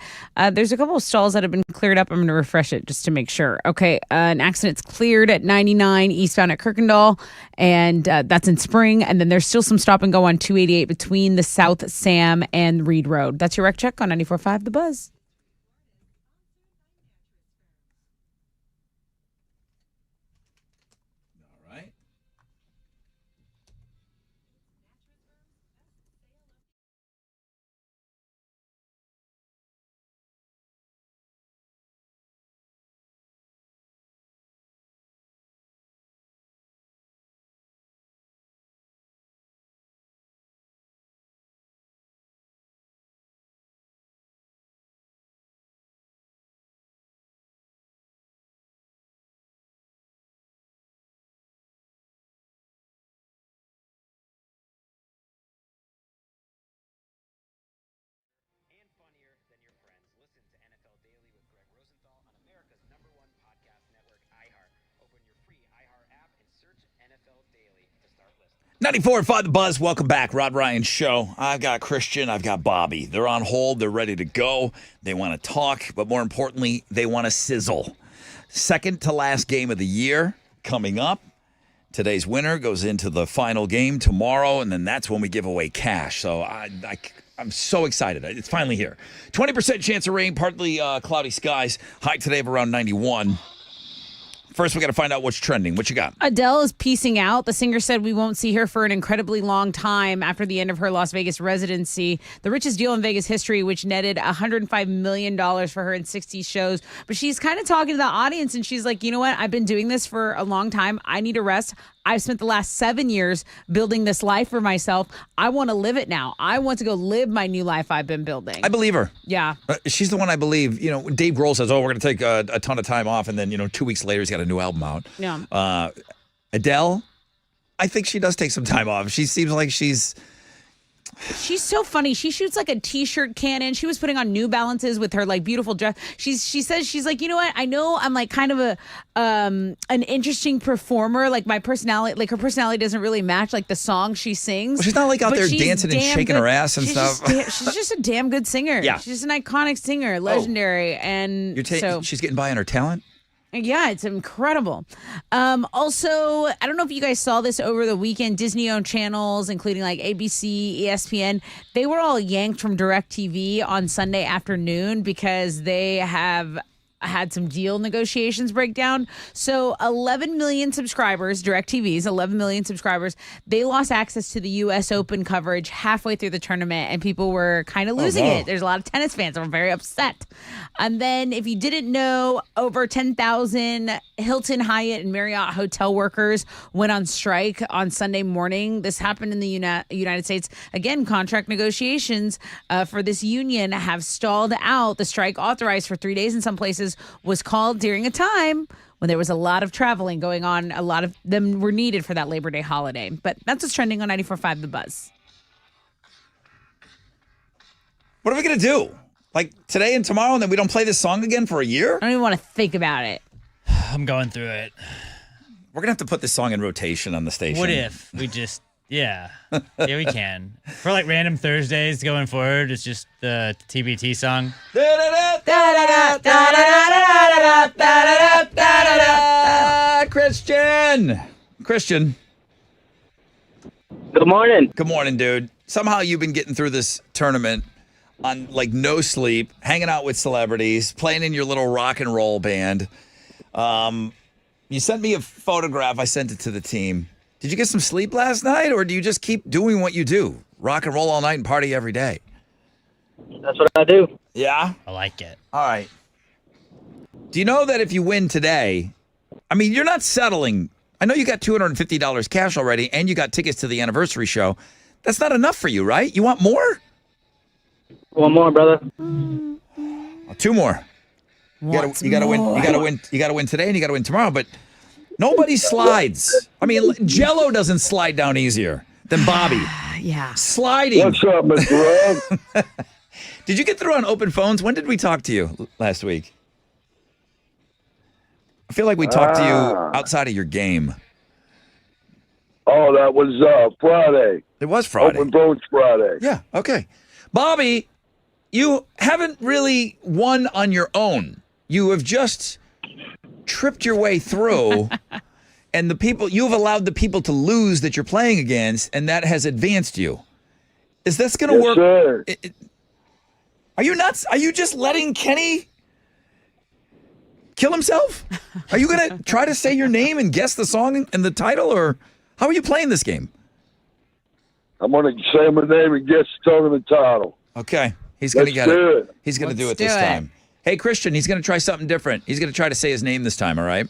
There's a couple of stalls that have been cleared up. I'm going to refresh it just to make sure. Okay, an accident's cleared at 99 eastbound at Kirkendall, and that's in Spring. And then there's still some stop and go on 288 between the South Sam and Reed Road. That's your wreck check on 94.5 The Buzz.
All right.
And funnier than your friends. Listen to NFL Daily with Greg Rosenthal on America's #1 podcast network, iHeart. Open your free iHeart app and search NFL Daily to start listening.
94.5 The Buzz. Welcome back. Rod Ryan Show. I've got Christian. I've got Bobby. They're on hold. They're ready to go. They want to talk, but more importantly, they want to sizzle. Second to last game of the year coming up. Today's winner goes into the final game tomorrow, and then that's when we give away cash. So I'm so excited. It's finally here. 20% chance of rain, partly cloudy skies. High today of around 91. First, we got to find out what's trending. What you got?
Adele is peacing out. The singer said we won't see her for an incredibly long time after the end of her Las Vegas residency. The richest deal in Vegas history, which netted $105 million for her in 60 shows. But she's kind of talking to the audience, and she's like, you know what? I've been doing this for a long time. I need a rest. I've spent the last 7 years building this life for myself. I want to live it now. I want to go live my new life I've been building.
I believe her.
Yeah.
She's the one I believe. You know, Dave Grohl says, we're going to take a ton of time off. And then, 2 weeks later, he's got a new album out.
Yeah.
Adele, I think she does take some time off. She seems like she's
so funny. She shoots like a t-shirt cannon. She was putting on New Balances with her like beautiful dress. She says she's like, you know what? I know I'm like kind of an interesting performer. Like my personality, like her personality doesn't really match like the song she sings.
Well, she's not like out there dancing and shaking her ass and stuff.
She's just a damn good singer.
Yeah.
She's an iconic singer, legendary. And
she's getting by on her talent?
Yeah, it's incredible. Also, I don't know if you guys saw this over the weekend. Disney-owned channels, including like ABC, ESPN, they were all yanked from DirecTV on Sunday afternoon because they have had some deal negotiations break down. So 11 million subscribers, DirecTV's 11 million subscribers, they lost access to the U.S. Open coverage halfway through the tournament, and people were kind of losing it. There's a lot of tennis fans that were very upset. And then if you didn't know, over 10,000 Hilton, Hyatt, and Marriott hotel workers went on strike on Sunday morning. This happened in the United States. Again, contract negotiations for this union have stalled out. The strike, authorized for 3 days in some places, was called during a time when there was a lot of traveling going on. A lot of them were needed for that Labor Day holiday. But that's what's trending on 94.5 The Buzz.
What are we going to do? Like today and tomorrow, and then we don't play this song again for a year?
I don't even want to think about it.
I'm going through it.
We're going to have to put this song in rotation on the station.
What if we just, yeah, we can. For like random Thursdays going forward, it's just the TBT song.
Christian.
Good morning.
Good morning, dude. Somehow you've been getting through this tournament on like no sleep, hanging out with celebrities, playing in your little rock and roll band. You sent me a photograph. I sent it to the team. Did you get some sleep last night, or do you just keep doing what you do? Rock and roll all night and party every day?
That's what I do.
Yeah?
I like it.
All right. Do you know that if you win today, I mean, you're not settling. I know you got $250 cash already, and you got tickets to the anniversary show. That's not enough for you, right? You want more?
One more, brother.
Two more. You gotta win. You gotta win today, and you gotta win tomorrow. But nobody slides. I mean, Jello doesn't slide down easier than Bobby.
Yeah.
Sliding.
What's up, Mr. Red?
Did you get through on open phones? When did we talk to you last week? I feel like we talked to you outside of your game.
Oh, that was Friday.
It was Friday.
Open votes Friday.
Yeah, okay. Bobby, you haven't really won on your own. You have just tripped your way through, and you've allowed the people to lose that you're playing against, and that has advanced you. Is this going to work?
Sir.
Are you nuts? Are you just letting Kenny kill himself? Are you going to try to say your name and guess the song and the title, or how are you playing this game?
I'm going to say my name and guess the song and the title.
Okay. He's going to get it. He's going to do it this
do it.
time. Hey, Christian, he's going to try something different. He's going to try to say his name this time, all right?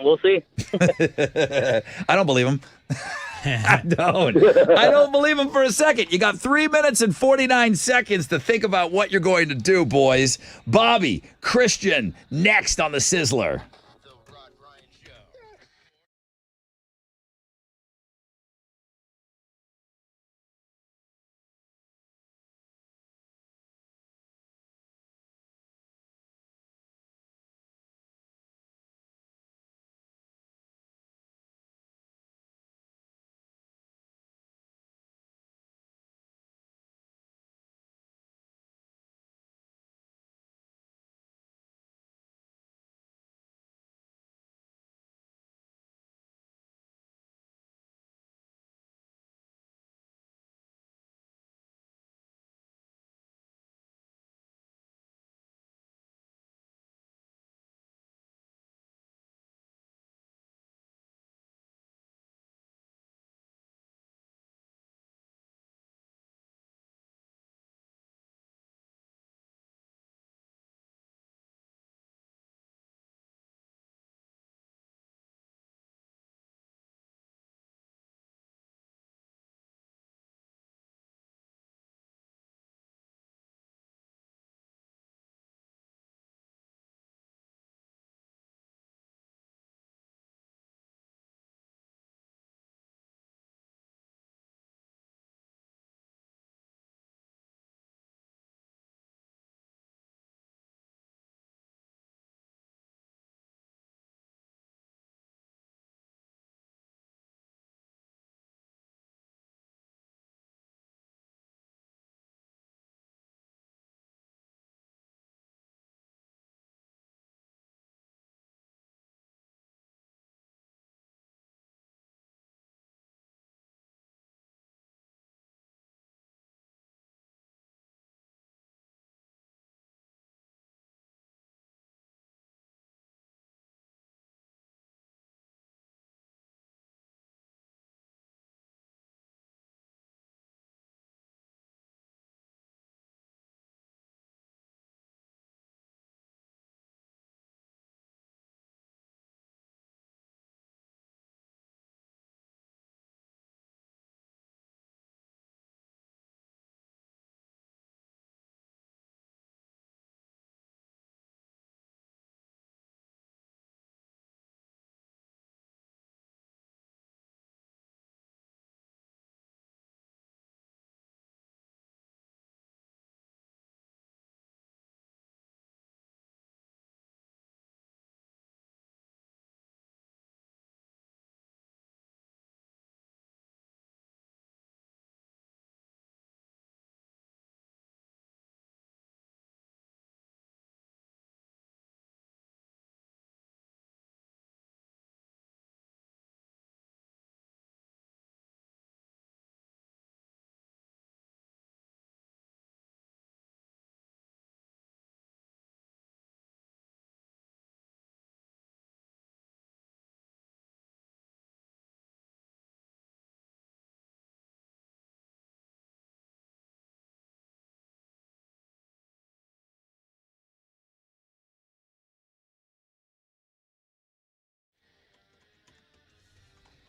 We'll see.
I don't believe him. I don't believe him for a second. You got 3 minutes and 49 seconds to think about what you're going to do, boys. Bobby, Christian, next on the Sizzler.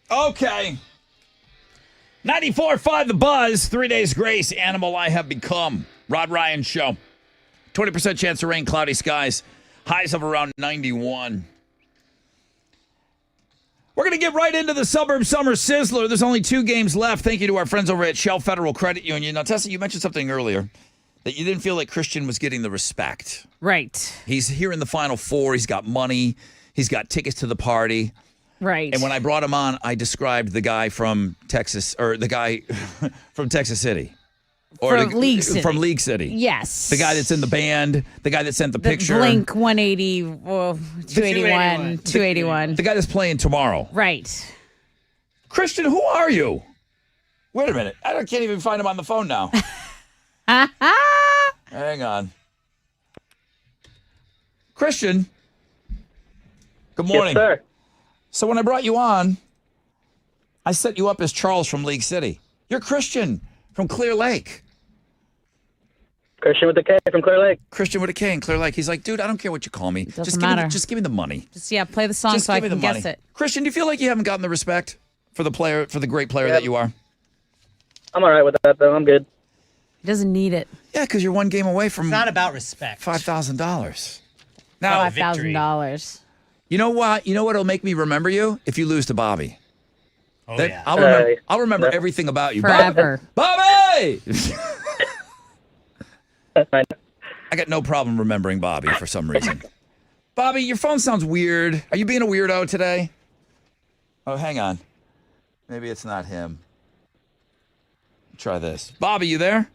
Okay. 94.5 The Buzz, 3 days grace, animal I have become. Rod Ryan Show. 20% chance of rain, cloudy skies. Highs of around 91. We're going to get right into the Suburb Summer Sizzler. There's only 2 games left. Thank you to our friends over at Shell Federal Credit Union. Now, Tessa, you mentioned something earlier that you didn't feel like Christian was getting the respect.
Right.
He's here in the Final Four. He's got money. He's got tickets to the party.
Right.
And when I brought him on, I described the guy from Texas, or the guy from Texas City. Or
From League City.
From League City.
Yes.
The guy that's in the band, the guy that sent the picture.
Blink 180, 281, 281.
The guy that's playing tomorrow.
Right.
Christian, who are you? Wait a minute. I can't even find him on the phone now. Hang on. Christian. Good morning.
Yes, sir.
So when I brought you on, I set you up as Charles from League City. You're Christian from Clear Lake.
Christian with the K from Clear Lake.
Christian with a K in Clear Lake. He's like, dude, I don't care what you call me.
Doesn't matter.
Just give me the money.
Just, play the song
Just
so I
give me
can
the money.
guess it.
Christian, do you feel like you haven't gotten the respect for the great player that you are?
I'm all right with that, though. I'm good.
He doesn't need it.
Yeah, because you're one game away from
It's not about respect.
$5,000. Now,
$5,000.
you know what? You know what'll make me remember you? If you lose to Bobby.
Oh,
That-
yeah.
I'll remember everything about you.
Forever.
Bobby!
That's fine.
I got no problem remembering Bobby for some reason. Bobby, your phone sounds weird. Are you being a weirdo today? Oh, hang on. Maybe it's not him. Try this. Bobby, you there?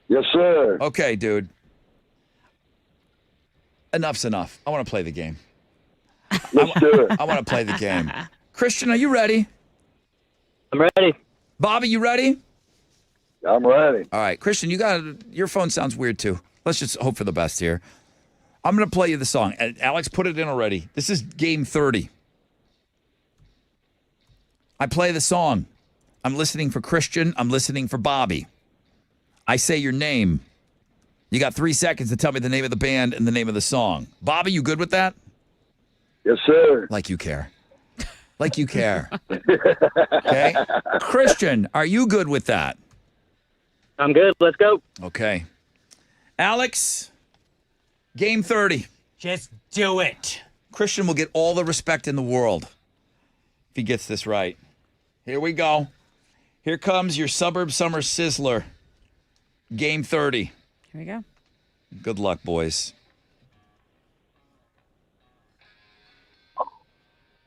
Yes, sir.
Okay, dude. Enough's enough. I want to play the game.
Let's do it.
I want to play the game. Christian, are you ready?
I'm ready.
Bobby, you ready?
I'm ready.
All right, Christian, your phone sounds weird too. Let's just hope for the best here. I'm going to play you the song. Alex put it in already. This is game 30. I play the song. I'm listening for Christian. I'm listening for Bobby. I say your name. You got 3 seconds to tell me the name of the band and the name of the song. Bobby, you good with that?
Yes, sir.
Like you care. Like you care. Okay? Christian, are you good with that?
I'm good. Let's go.
Okay. Alex, game 30.
Just do it.
Christian will get all the respect in the world if he gets this right. Here we go. Here comes your Suburb Summer Sizzler. Game 30.
Here we go.
Good luck, boys.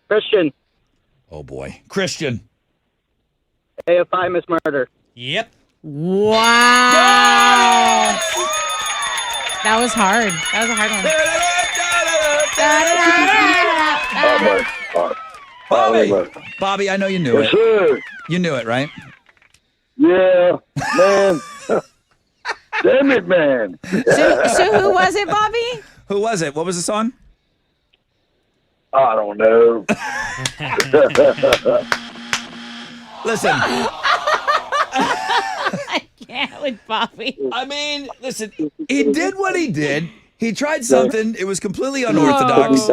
Christian.
Oh, boy. Christian.
AFI Miss Murder.
Yep.
Wow. That was hard. That was a hard one.
Bobby, I know you knew
Yes,
it.
sir.
You knew it, right?
Yeah, man. Damn it, man.
So who was it, Bobby?
Who was it? What was the song?
I don't know.
Listen.
I can't with Bobby.
I mean, listen, he did what he did. He tried something. It was completely unorthodox.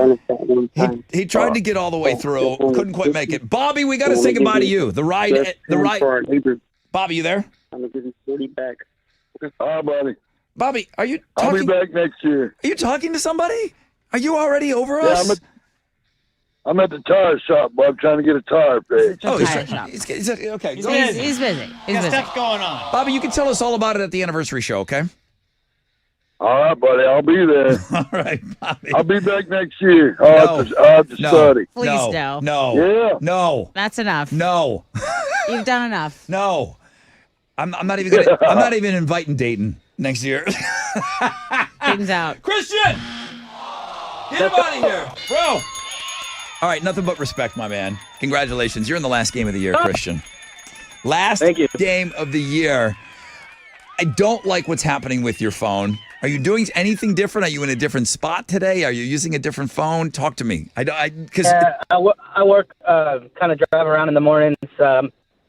He tried to get all the way through. Couldn't quite make it. Bobby, we got to say goodbye to you. The ride. Bobby, you there?
I'm going to give you 40 back. Hi, buddy.
Bobby, are you
I'll
talking?
be back next year.
Are you talking to somebody? Are you already over us?
I'm at the tire shop, but I'm trying to get a tire fixed.
Oh,
Tire shop.
he's okay.
He's
Go
busy.
ahead.
He's busy. He's
Got
busy.
stuff going on.
Bobby, you can tell us all about it at the anniversary show, okay?
All right, buddy. I'll be there.
All right, Bobby.
I'll be back next year. I'll have to study.
Please no.
No.
Yeah.
No.
That's enough.
No.
You've done enough.
No. I'm not even gonna. I'm not even inviting Dayton next year.
Dayton's out.
Christian, get him out of here, bro. All right, nothing but respect, my man. Congratulations, you're in the last game of the year, Christian. Last game of the year. I don't like what's happening with your phone. Are you doing anything different? Are you in a different spot today? Are you using a different phone? Talk to me. Because
I work, kind of drive around in the mornings.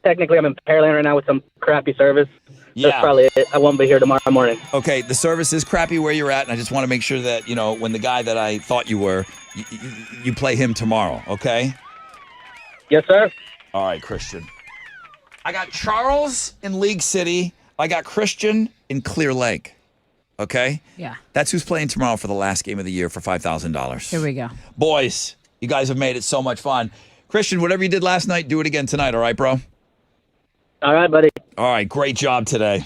Technically, I'm in Pearland right now with some crappy service.
Yeah.
That's probably it. I won't be here tomorrow morning.
Okay, the service is crappy where you're at, and I just want to make sure that, when the guy that I thought you were, you play him tomorrow, okay?
Yes, sir.
All right, Christian. I got Charles in League City. I got Christian in Clear Lake, okay?
Yeah.
That's who's playing tomorrow for the last game of the year for $5,000.
Here we go.
Boys, you guys have made it so much fun. Christian, whatever you did last night, do it again tonight, all right, bro?
All right, buddy.
All right, great job today.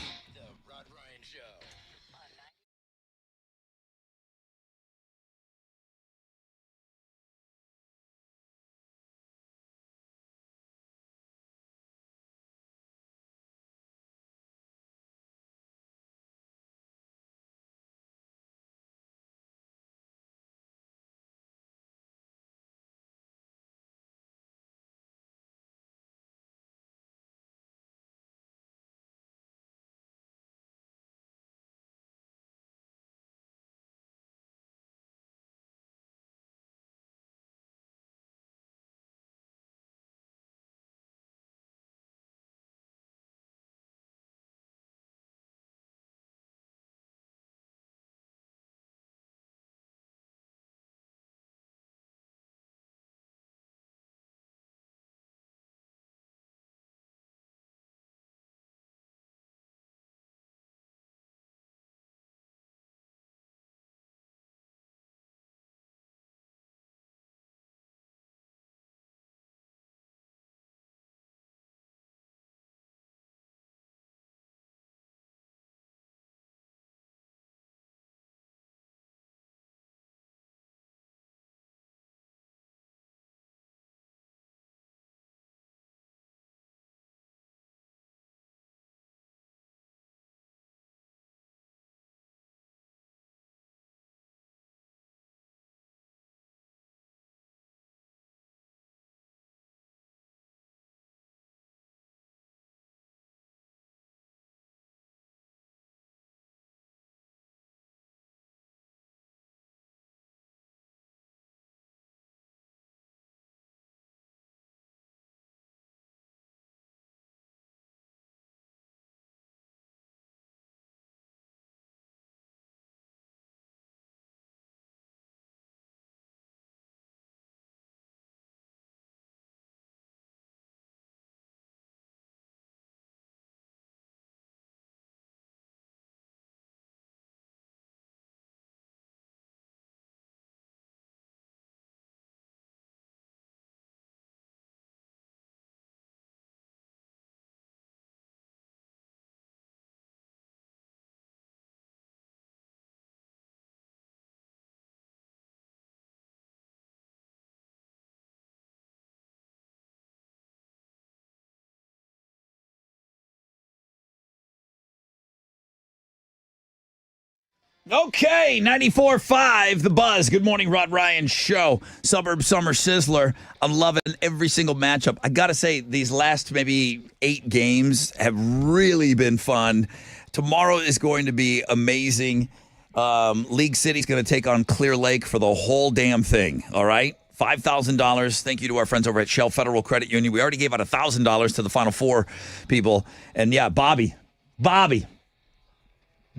Okay, 94.5, The Buzz. Good morning, Rod Ryan Show. Suburb Summer Sizzler. I'm loving every single matchup. I got to say, these last maybe 8 games have really been fun. Tomorrow is going to be amazing. League City's going to take on Clear Lake for the whole damn thing, all right? $5,000. Thank you to our friends over at Shell Federal Credit Union. We already gave out $1,000 to the Final Four people. And yeah, Bobby,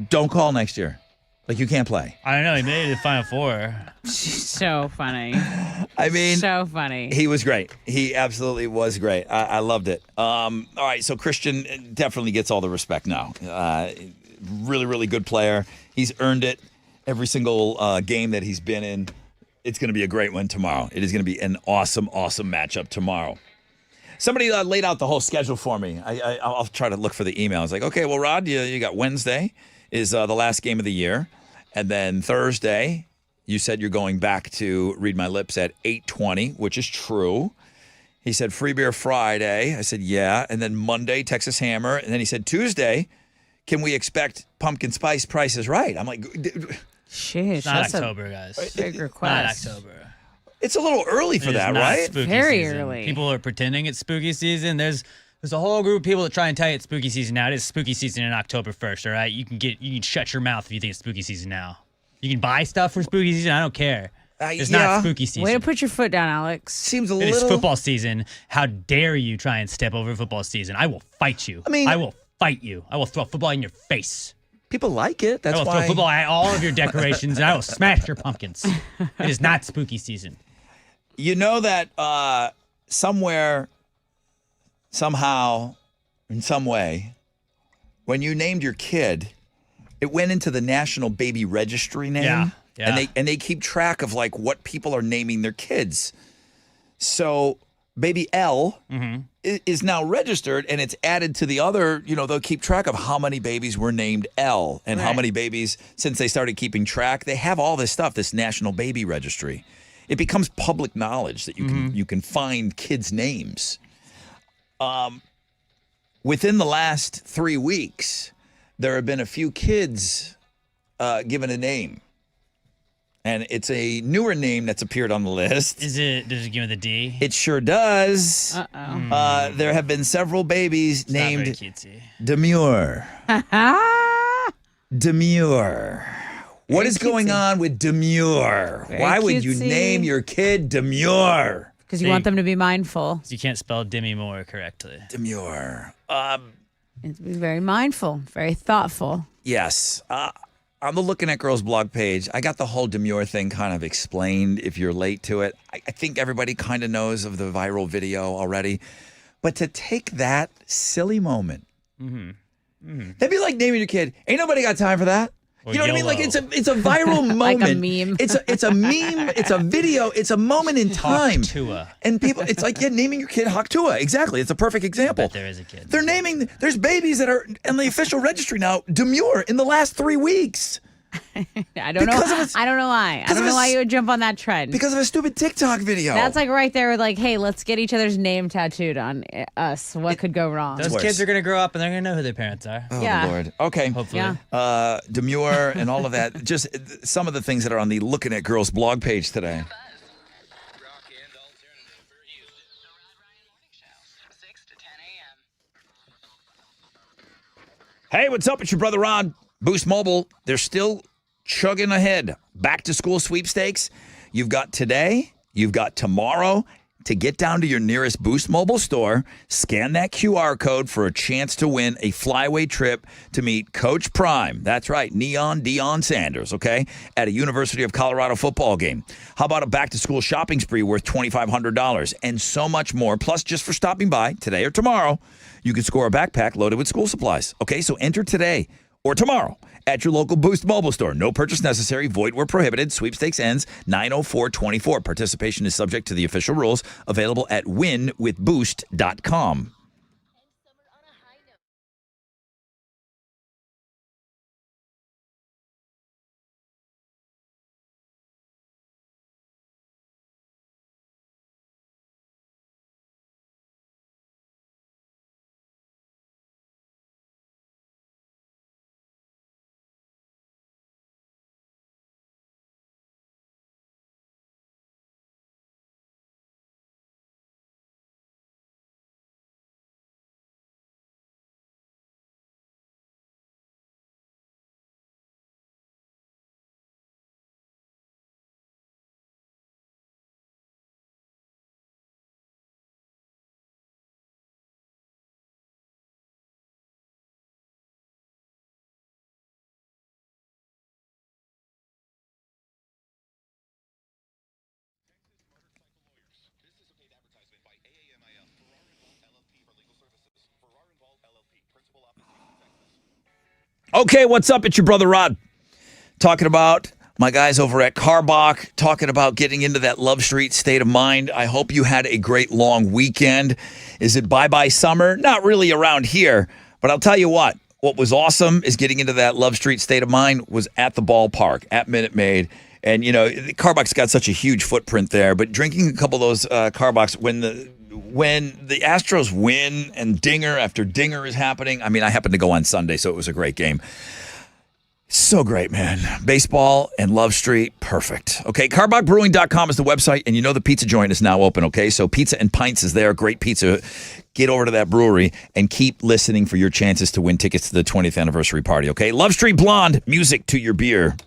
don't call next year. Like, you can't play.
I don't know. He made it to the Final Four.
So funny.
I mean,
so funny.
He was great. He absolutely was great. I loved it. All right, so Christian definitely gets all the respect now. Really, really good player. He's earned it every single game that he's been in. It's going to be a great one tomorrow. It is going to be an awesome, awesome matchup tomorrow. Somebody laid out the whole schedule for me. I'll try to look for the email. I was like, okay, well, Rod, you got Wednesday is the last game of the year. And then Thursday, you said you're going back to Read My Lips at 8:20, which is true. He said free beer Friday. I said, yeah. And then Monday, Texas Hammer. And then he said Tuesday, can we expect pumpkin spice prices right? I'm like,
shit,
It's not October, guys.
Big request.
Not October.
It's a little early for that, right?
Very
season.
early.
People are pretending it's spooky season. There's a whole group of people that try and tell you it's spooky season now. It is spooky season in October 1st, all right? You can shut your mouth if you think it's spooky season now. You can buy stuff for spooky season. I don't care. It's not spooky season.
Way to put your foot down, Alex.
Seems a
It
little.
is football season. How dare you try and step over football season? I will fight you. I will fight you. I will throw football in your face.
People like it. That's
I will
why.
throw football at all of your decorations, and I will smash your pumpkins. It is not spooky season.
You know that somewhere, somehow, in some way, when you named your kid, it went into the National Baby Registry name.
Yeah.
And they keep track of like what people are naming their kids. So baby L is now registered, and it's added to the other, they'll keep track of how many babies were named L and how many babies, since they started keeping track. They have all this stuff, this National Baby Registry. It becomes public knowledge that you can find kids' names. Within the last 3 weeks, there have been a few kids given a name. And it's a newer name that's appeared on the list.
Does it give it the D?
It sure does.
Uh-oh.
There have been several babies
It's not
named
very cutesy.
Demure. Demure. What is going on with Demure?
Very
Why would you
cutesy.
name your kid Demure?
Because you want them to be mindful.
You can't spell Demi Moore correctly.
Demure.
And to be very mindful, very thoughtful.
Yes. On the Looking at Girls blog page, I got the whole Demure thing kind of explained if you're late to it. I think everybody kind of knows of the viral video already. But to take that silly moment, that'd be like naming your kid, ain't nobody got time for that.
Or
You know what I mean? Like
YOLO.
it's a viral moment.
Like a meme.
It's a meme. It's a video. It's a moment in time.
Tua.
And people, it's like naming your kid Haktua. Exactly. It's a perfect example.
There is a kid.
They're naming. There's babies that are in the official registry now Demure in the last 3 weeks.
I don't know. I don't know why. I don't know why you would jump on that trend.
Because of a stupid TikTok video.
That's like right there with like, hey, let's get each other's name tattooed on us. What could go wrong?
Those kids are going to grow up and they're going to know who their parents are.
Oh,
Yeah.
Lord. Okay.
Hopefully.
Yeah.
Demure and all of that. Just some of the things that are on the Looking at Girls blog page today.
Rock and alternative for Houston. The Rod Ryan Morning Show, 6 to 10 a.m.
Hey, what's up? It's your brother Ron. Boost Mobile. They're still chugging ahead. Back to school sweepstakes. You've got today. You've got tomorrow. To get down to your nearest Boost Mobile store, scan that QR code for a chance to win a flyaway trip to meet Coach Prime. That's right, Neon Deion Sanders, okay, at a University of Colorado football game. How about a back-to-school shopping spree worth $2,500 and so much more? Plus, just for stopping by today or tomorrow, you can score a backpack loaded with school supplies. Okay, so enter today or tomorrow at your local Boost Mobile store. No purchase necessary. Void where prohibited. Sweepstakes ends 9/04/24. Participation is subject to the official rules. Available at winwithboost.com. Okay, what's up? It's your brother Rod. Talking about my guys over at Carbach, talking about getting into that Love Street state of mind. I hope you had a great long weekend. Is it bye-bye summer? Not really around here, but I'll tell you what was awesome is getting into that Love Street state of mind was at the ballpark, at Minute Maid. And, you know, Carbach's got such a huge footprint there, but drinking a couple of those Carbachs when the Astros win and dinger after dinger is happening. I mean, I happened to go on Sunday, so it was a great game. So great, man. Baseball and Love Street, perfect. Okay, carbachbrewing.com is the website, and you know the pizza joint is now open, okay? So Pizza and Pints is there, great pizza. Get over to that brewery and keep listening for your chances to win tickets to the 20th anniversary party, okay? Love Street Blonde, music to your beer.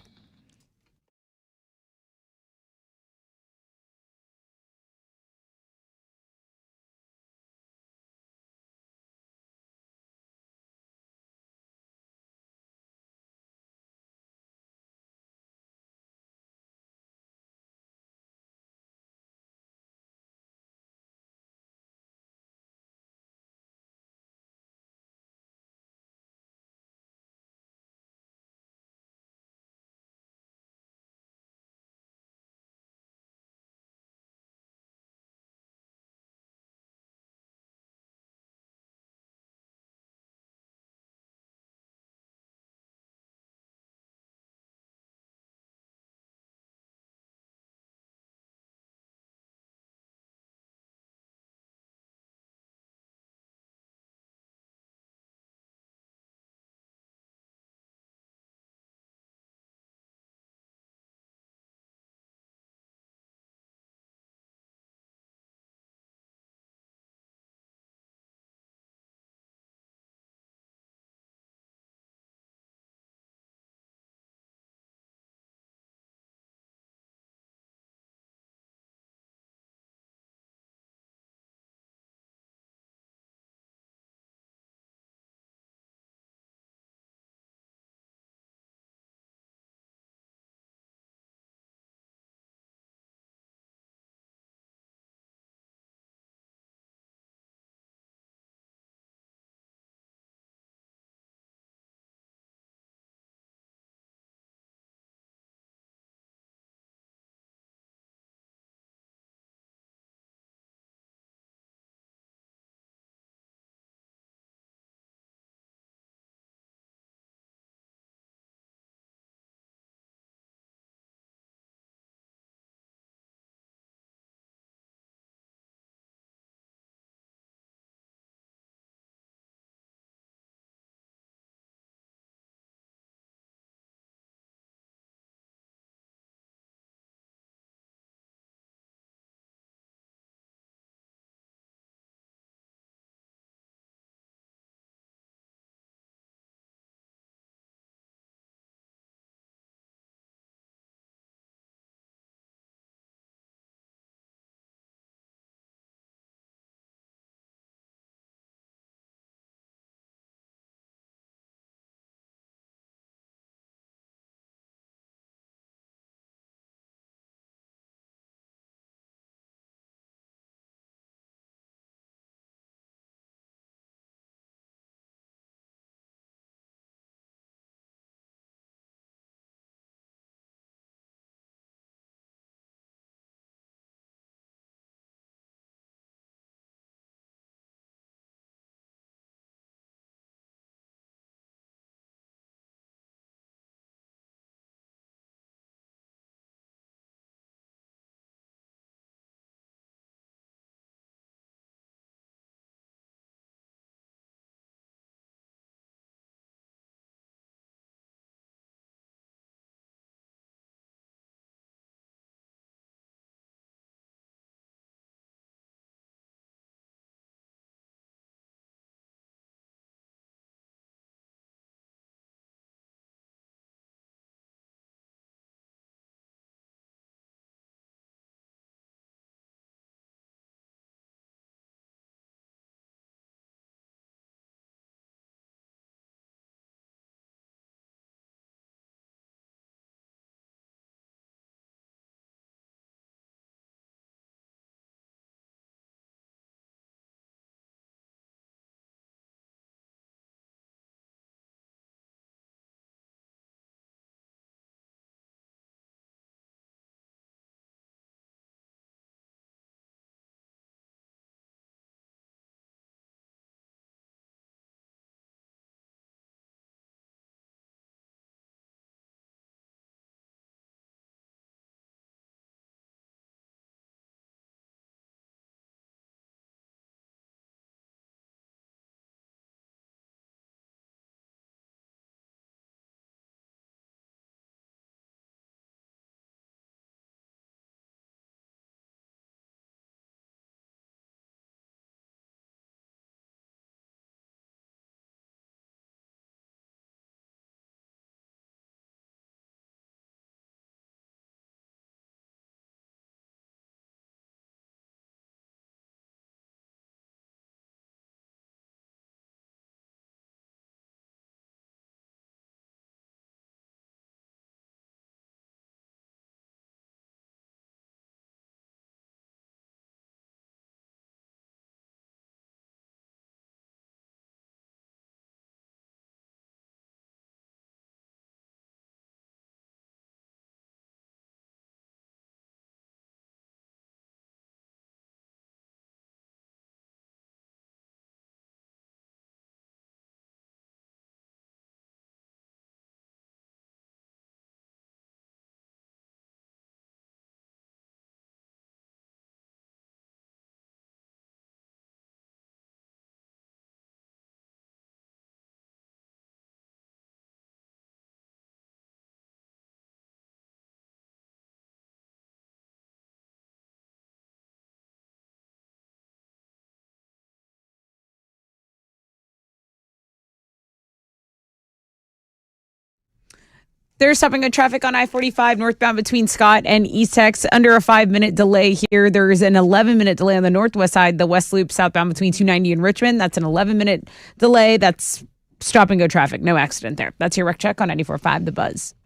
There's stopping of traffic on I-45 northbound between Scott and East Tex. Under a 5-minute delay here. There's an 11-minute delay on the northwest side, the West Loop southbound between 290 and Richmond. That's an 11-minute delay. That's stop and go traffic. No accident there. That's your wreck check on 94.5 The Buzz.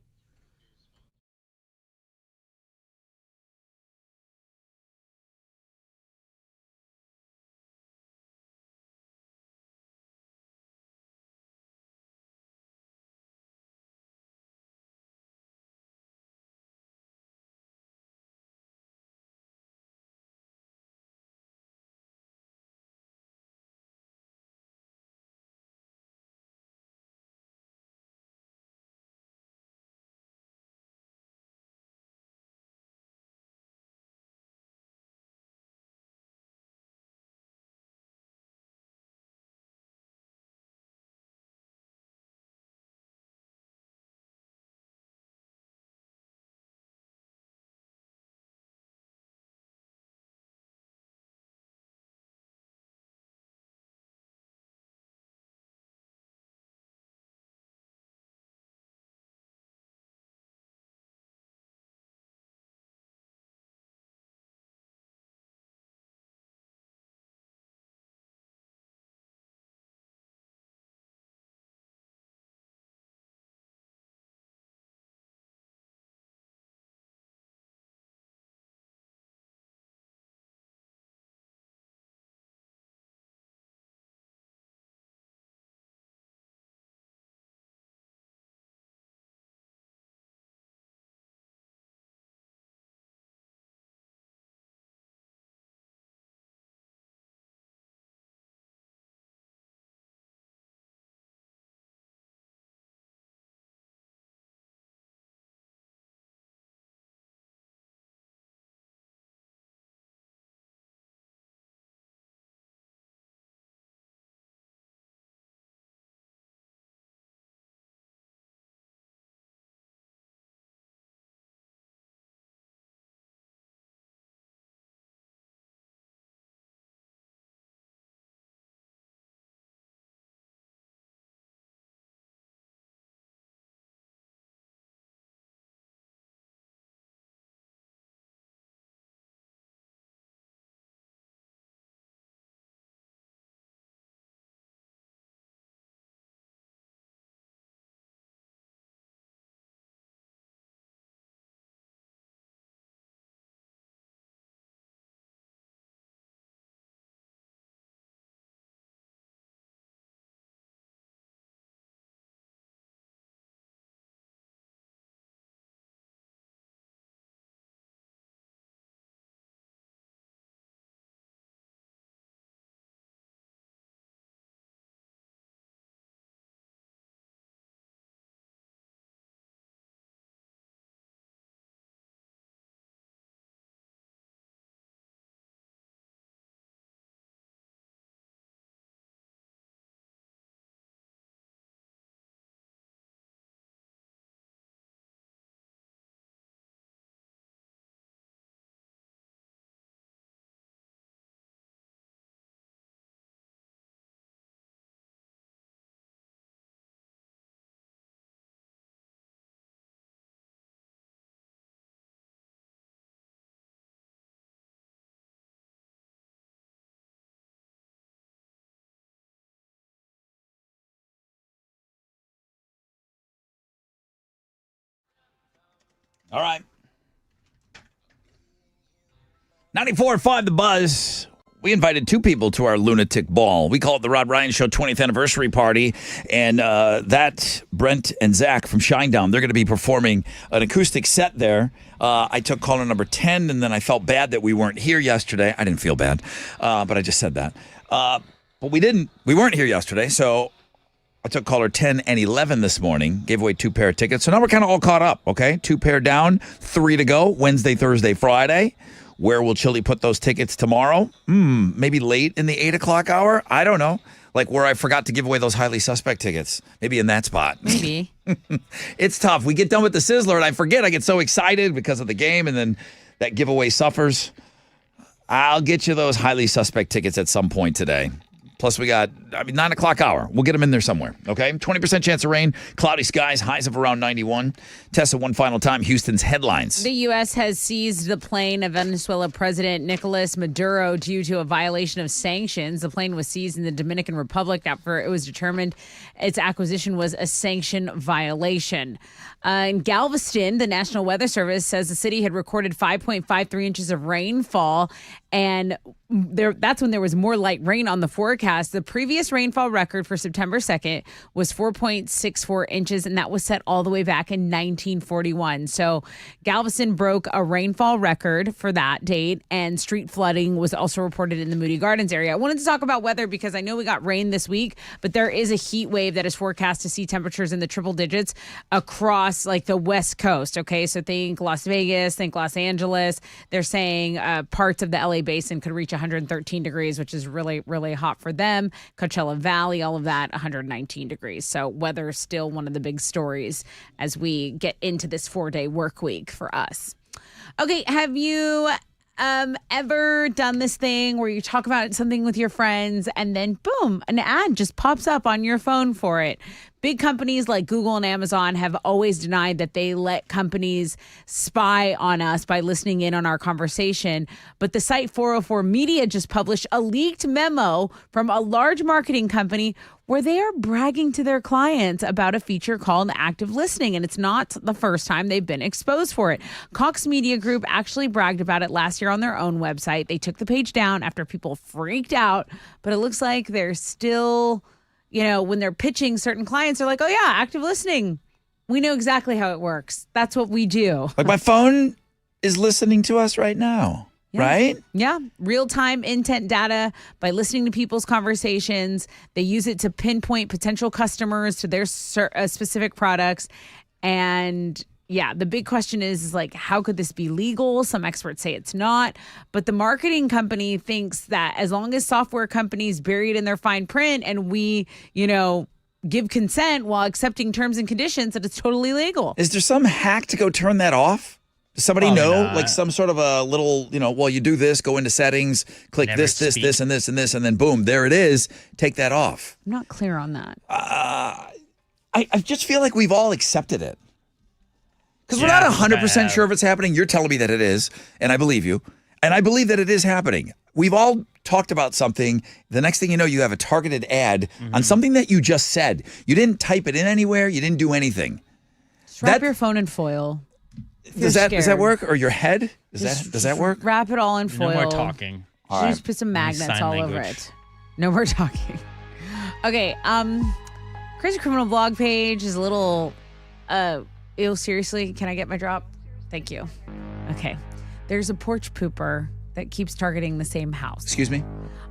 All right. 94.5 The Buzz. We invited two people to our lunatic ball. We call it the Rod Ryan Show 20th anniversary party. And that Brent and Zach from Shinedown, they're going to be performing an acoustic set there. I took caller number 10, and then I felt bad that we weren't here yesterday. I didn't feel bad, but I just said that. But we didn't. We weren't here yesterday, so I took caller 10 and 11 this morning, gave away 2 pair of tickets. So now we're kind of all caught up, okay? 2 pair down, 3 to go, Wednesday, Thursday, Friday. Where will Chili put those tickets tomorrow? Maybe late in the 8 o'clock hour? I don't know. Like where I forgot to give away those highly suspect tickets. Maybe in that spot.
Maybe.
It's tough. We get done with the Sizzler and I forget. I get so excited because of the game and then that giveaway suffers. I'll get you those highly suspect tickets at some point today. Plus we got 9 o'clock hour. We'll get them in there somewhere, okay? 20% chance of rain, cloudy skies, highs of around 91. Tessa, one final time, Houston's headlines.
The U.S. has seized the plane of Venezuela President Nicolas Maduro due to a violation of sanctions. The plane was seized in the Dominican Republic after it was determined its acquisition was a sanction violation. In Galveston, the National Weather Service says the city had recorded 5.53 inches of rainfall, and that's when there was more light rain on the forecast. The previous rainfall record for September 2nd was 4.64 inches, and that was set all the way back in 1941. So Galveston broke a rainfall record for that date, and street flooding was also reported in the Moody Gardens area. I wanted to talk about weather because I know we got rain this week, but there is a heat wave that is forecast to see temperatures in the triple digits across like the West Coast. Okay, so think Las Vegas, think Los Angeles. They're saying parts of the LA basin could reach 113 degrees, which is really, really hot for them. Coachella Valley, all of that, 119 degrees. So weather is still one of the big stories as we get into this 4-day work week for us. Okay, have you ever done this thing where you talk about something with your friends and then boom, an ad just pops up on your phone for it? Big companies like Google and Amazon have always denied that they let companies spy on us by listening in on our conversation. But the site 404 Media just published a leaked memo from a large marketing company where they are bragging to their clients about a feature called active listening. And it's not the first time they've been exposed for it. Cox Media Group actually bragged about it last year on their own website. They took the page down after people freaked out, but it looks like they're still, when they're pitching certain clients, they're like, oh yeah, active listening. We know exactly how it works. That's what we do.
Like my phone is listening to us right now.
Yeah.
Right?
Yeah. Real-time intent data by listening to people's conversations. They use it to pinpoint potential customers to their specific products. And yeah, the big question is like, how could this be legal? Some experts say it's not. But the marketing company thinks that as long as software companies bury it in their fine print and we, give consent while accepting terms and conditions, that it's totally legal.
Is there some hack to go turn that off? Does somebody know? Not. Like some sort of a little, well, you do this, go into settings, click this, and this, and this, and then boom, there it is. Take that off.
I'm not clear on that.
I just feel like we've all accepted it. Because we're not 100% sure if it's happening. You're telling me that it is, and I believe you. And I believe that it is happening. We've all talked about something. The next thing you know, you have a targeted ad on something that you just said. You didn't type it in anywhere. You didn't do anything.
Just wrap your phone in foil.
Does that work? Or your head? Does that work?
Wrap it all in foil.
No more talking.
Just put some magnets all over it. No more talking. Okay. Crazy Criminal blog page is a little seriously, can I get my drop? Thank you. Okay. There's a porch pooper that keeps targeting the same house.
Excuse me?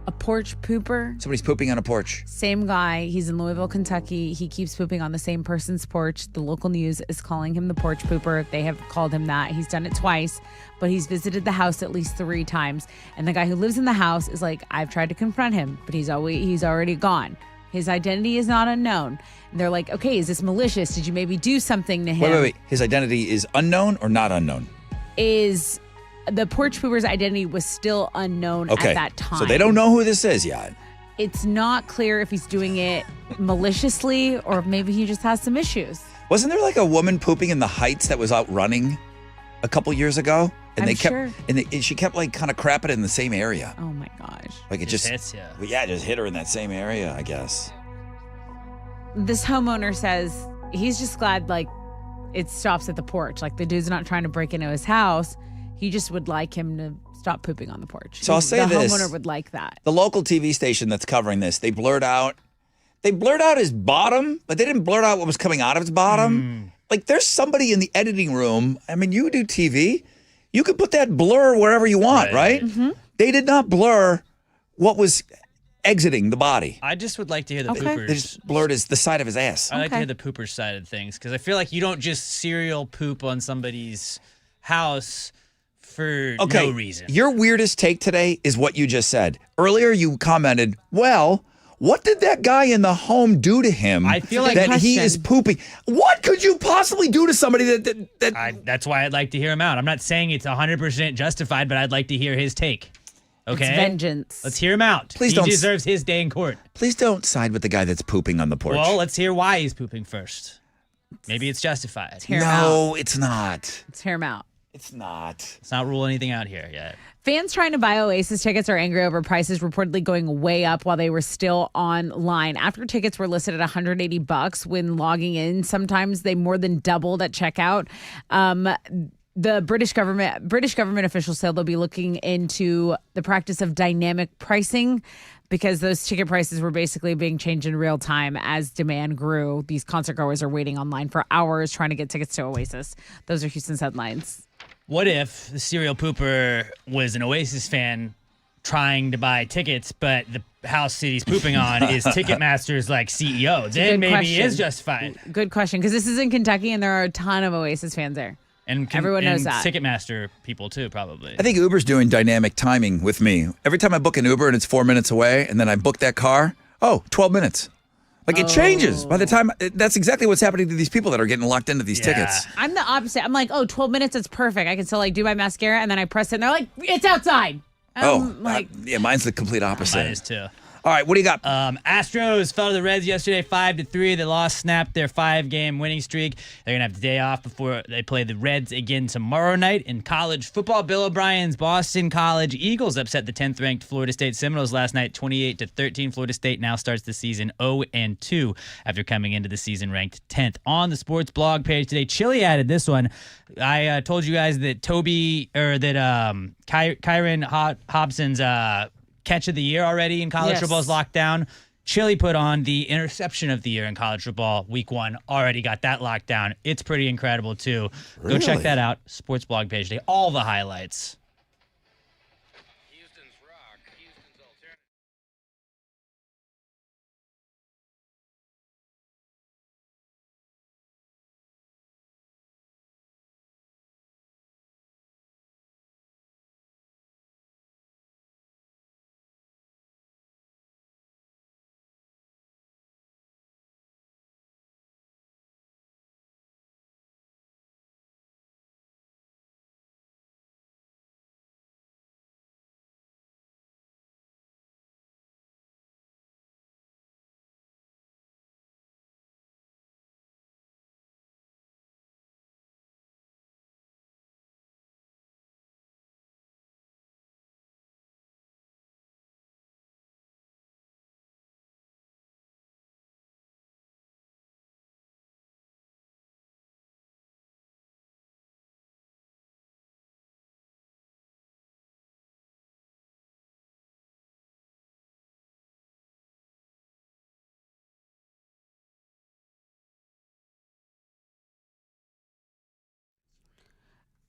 A porch pooper.
Somebody's pooping on a porch.
Same guy. He's in Louisville, Kentucky. He keeps pooping on the same person's porch. The local news is calling him the porch pooper. They have called him that. He's done it twice, but he's visited the house at least 3 times. And the guy who lives in the house is like, I've tried to confront him, but he's already gone. His identity is not unknown. And they're like, okay, is this malicious? Did you maybe do something to him?
Wait. His identity is unknown or not unknown?
The porch pooper's identity was still unknown at that time.
So they don't know who this is yet.
It's not clear if he's doing it maliciously or maybe he just has some issues.
Wasn't there like a woman pooping in the Heights that was out running a couple years ago? And she kept like kind of crapping in the same area.
Oh my gosh.
Like it just hits you. Well, yeah, it just hit her in that same area, I guess.
This homeowner says he's just glad like it stops at the porch. Like the dude's not trying to break into his house. He just would like him to stop pooping on the porch.
So I'll say this.
The homeowner would like that.
The local TV station that's covering this, they blurred out his bottom, but they didn't blurt out what was coming out of his bottom. Like there's somebody in the editing room. I mean, you do TV. You can put that blur wherever you want, right?
Mm-hmm.
They did not blur what was exiting the body.
I just would like to hear the poopers.
They just blurred the side of his ass.
I like to hear the pooper side of things because I feel like you don't just serial poop on somebody's house for no reason.
Your weirdest take today is what you just said. Earlier you commented, well, what did that guy in the home do to him?
I feel like
that he is pooping. What could you possibly do to somebody that
that's why I'd like to hear him out. I'm not saying it's 100% justified, but I'd like to hear his take. Okay?
It's vengeance.
Let's hear him out.
Please
he
don't
deserves his day in court.
Please don't side with the guy that's pooping on the porch.
Well, let's hear why he's pooping first. Maybe it's justified.
Hear him out.
No, it's not.
Let's hear him out.
It's not.
Let's not rule anything out here yet.
Fans trying to buy Oasis tickets are angry over prices reportedly going way up while they were still online. After tickets were listed at $180 when logging in, sometimes they more than doubled at checkout. The British government officials said they'll be looking into the practice of dynamic pricing because those ticket prices were basically being changed in real time as demand grew. These concert goers are waiting online for hours trying to get tickets to Oasis. Those are Houston's headlines.
What if the serial pooper was an Oasis fan trying to buy tickets, but the house that he's pooping on is Ticketmaster's CEO? Then maybe he is justified.
Good question, because this is in Kentucky and there are a ton of Oasis fans there.
And
everyone knows that.
Ticketmaster people too, probably.
I think Uber's doing dynamic timing with me. Every time I book an Uber and it's 4 minutes away, and then I book that car, 12 minutes. It changes by the time. That's exactly what's happening to these people that are getting locked into these tickets.
I'm the opposite. I'm like, 12 minutes is perfect. I can still do my mascara, and then I press it, and they're like, it's outside.
Mine's the complete opposite.
Mine is too.
All right, what do you got?
Astros fell to the Reds yesterday 5-3. They snapped their 5-game winning streak. They're going to have the day off before they play the Reds again tomorrow night. In college football, Bill O'Brien's Boston College Eagles upset the 10th-ranked Florida State Seminoles last night 28-13. Florida State now starts the season 0-2 after coming into the season ranked 10th. On the sports blog page today, Chili added this one. I told you guys that Kyron Hobson's catch of the year already in college football is locked down. Chili put on the interception of the year in college football week 1. Already got that locked down. It's pretty incredible too.
Really?
Go check that out. Sports blog page today. All the highlights.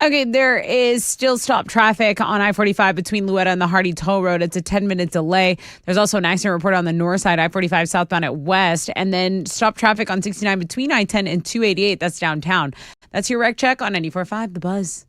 Okay, there is still stop traffic on I-45 between Louetta and the Hardy Toll Road. It's a 10-minute delay. There's also an accident report on the north side, I-45 southbound at West, and then stop traffic on 69 between I-10 and 288. That's downtown. That's your Rec Check on 94.5 The Buzz.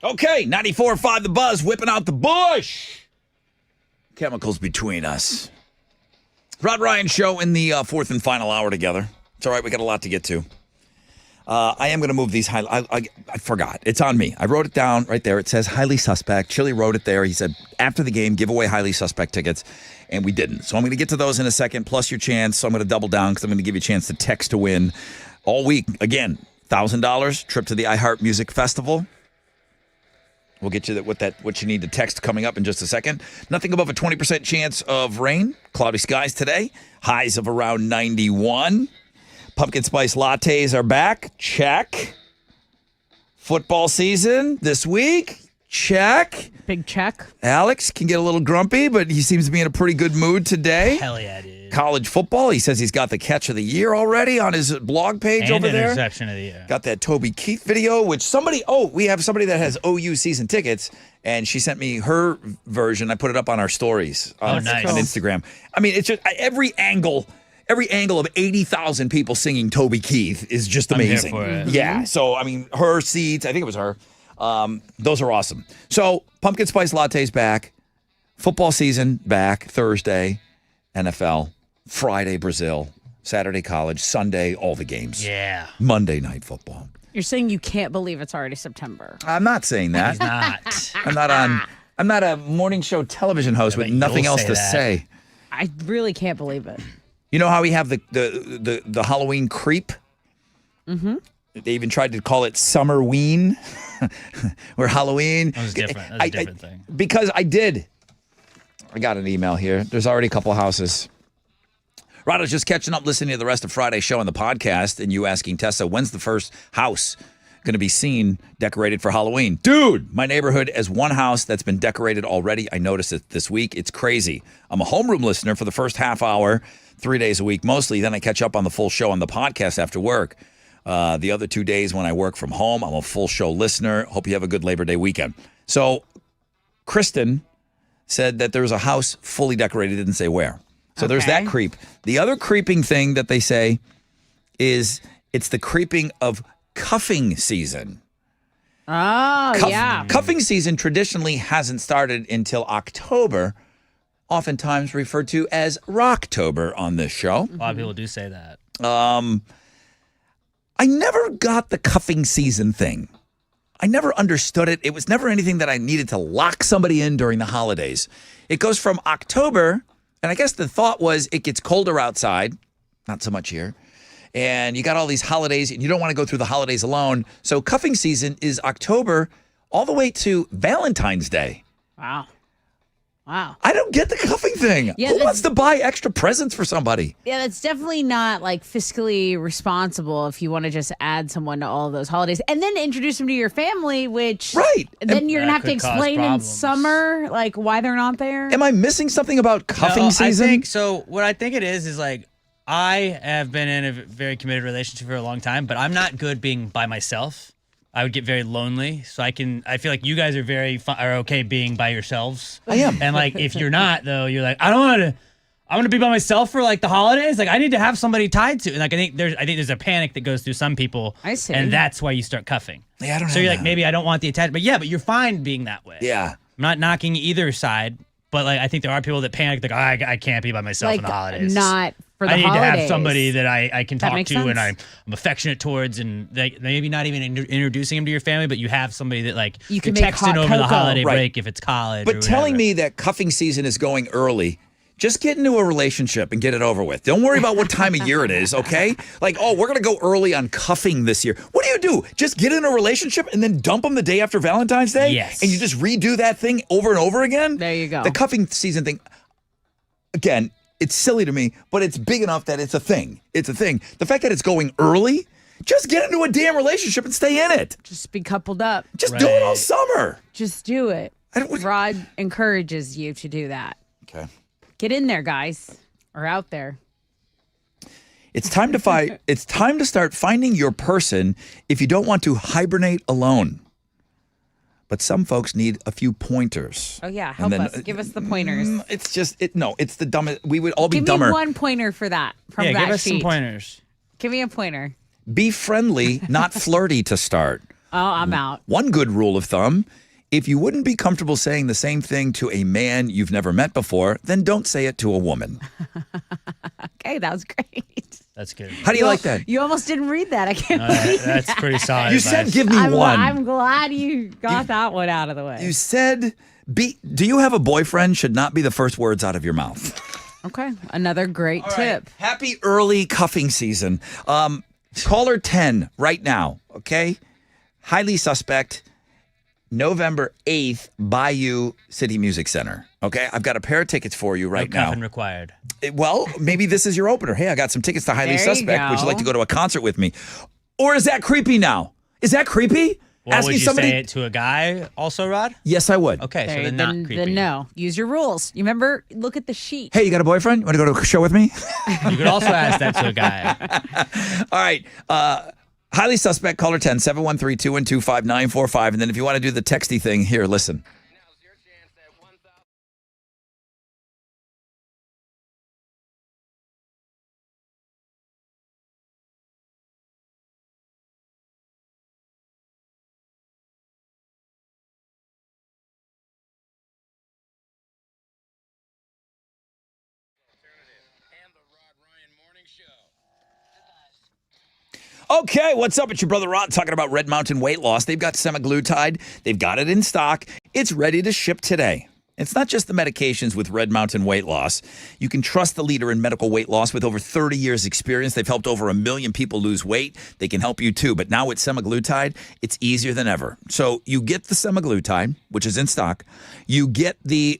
Okay, 94.5 The Buzz, whipping out the bush. Chemicals between us. Rod Ryan Show in the fourth and final hour together. It's all right, we got a lot to get to. I am going to move these I forgot. It's on me. I wrote it down right there. It says highly suspect. Chili wrote it there. He said, after the game, give away highly suspect tickets. And we didn't. So I'm going to get to those in a second, plus your chance. So I'm going to double down because I'm going to give you a chance to text to win all week. Again, $1,000 trip to the iHeart Music Festival. We'll get you what you need to text coming up in just a second. Nothing above a 20% chance of rain. Cloudy skies today. Highs of around 91. Pumpkin spice lattes are back. Check. Football season this week. Check.
Big check.
Alex can get a little grumpy, but he seems to be in a pretty good mood today.
Hell yeah, dude.
College football. He says he's got the catch of the year already on his blog page over there.
Interception of the year.
Got that Toby Keith video, which we have somebody that has OU season tickets, and she sent me her version. I put it up on our stories on Instagram. I mean, it's just every angle of 80,000 people singing Toby Keith is just amazing.
I'm here for it.
Yeah. So, I mean, her seats, I think it was her. Those are awesome. So, pumpkin spice lattes back. Football season back. Thursday, NFL. Friday, Brazil. Saturday, college. Sunday, all the games.
Yeah.
Monday, night football.
You're saying you can't believe it's already September.
I'm not saying that.
He's not.
I'm not a morning show television host with nothing else to say.
I really can't believe it.
You know how we have the Halloween creep?
Mm-hmm.
They even tried to call it Summerween, or Halloween.
That was different. That's a different thing.
Because I got an email here. There's already a couple houses. Rod, I was just catching up listening to the rest of Friday's show on the podcast, and you asking Tessa, when's the first house going to be seen decorated for Halloween? Dude, my neighborhood has one house that's been decorated already. I noticed it this week. It's crazy. I'm a homeroom listener for the first half hour, 3 days a week mostly. Then I catch up on the full show on the podcast after work. The other 2 days when I work from home, I'm a full show listener. Hope you have a good Labor Day weekend. So Kristen said that there was a house fully decorated, didn't say where. So there's that creep. The other creeping thing that they say is it's the creeping of cuffing season.
Oh, yeah.
Cuffing season traditionally hasn't started until October, oftentimes referred to as Rocktober on this show.
A lot of people do say that.
I never got the cuffing season thing. I never understood it. It was never anything that I needed to lock somebody in during the holidays. It goes from October, and I guess the thought was it gets colder outside. Not so much here. And you got all these holidays, and you don't want to go through the holidays alone. So cuffing season is October all the way to Valentine's Day.
Wow.
I don't get the cuffing thing.
Yeah,
Who wants to buy extra presents for somebody?
Yeah, that's definitely not like fiscally responsible if you want to just add someone to all of those holidays and then introduce them to your family, which then you're going to have to explain in summer like why they're not there.
Am I missing something about cuffing season?
I think so. What I think it is like I have been in a very committed relationship for a long time, but I'm not good being by myself. I would get very lonely, so I feel like you guys are okay being by yourselves.
I am.
And like if you're not though, you're like I want to be by myself for like the holidays. Like I need to have somebody tied to. And like I think there's a panic that goes through some people.
I see.
And that's why you start cuffing.
Yeah, I don't know.
So you're like maybe I don't want the attachment, but you're fine being that way.
Yeah.
I'm not knocking either side, but like I think there are people that panic like I can't be by myself in the holidays.
Not for the
I need
holidays.
to have somebody that I can talk to
sense.
and I'm affectionate towards, and maybe not even introducing them to your family, but you have somebody that like
you can
you're
make
texting
hot
over the
cocoa.
holiday
Right.
break if it's college.
But
or
telling
whatever.
me that cuffing season is going early, just get into a relationship and get it over with. Don't worry about what time of year it is, okay? Like, we're going to go early on cuffing this year. What do? Just get in a relationship and then dump them the day after Valentine's Day?
Yes.
And you just redo that thing over and over again?
There you go.
The cuffing season thing, again, it's silly to me, but it's big enough that it's a thing. It's a thing. The fact that it's going early, just get into a damn relationship and stay in it.
Just be coupled up.
Just do it all summer.
Just do it. Rod encourages you to do that.
Okay.
Get in there, guys, or out there.
It's time to fight. It's time to start finding your person if you don't want to hibernate alone. But some folks need a few pointers.
Oh yeah, help us. Give us the pointers.
It's just it's the dumbest. We would all be
Give
dumber.
me one pointer for that from that
give us
sheet.
some pointers.
Give me a pointer.
Be friendly, not flirty to start.
Oh, I'm out.
One good rule of thumb, if you wouldn't be comfortable saying the same thing to a man you've never met before, then don't say it to a woman.
Okay, that was great.
That's good.
How do you like that?
You almost didn't read that. I can't believe
That's pretty solid.
You said
advice.
give me one.
I'm glad you got that one out of the way.
You said, do you have a boyfriend should not be the first words out of your mouth.
Okay, another great
All
tip.
right. Happy early cuffing season. Caller 10 right now, okay? Highly suspect, November 8th, Bayou City Music Center, okay? I've got a pair of tickets for you right
No
now.
cuffing required.
Well, maybe this is your opener. Hey, I got some tickets to Highly
There you
Suspect. Would you
go.
like to go to a concert with me? Or is that creepy now? Is that creepy?
Well, would you
somebody.
say it to a guy also, Rod?
Yes, I would.
Okay, so
There-
then not creepy.
Then no. Use your rules. You remember? Look at the sheet.
Hey, you got a boyfriend? You want to go to a show with me?
You could also ask that to a guy.
All right. Highly Suspect, caller 10, 713-212-5945. And then if you want to do the texty thing, here, listen. Okay, what's up? It's your brother Ron talking about Red Mountain Weight Loss. They've got semaglutide. They've got it in stock. It's ready to ship today. It's not just the medications with Red Mountain Weight Loss. You can trust the leader in medical weight loss with over 30 years experience. They've helped over 1 million people lose weight. They can help you too. But now with semaglutide, it's easier than ever. So you get the semaglutide, which is in stock. You get the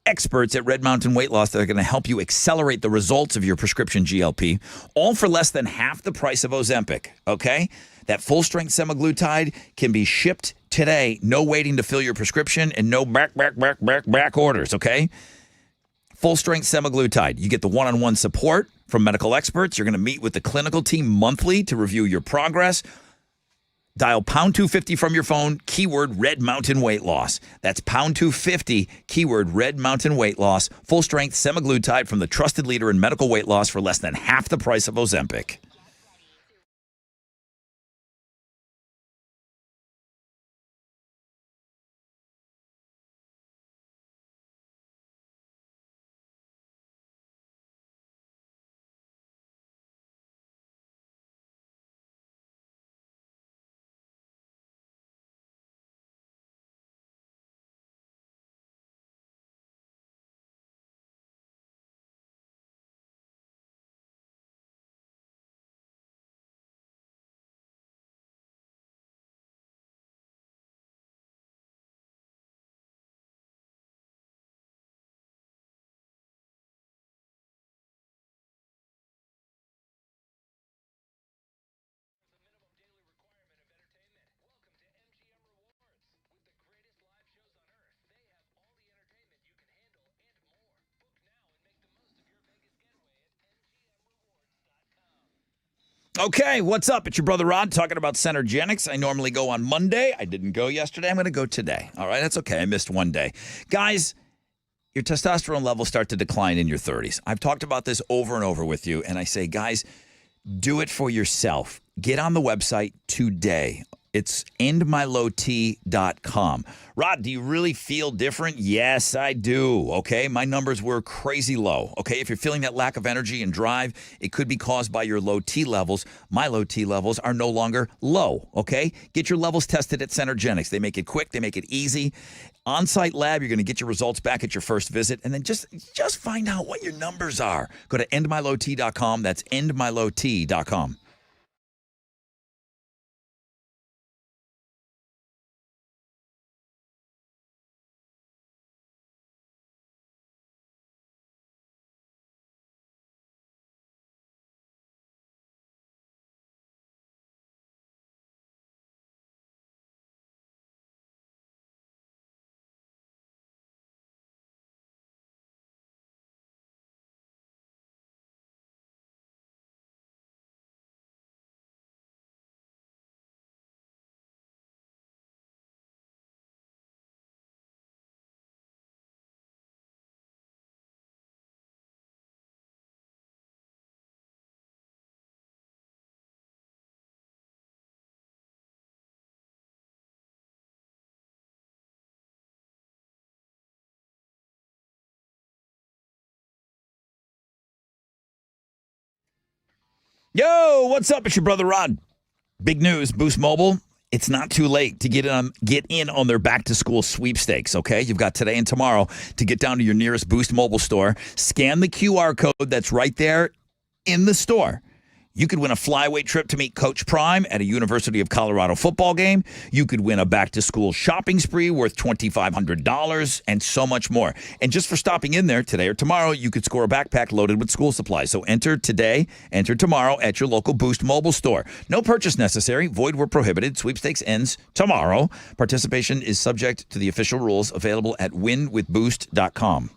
experts at Red Mountain Weight Loss that are going to help you accelerate the results of your prescription GLP, all for less than half the price of Ozempic, okay? That full-strength semaglutide can be shipped today, no waiting to fill your prescription and no back orders, okay? Full-strength semaglutide. You get the one-on-one support from medical experts. You're going to meet with the clinical team monthly to review your progress. Dial pound 250 from your phone, keyword Red Mountain Weight Loss. That's pound 250, keyword Red Mountain Weight Loss. Full strength semaglutide from the trusted leader in medical weight loss for less than half the price of Ozempic. Okay, what's up? It's your brother Rod talking about Centergenics. I normally go on Monday. I didn't go yesterday. I'm going to go today. All right, that's okay. I missed one day. Guys, your testosterone levels start to decline in your 30s. I've talked about this over and over with you, and I say, guys, do it for yourself. Get on the website today. It's endmylowt.com. Rod, do you really feel different? Yes, I do. Okay, my numbers were crazy low. Okay, if you're feeling that lack of energy and drive, it could be caused by your low T levels. My low T levels are no longer low. Okay, get your levels tested at Centergenics. They make it quick. They make it easy. On-site lab, you're going to get your results back at your first visit, and then just find out what your numbers are. Go to endmylowt.com. That's endmylowt.com. Yo, what's up? It's your brother Rod. Big news, Boost Mobile. It's not too late to get in on their back-to-school sweepstakes, okay? You've got today and tomorrow to get down to your nearest Boost Mobile store. Scan the QR code that's right there in the store. You could win a flyweight trip to meet Coach Prime at a University of Colorado football game. You could win a back-to-school shopping spree worth $2,500 and so much more. And just for stopping in there today or tomorrow, you could score a backpack loaded with school supplies. So enter today, enter tomorrow at your local Boost Mobile store. No purchase necessary. Void where prohibited. Sweepstakes ends tomorrow. Participation is subject to the official rules available at winwithboost.com.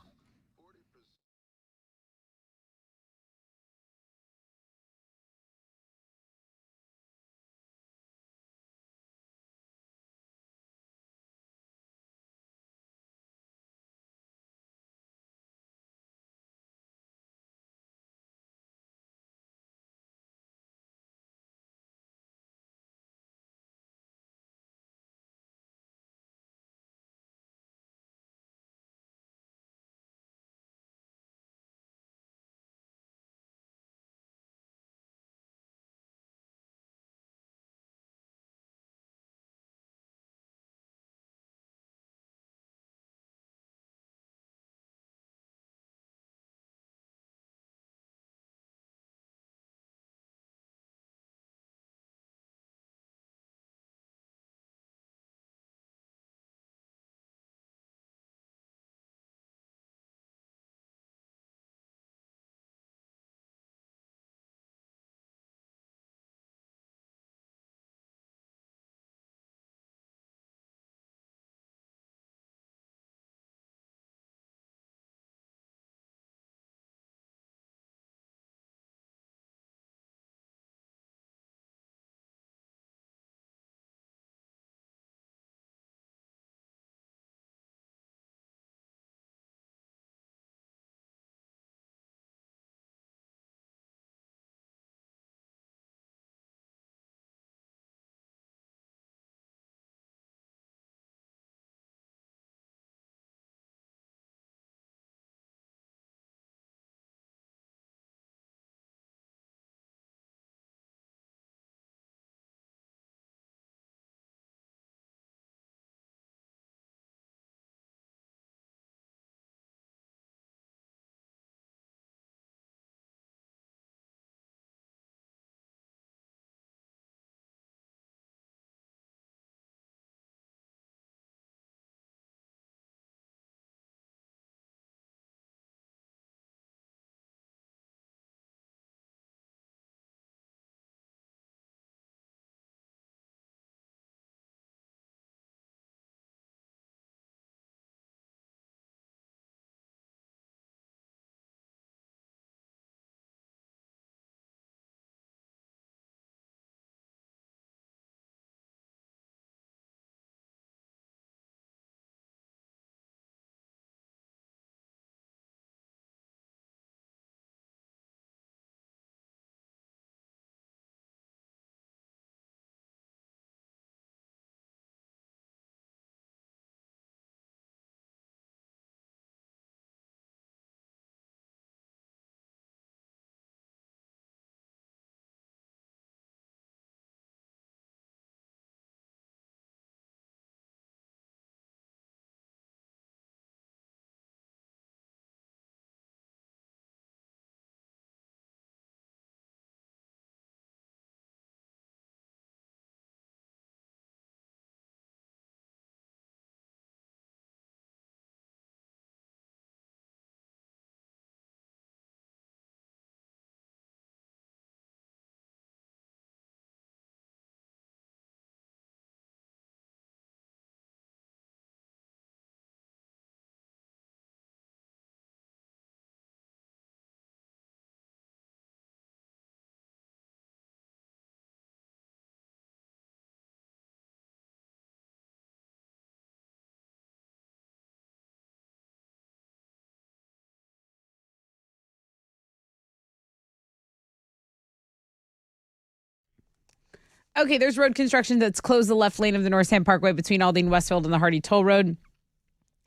Okay, there's road construction that's closed the left lane of the North Sand Parkway between Aldine Westfield and the Hardy Toll Road.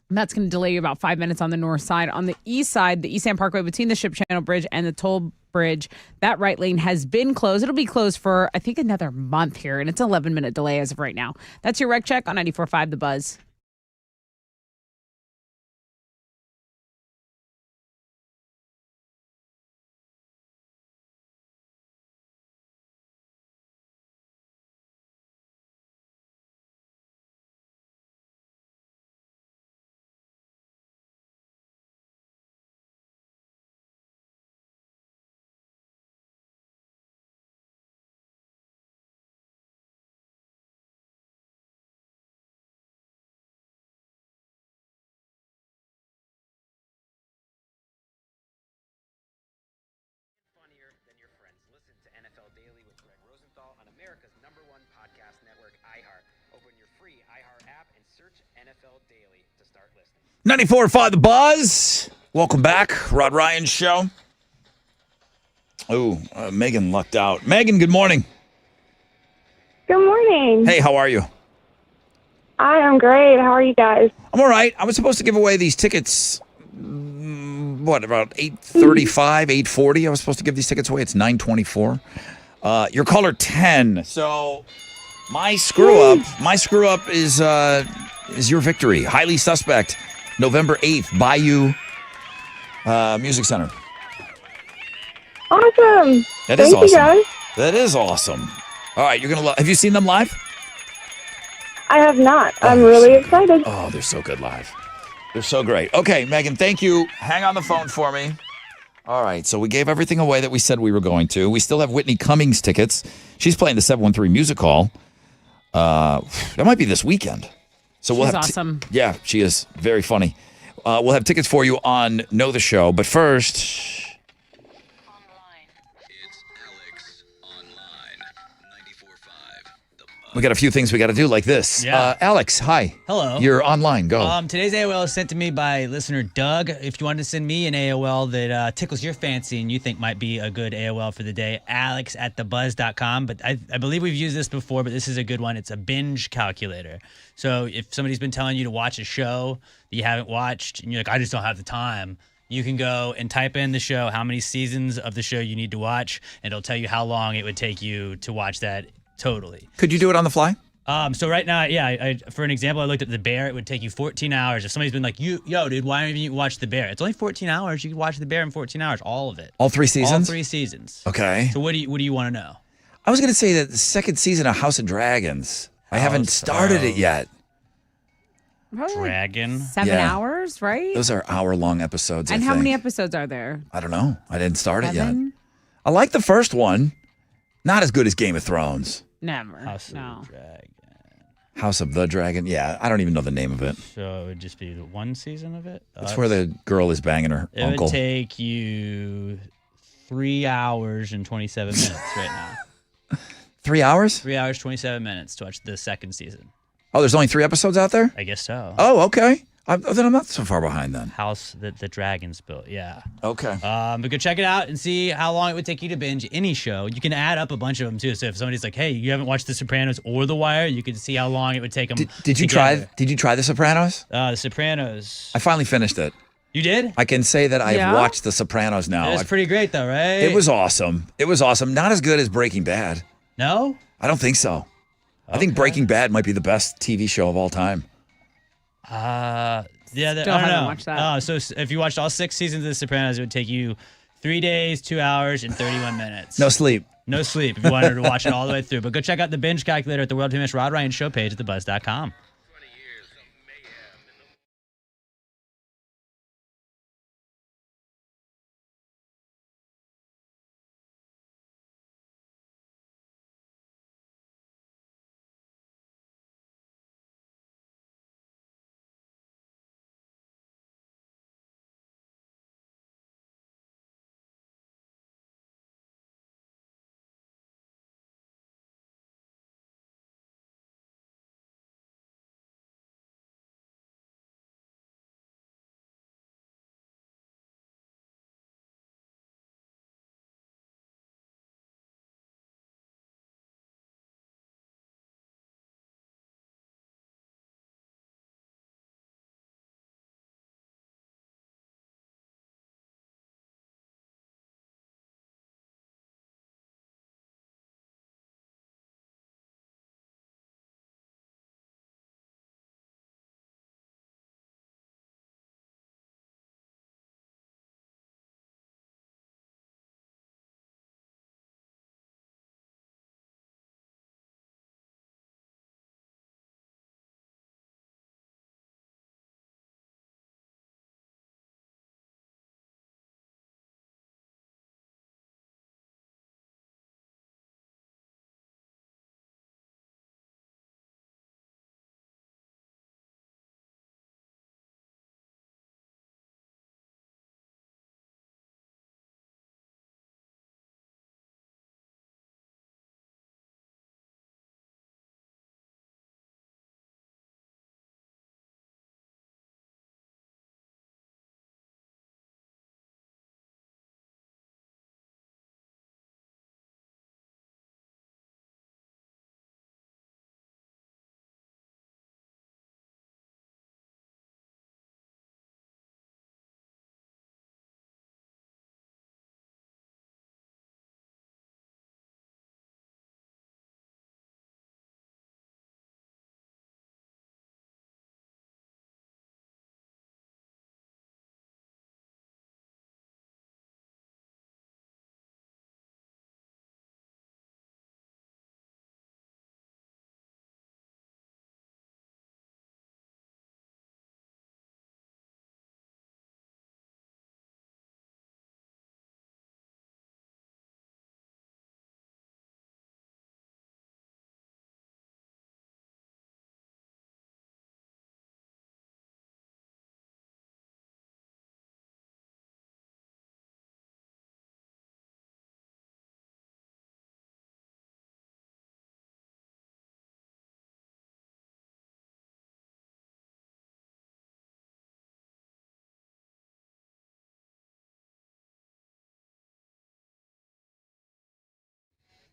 That's going to delay you about 5 minutes on the north side. On the east side, the East Sand Parkway between the Ship Channel Bridge and the toll Bridge. That right lane has been closed. It'll be closed for, I think, another month here, and it's an 11-minute delay as of right now. That's your wreck check on 94.5 The Buzz.
Funnier than your friends. Listen to NFL Daily with Greg Rosenthal on America's #1 podcast network, iHeart. Open your free iHeart app and search NFL Daily to start listening.
94.5 The Buzz. Welcome back. Rod Ryan Show. Oh, Megan lucked out. Megan, good morning.
Good morning.
Hey, how are you?
I am great. How are you guys?
I'm all right. I was supposed to give away these tickets, about 8:35, 8:40? I was supposed to give these tickets away. It's 9:24. You're caller 10. So my screw up is your victory. Highly Suspect, November 8th, Bayou Music Center.
Awesome.
That is
Thank
awesome.
you guys.
That is awesome. All right, you're gonna have you seen them live?
I have not. I'm really excited.
Oh, they're so good live. They're so great. Okay, Megan, thank you. Hang on the phone for me. All right, so we gave everything away that we said we were going to. We still have Whitney Cummings tickets. She's playing the 713 Music Hall. That might be this weekend. So we'll
She's
have
awesome.
Yeah, she is very funny. We'll have tickets for you on Know the Show, but first. We got a few things we got to do like this.
Yeah.
Alex, hi.
Hello.
You're online. Go.
Today's AOL is sent to me by listener Doug. If you wanted to send me an AOL that tickles your fancy and you think might be a good AOL for the day, alex@thebuzz.com. But I believe we've used this before, but this is a good one. It's a binge calculator. So if somebody's been telling you to watch a show that you haven't watched and you're like, I just don't have the time, you can go and type in the show, how many seasons of the show you need to watch, and it'll tell you how long it would take you to watch that totally.
Could you do it on the fly?
So right now, I for an example, I looked at The Bear. It would take you 14 hours. If somebody's been like, yo, dude, why haven't you watched The Bear? It's only 14 hours. You can watch The Bear in 14 hours, all of it.
All 3 seasons?
All 3 seasons.
Okay.
So what do you want to know?
I was going to say that the second season of House of Dragons. I haven't started it yet.
Probably
Dragon.
7 hours, right?
Those are hour-long episodes,
And
I
how
think.
many episodes are there?
I don't know. I didn't start it yet.
7?
I like the first one. Not as good as Game of Thrones.
Never.
House
no.
of Dragon.
House of the Dragon. Yeah, I don't even know the name of it.
So it would just be the 1 season of it?
It's where the girl is banging her
It
uncle.
would take you 3 hours and 27 minutes right now.
3 hours?
3 hours, 27 minutes to watch the second season.
Oh, there's only 3 episodes out there?
I guess so.
Oh, okay. Then I'm not so far behind then.
House that the dragons built, yeah.
Okay.
But go check it out and see how long it would take you to binge any show. You can add up a bunch of them too. So if somebody's like, "Hey, you haven't watched The Sopranos or The Wire," you can see how long it would take them.
Did you try? Did you try The Sopranos?
The Sopranos?
I finally finished it.
You did?
I can say that I've
Yeah?
watched The Sopranos now.
It's pretty great though, right?
It was awesome. It was awesome. Not as good as Breaking Bad.
No?
I don't think so. I think Breaking Bad might be the best TV show of all time.
Yeah,
Still
I don't
haven't
know.
watched that.
So if you watched all 6 seasons of The Sopranos, it would take you 3 days, 2 hours, and 31 minutes.
No sleep.
No sleep if you wanted to watch it all the way through. But go check out the binge calculator at the world famous Rod Ryan Show page at thebuzz.com.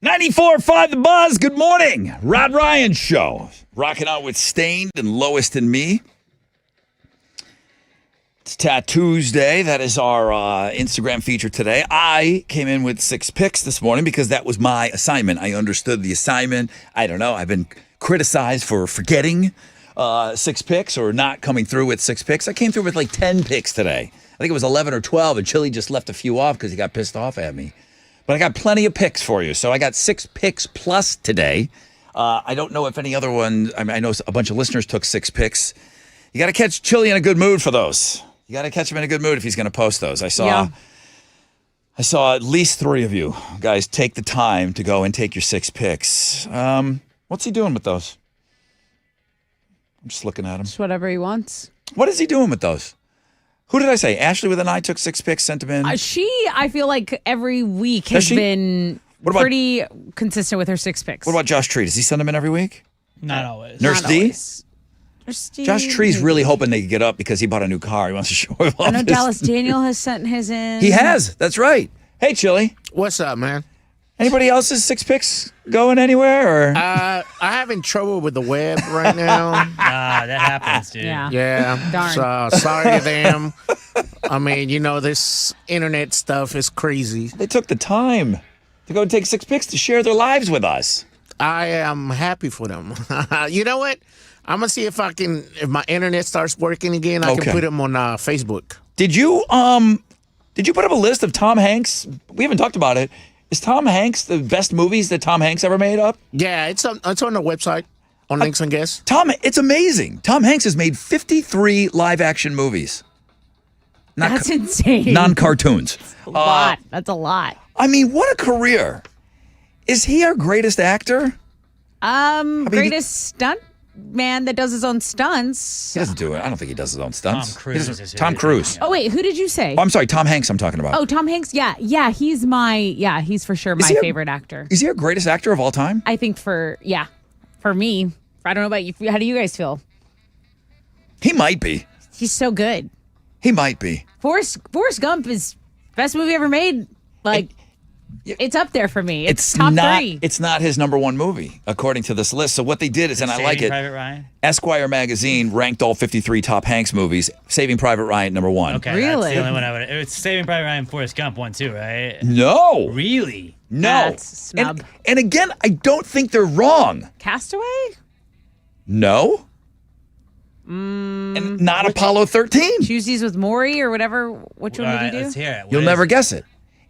94.5 The Buzz. Good morning. Rod Ryan Show. Rocking out with Stained and Lowest and Me. It's Tattoos Day. That is our Instagram feature today. I came in with 6 picks this morning because that was my assignment. I understood the assignment. I don't know. I've been criticized for forgetting 6 picks or not coming through with 6 picks. I came through with like 10 picks today. I think it was 11 or 12, and Chili just left a few off because he got pissed off at me. But I got plenty of picks for you. So I got 6 picks plus today. I don't know if any other one, I know a bunch of listeners took 6 picks. You got to catch Chili in a good mood for those. You got to catch him in a good mood if he's going to post those. I saw at least 3 of you guys take the time to go and take your 6 picks. What's he doing with those? I'm just looking at him.
Just whatever he wants.
What is he doing with those? Who did I say? Ashley with an I took 6 picks, sent them in.
I feel like every week has been pretty consistent with her 6 picks.
What about Josh Tree? Does he send them in every week?
Not always.
Nurse
Not
D?
always. Nurse D?
Josh Tree's really hoping they get up because he bought a new car. He wants to show him
I know
off.
Dallas Daniel has sent his in.
He has. That's right. Hey, Chili.
What's up, man?
Anybody else's 6 picks going anywhere? Or
I'm having trouble with the web right now.
That happens, dude.
Yeah.
Darn.
So sorry to them. I mean, this internet stuff is crazy.
They took the time to go and take 6 picks to share their lives with us.
I am happy for them. You know what? I'm gonna see if my internet starts working again, I can put them on Facebook.
Did you put up a list of Tom Hanks? We haven't talked about it. Is Tom Hanks the best movies that Tom Hanks ever made up?
Yeah, it's on the website on Links and Guess.
It's amazing. Tom Hanks has made 53 live action movies.
That's insane.
Non-cartoons.
A lot. That's a lot.
I mean, what a career. Is he our greatest actor?
Greatest stunt man that does his own stunts.
He doesn't do it. I don't think he does his own stunts.
Tom Cruise.
Tom Cruise.
Oh, wait. Who did you say?
Oh, I'm sorry. Tom Hanks I'm talking about.
Oh, Tom Hanks. Yeah. He's for sure my favorite actor.
Is he our greatest actor of all time?
I think for me. I don't know about you. How do you guys feel?
He might be.
He's so good.
He might be.
Forrest Gump is best movie ever made. It's up there for me. It's top 3.
It's not his number 1 movie, according to this list. So what they did is, and I like it,
Private Ryan?
Esquire magazine ranked all 53 top Hanks movies, Saving Private Ryan number 1.
Okay,
Really?
that's the only one I would. It's Saving Private Ryan, Forrest Gump 1 too, right?
No.
Really?
No.
That's a snub.
And again, I don't think they're wrong.
Castaway?
No. And not Apollo 13.
Tuesdays with Maury or whatever. Which one
All
did
right,
he do?
let's hear it. What
You'll
is
never
it?
guess it.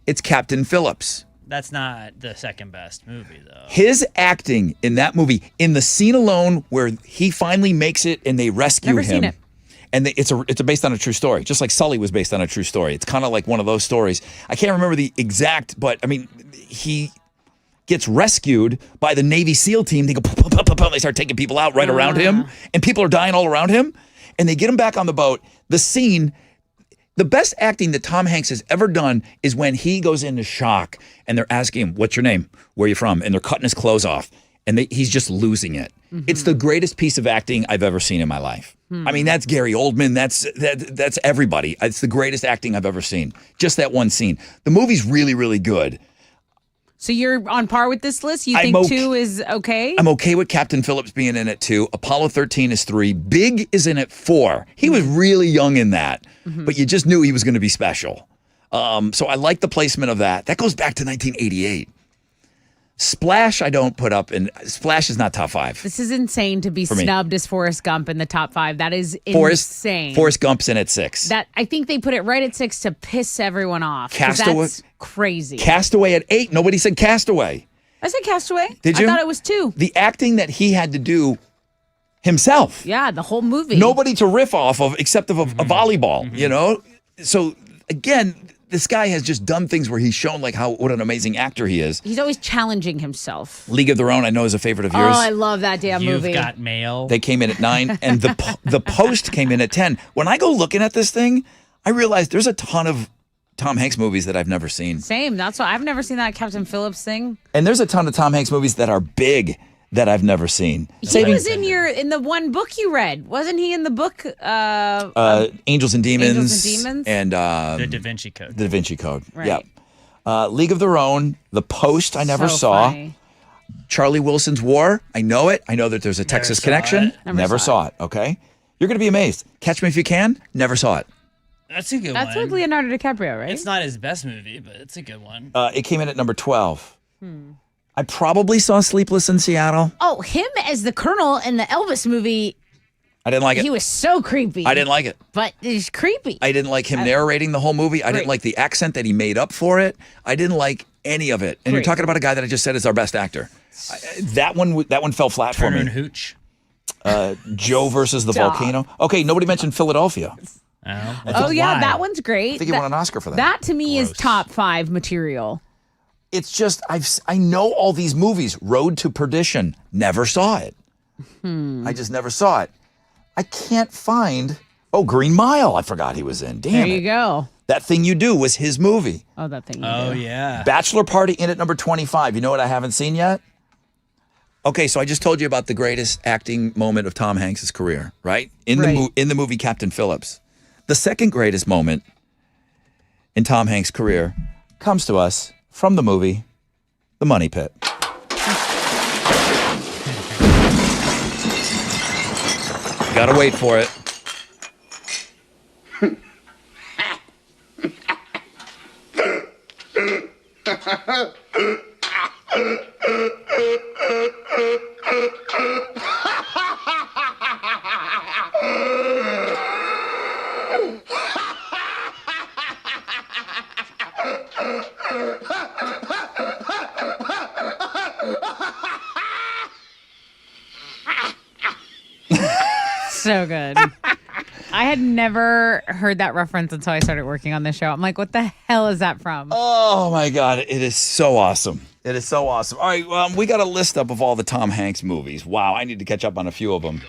It's Captain Phillips.
That's not the second best movie, though.
His acting in that movie, in the scene alone where he finally makes it and they rescue
Never
him.
seen it.
And it's based on a true story, just like Sully was based on a true story. It's kind of like one of those stories. I can't remember the exact, but I mean, he gets rescued by the Navy SEAL team. They go, pum, pum, pum, pum, pum. They start taking people out right around him, and people are dying all around him. And they get him back on the boat. The scene, the best acting that Tom Hanks has ever done is when he goes into shock and they're asking him, "What's your name? Where are you from?" And they're cutting his clothes off, and he's just losing it. Mm-hmm. It's the greatest piece of acting I've ever seen in my life. I mean, that's Gary Oldman. That's everybody. It's the greatest acting I've ever seen. Just that one scene. The movie's really, really good.
So you're on par with this list? You think 2 is okay?
I'm okay with Captain Phillips being in it 2. Apollo 13 is 3. Big is in it 4. He was really young in that, but you just knew he was going to be special. So I like the placement of that. That goes back to 1988. Splash I don't put up in. Splash is not top 5.
This is insane to be snubbed as Forrest Gump in the top 5. That is insane.
Forrest Gump's in at 6.
That I think they put it right at 6 to piss everyone off.
Castaway.
That's crazy.
Castaway at 8. Nobody said Castaway.
I said Castaway.
Did you?
I thought it was 2.
The acting that he had to do himself.
Yeah, the whole movie.
Nobody to riff off of except of a volleyball, you know? So again, this guy has just done things where he's shown what an amazing actor he is.
He's always challenging himself.
League of Their Own, I know, is a favorite of yours.
Oh, I love that damn movie.
You've Got Mail.
They came in at 9, and the Post came in at 10. When I go looking at this thing, I realize there's a ton of Tom Hanks movies that I've never seen.
Same. That's why I've never seen that Captain Phillips thing.
And there's a ton of Tom Hanks movies that are big that I've never seen.
He was in the one book you read. Wasn't he in the book?
Angels and Demons.
Angels and Demons?
And
The Da Vinci Code.
The Da Vinci Code.
Right.
Yeah. League of Their Own, The Post, I never
So
saw.
funny.
Charlie Wilson's War, I know it. I know that there's a Texas
saw
connection.
it.
Never saw it. Okay. You're going to be amazed. Catch Me If You Can, never saw it.
That's a good
That's
one.
with Leonardo DiCaprio, right?
It's not his best movie, but it's a good one.
It came in at number 12. I probably saw Sleepless in Seattle.
Oh, him as the Colonel in the Elvis movie.
I didn't like it.
He was so creepy.
I didn't like it.
But he's creepy.
I didn't like him narrating the whole movie. I didn't
Great.
like the accent that he made up for it. I didn't like any of it. And you're
Great.
talking about a guy that I just said is our best actor. That one fell flat
Turner
for
and
me.
Hooch.
Joe versus the
Stop.
volcano. Okay, nobody mentioned Philadelphia.
Oh, yeah, that one's great.
I think he won an Oscar for that.
That to me is top 5 material.
It's just I know all these movies. Road to Perdition, never saw it. I just never saw it. I can't find. Oh, Green Mile, I forgot he was in. Damn
There
it.
you go.
That Thing You Do was his movie.
Oh, that thing.
Oh, yeah.
Bachelor Party in at number 25. You know what I haven't seen yet? Okay, so I just told you about the greatest acting moment of Tom Hanks' career, right? In the movie Captain Phillips. The second greatest moment in Tom Hanks' career comes to us from the movie The Money Pit. Gotta wait for it.
So good. I had never heard that reference until I started working on this show. I'm like, what the hell is that from?
Oh my God, it is so awesome. It is so awesome. All right, we got a list up of all the Tom Hanks movies. Wow, I need to catch up on a few of them.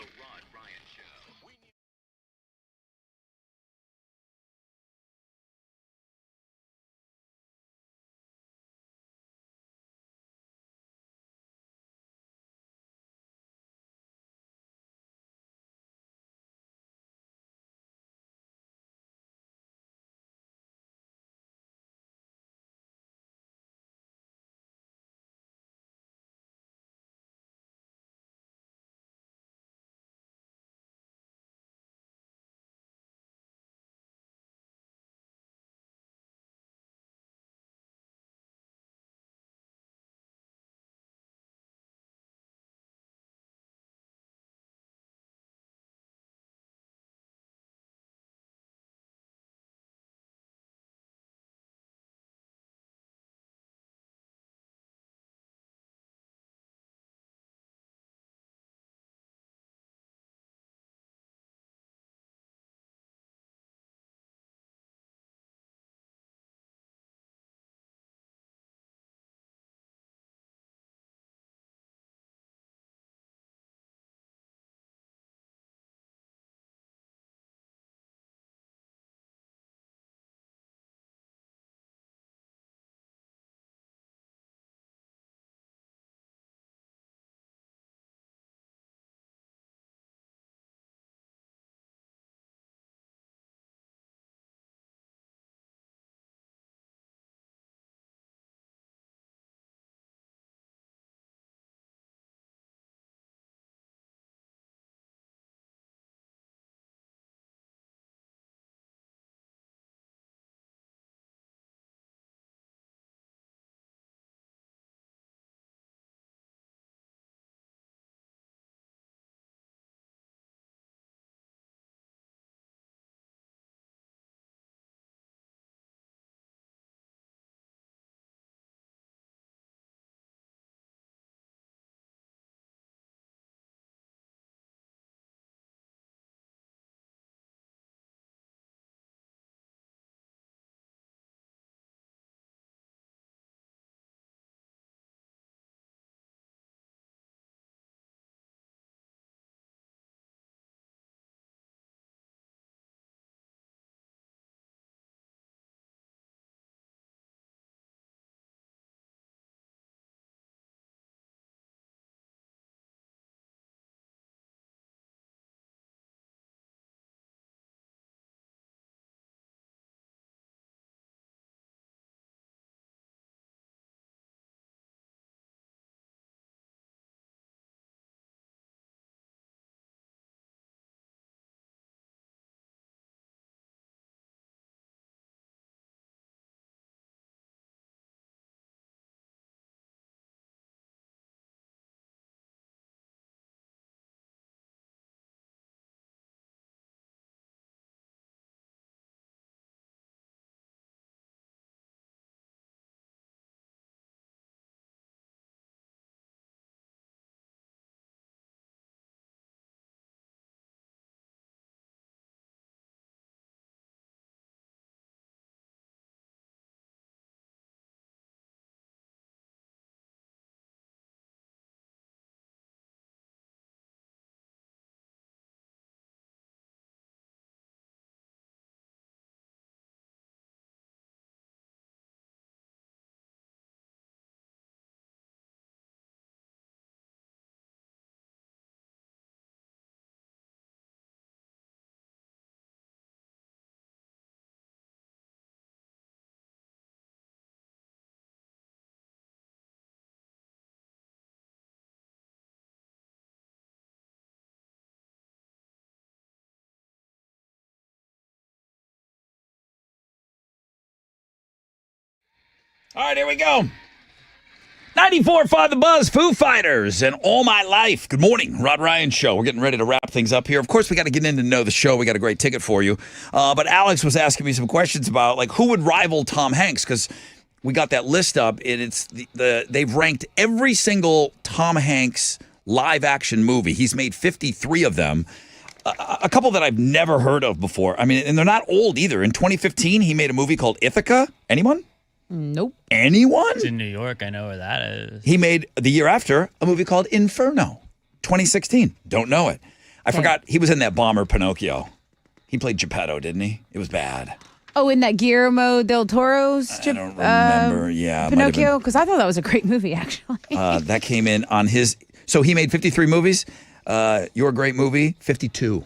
All right, here we go. 94.5 The Buzz, Foo Fighters, and All My Life. Good morning, Rod Ryan Show. We're getting ready to wrap things up here. Of course, we got to get in to know the show. We got a great ticket for you. But Alex was asking me some questions about, like, who would rival Tom Hanks? Because we got that list up, and it's they've ranked every single Tom Hanks live-action movie. He's made 53 of them. A couple that I've never heard of before. I mean, and they're not old either. In 2015, he made a movie called Ithaca. Anyone?
Nope.
Anyone?
It's in New York. I know where that is.
He made, the year after, a movie called Inferno. 2016. Don't know it. I forgot he was in that bomber Pinocchio. He played Geppetto, didn't he? It was bad.
Oh, in that Guillermo del Toro's
I don't remember. Yeah.
Pinocchio? Because I thought that was a great movie, actually.
That came in on his, so he made 53 movies. Your great movie, 52.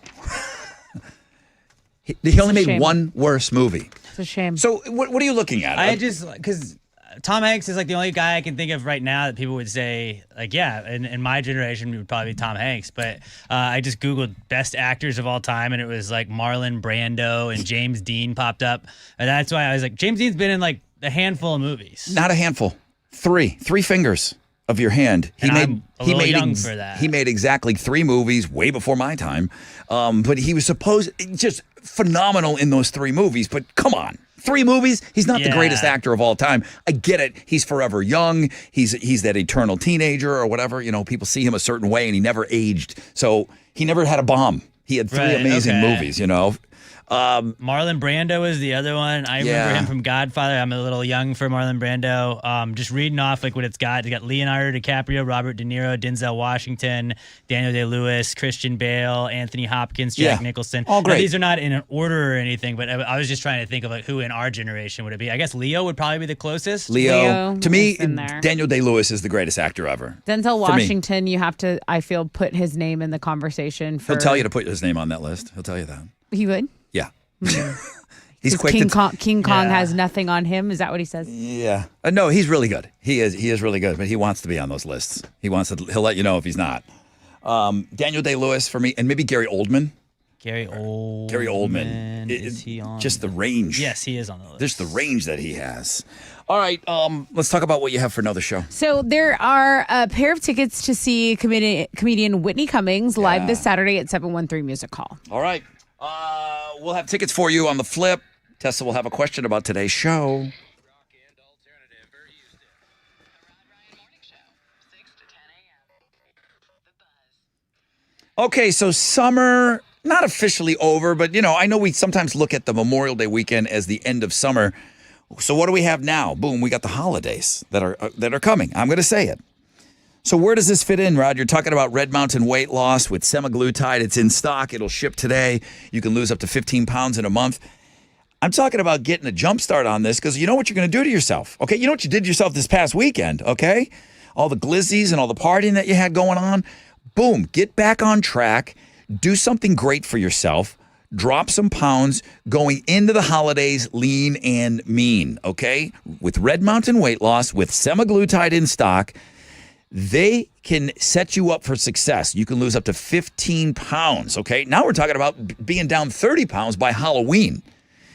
He only made one worse movie.
It's a shame.
So what are you looking at?
Because Tom Hanks is like the only guy I can think of right now that people would say, like, yeah, in my generation, it would probably be Tom Hanks. But I just Googled best actors of all time, and it was like Marlon Brando and James Dean popped up. And that's why I was like, James Dean's been in like a handful of movies.
Not a handful. Three fingers of your hand.
I'm a little young for that.
He made exactly 3 movies way before my time. But he was just phenomenal in those 3 movies. But come on. 3 movies? He's not the greatest actor of all time. I get it. He's forever young. He's that eternal teenager or whatever. You know, people see him a certain way and he never aged. So he never had a bomb. He had 3 amazing movies, you know.
Marlon Brando is the other one. I remember him from Godfather. I'm a little young for Marlon Brando. Just reading off like what it's got. It's got Leonardo DiCaprio, Robert De Niro, Denzel Washington, Daniel Day-Lewis, Christian Bale, Anthony Hopkins, Jack Nicholson.
All great.
Now, these are not in an order or anything, but I was just trying to think of like who in our generation would it be. I guess Leo would probably be the closest.
Leo to me, Daniel Day-Lewis is the greatest actor ever.
Denzel Washington, you have to, I feel, put his name in the conversation.
He'll tell you to put his name on that list. He'll tell you that.
He would?
Yeah. He's quick.
King Kong has nothing on him. Is that what he says?
Yeah. No, he's really good. He is really good, but he wants to be on those lists. He'll let you know if he's not. Daniel Day-Lewis for me, and maybe Gary Oldman.
Gary Oldman.
Is he on? Just the range.
Yes, he is on the list.
Just the range that he has. All right, let's talk about what you have for another show.
So there are a pair of tickets to see comedian Whitney Cummings live this Saturday at 713 Music Hall.
All right. We'll have tickets for you on the flip. Tessa will have a question about today's show. Okay, so summer, not officially over, but, you know, I know we sometimes look at the Memorial Day weekend as the end of summer. So what do we have now? Boom, we got the holidays that are coming. I'm going to say it. So where does this fit in, Rod? You're talking about Red Mountain weight loss with semaglutide. It's in stock. It'll ship today. You can lose up to 15 pounds in a month. I'm talking about getting a jump start on this because you know what you're going to do to yourself, okay? You know what you did to yourself this past weekend, okay? All the glizzies and all the partying that you had going on. Boom, get back on track. Do something great for yourself. Drop some pounds going into the holidays lean and mean, okay? With Red Mountain weight loss, with semaglutide in stock, they can set you up for success. You can lose up to 15 pounds, okay? Now we're talking about being down 30 pounds by Halloween.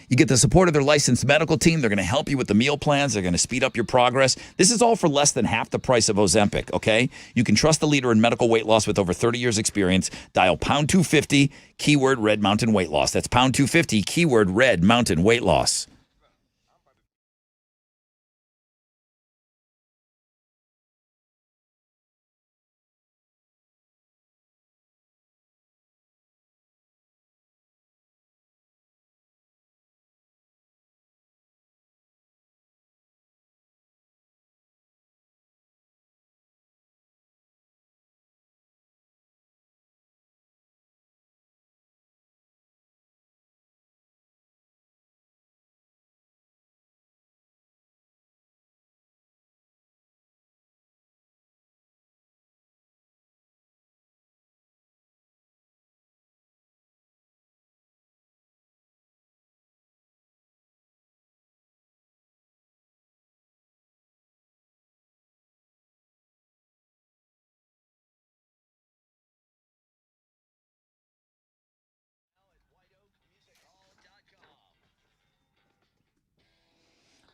You get the support of their licensed medical team. They're going to help you with the meal plans. They're going to speed up your progress. This is all for less than half the price of Ozempic, okay? You can trust the leader in medical weight loss with over 30 years experience. Dial pound 250, keyword Red Mountain weight loss. That's pound 250, keyword Red Mountain weight loss.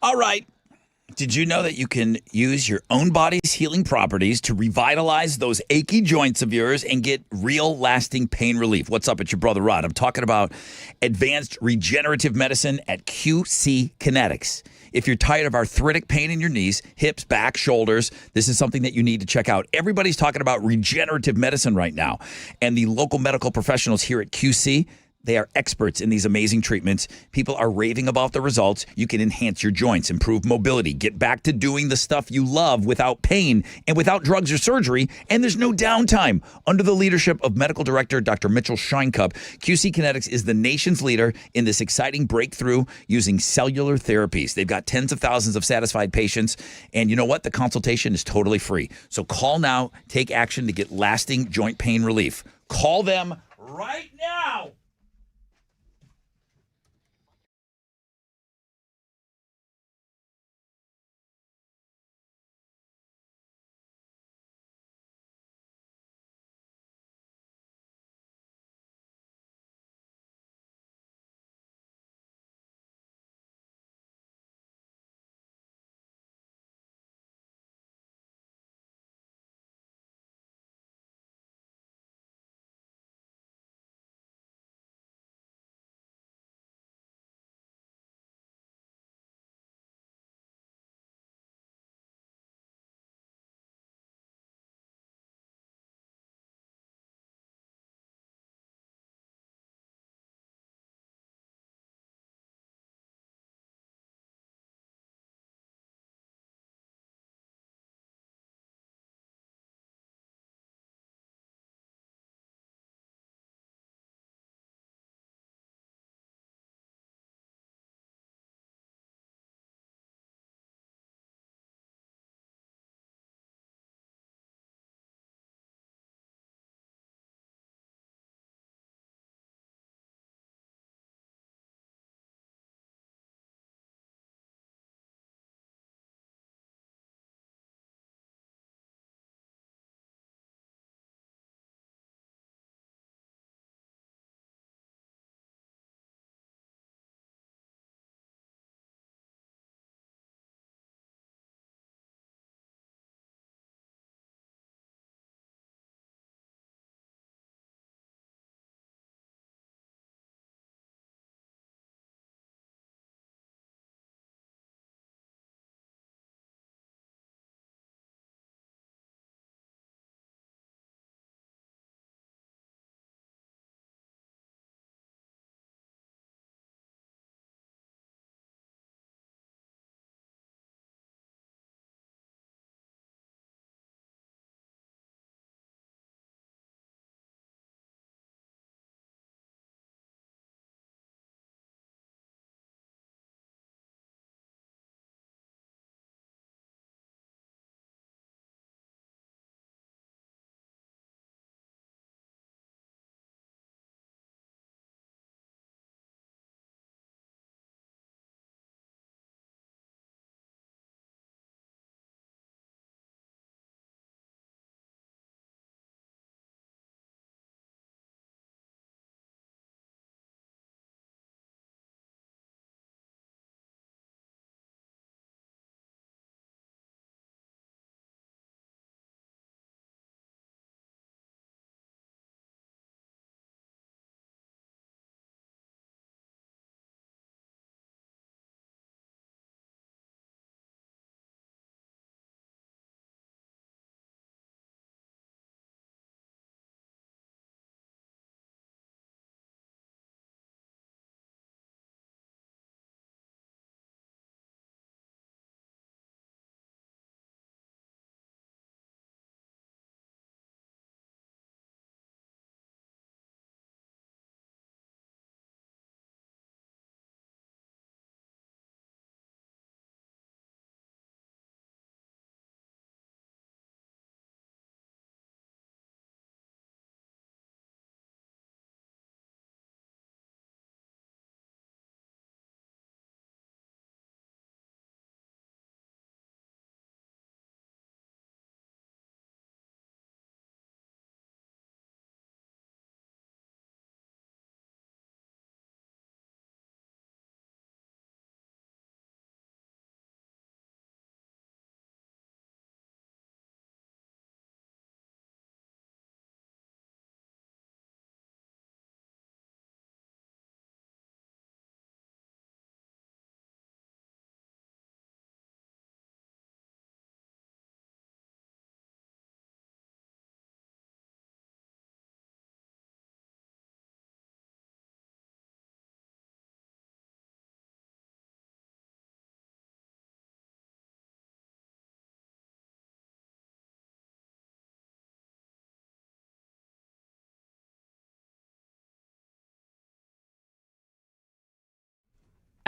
All right. Did you know that you can use your own body's healing properties to revitalize those achy joints of yours and get real lasting pain relief? What's up? It's your brother Rod. I'm talking about advanced regenerative medicine at QC Kinetics. If you're tired of arthritic pain in your knees, hips, back, shoulders, this is something that you need to check out. Everybody's talking about regenerative medicine right now. And the local medical professionals here at QC, they are experts in these amazing treatments. People are raving about the results. You can enhance your joints, improve mobility, get back to doing the stuff you love without pain and without drugs or surgery. And there's no downtime. Under the leadership of Medical Director Dr. Mitchell Scheinkup, QC Kinetics is the nation's leader in this exciting breakthrough using cellular therapies. They've got tens of thousands of satisfied patients. And you know what? The consultation is totally free. So call now, take action to get lasting joint pain relief. Call them right now.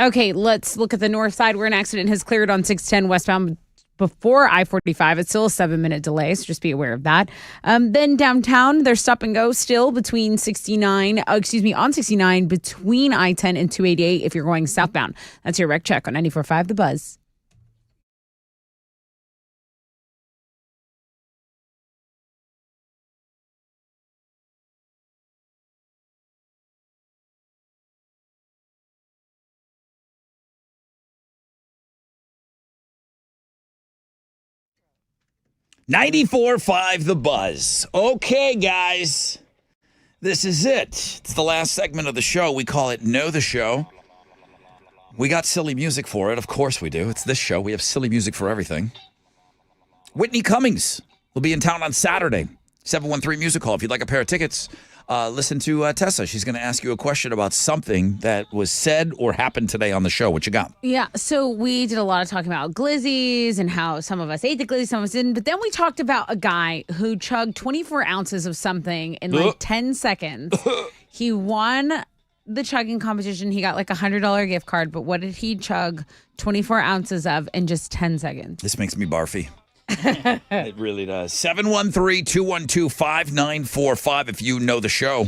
Okay, let's look at the north side where an accident has cleared on 610 westbound before I-45. It's still a 7-minute delay, so just be aware of that. Then downtown, there's stop and go still between on 69 between I-10 and 288 if you're going southbound. That's your wreck check on 94.5 The Buzz.
.94.5 The Buzz. Okay, guys. This is it. It's the last segment of the show. We call it Know the Show. We got silly music for it. Of course we do. It's this show. We have silly music for everything. Whitney Cummings will be in town on Saturday. 713 Music Hall. If you'd like a pair of tickets, listen to Tessa. She's going to ask you a question about something that was said or happened today on the show. What you got?
Yeah, so we did a lot of talking about glizzies and how some of us ate the glizzies, some of us didn't. But then we talked about a guy who chugged 24 ounces of something in like 10 seconds. He won the chugging competition. He got like $100 gift card. But what did he chug 24 ounces of in just 10 seconds?
This makes me barfy. It really does. 713-212-5945 if you know the show.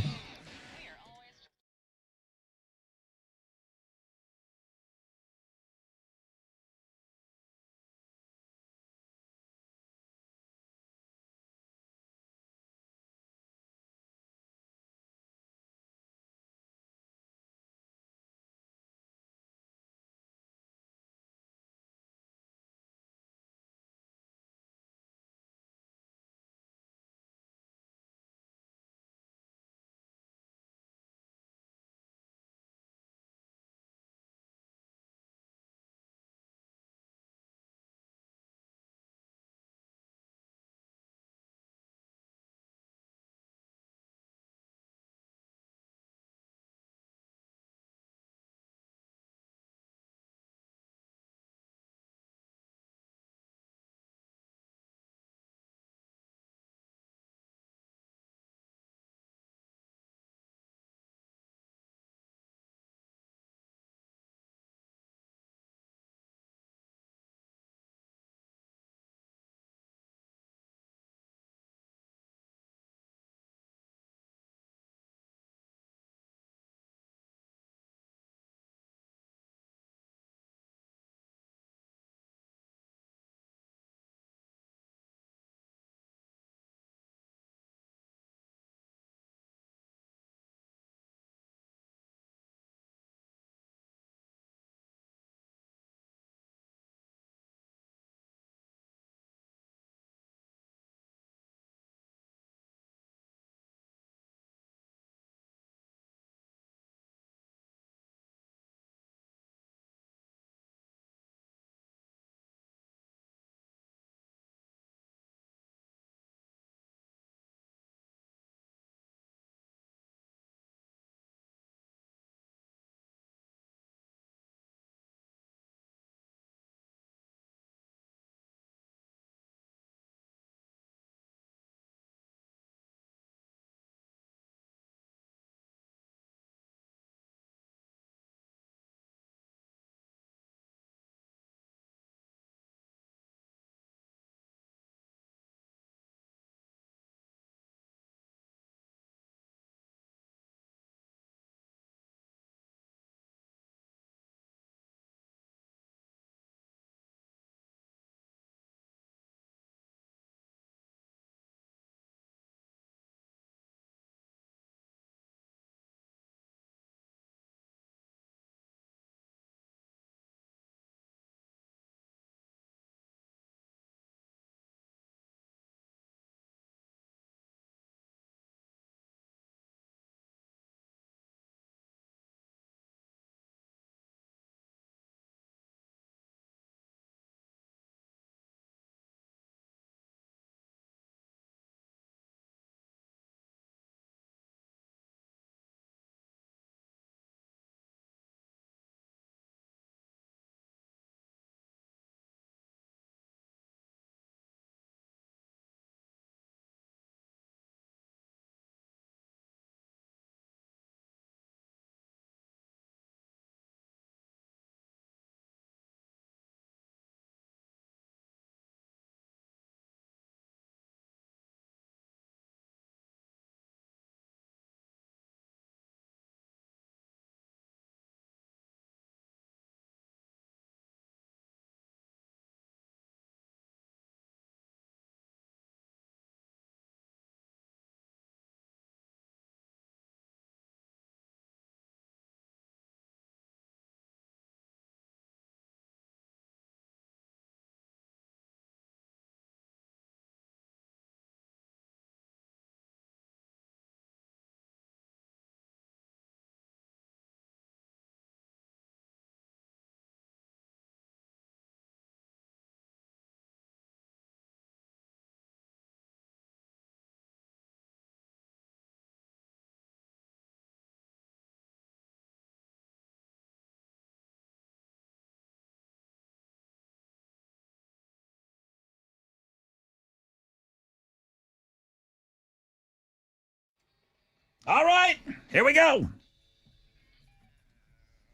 All right, here we go.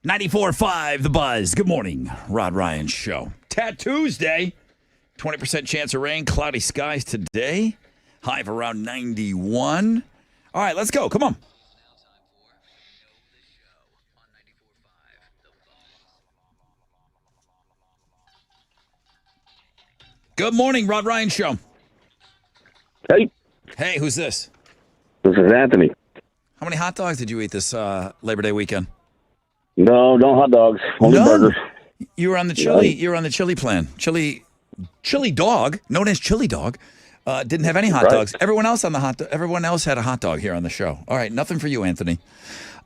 94.5 The Buzz. Good morning, Rod Ryan Show. Tuesday, 20% chance of rain, cloudy skies today. High of around 91. All right, let's go. Come on. Good morning, Rod Ryan Show.
Hey.
Hey, who's this?
This is Anthony.
How many hot dogs did you eat this Labor Day weekend?
No hot dogs. Only burgers.
You were on the chili. You were on the chili plan. Chili dog, known as Chili Dog, didn't have any hot dogs. Everyone else everyone else had a hot dog here on the show. All right, nothing for you, Anthony.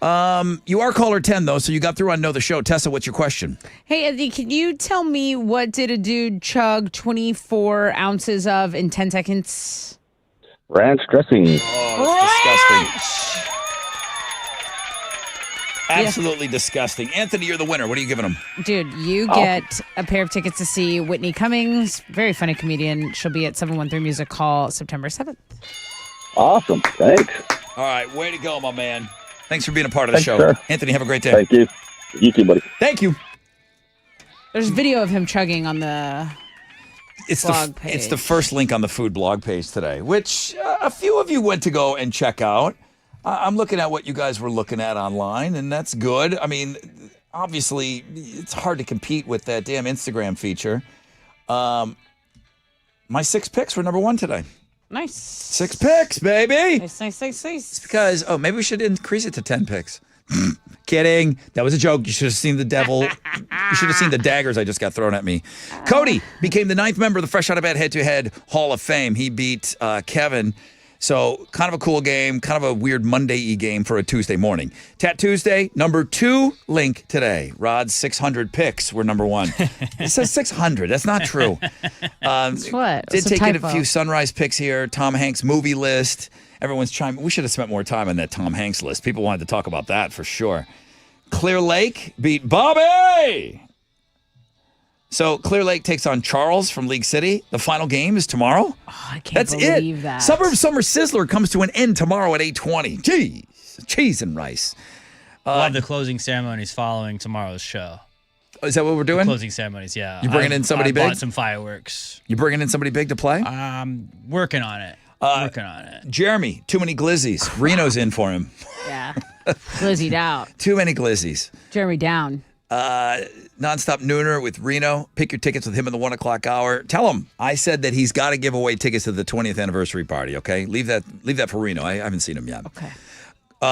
You are caller 10 though, so you got through on Know the Show. Tessa, what's your question?
Hey, Anthony, can you tell me what did a dude chug 24 ounces of in 10 seconds?
Ranch dressing.
Oh, it's disgusting. Absolutely disgusting. Anthony, you're the winner. What are you giving him?
Dude, you get a pair of tickets to see Whitney Cummings. Very funny comedian. She'll be at 713 Music Hall September 7th.
Awesome. Thanks.
All right. Way to go, my man. Thanks for being a part of the
Thanks,
show.
sir.
Anthony, have a great day.
Thank you. You too, buddy.
Thank you.
There's video of him chugging on the blog page.
It's the first link on the food blog page today, which a few of you went to go and check out. I'm looking at what you guys were looking at online, and that's good. I mean, obviously, it's hard to compete with that damn Instagram feature. My 6 picks were number 1 today.
Nice.
6 picks, baby.
Nice.
It's because, maybe we should increase it to 10 picks. Kidding. That was a joke. You should have seen the devil. You should have seen the daggers I just got thrown at me. Cody became the 9th member of the Fresh Out of Bed Head-to-Head Hall of Fame. He beat Kevin. So kind of a cool game, kind of a weird Monday-y game for a Tuesday morning. Tuesday, number 2 link today. Rod's 600 picks were number 1. It says 600. That's not true.
What?
Did take in a few sunrise picks here. Tom Hanks movie list. Everyone's chiming. We should have spent more time on that Tom Hanks list. People wanted to talk about that for sure. Clear Lake beat Bobby. So Clear Lake takes on Charles from League City. The final game is tomorrow.
Oh, I can't believe that.
Suburb Summer Sizzler comes to an end tomorrow at 8:20. Jeez, cheese and rice.
We'll have the closing ceremonies following tomorrow's show.
Is that what we're doing?
Closing ceremonies, yeah.
You bringing in somebody big?
Bought some fireworks.
You bringing in somebody big to play?
Working on it.
Jeremy, too many glizzies. Reno's in for him.
Yeah. Glizzied out.
Too many glizzies.
Jeremy down.
Nonstop Nooner with Reno. Pick your tickets with him in the 1 o'clock hour. Tell him I said that he's got to give away tickets to the 20th anniversary party, okay? Leave that for Reno. I haven't seen him yet.
Okay.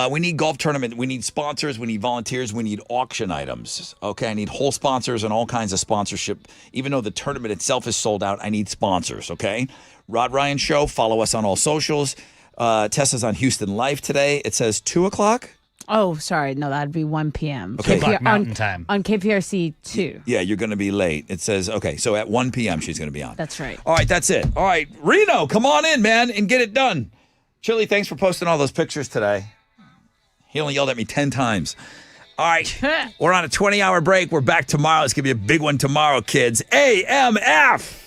We need golf tournament. We need sponsors. We need volunteers. We need auction items. Okay, I need whole sponsors and all kinds of sponsorship. Even though the tournament itself is sold out, I need sponsors, okay? Rod Ryan Show. Follow us on all socials. Tessa's on Houston Life today. It says 2 o'clock.
Oh, sorry. No, that'd be 1 p.m.
Okay.
Mountain time.
On KPRC 2.
Yeah, you're going to be late. It says, okay, so at 1 p.m. she's going to be on.
That's right.
All right, that's it. All right, Reno, come on in, man, and get it done. Chili, thanks for posting all those pictures today. He only yelled at me 10 times. All right, we're on a 20-hour break. We're back tomorrow. It's going to be a big one tomorrow, kids. AMF!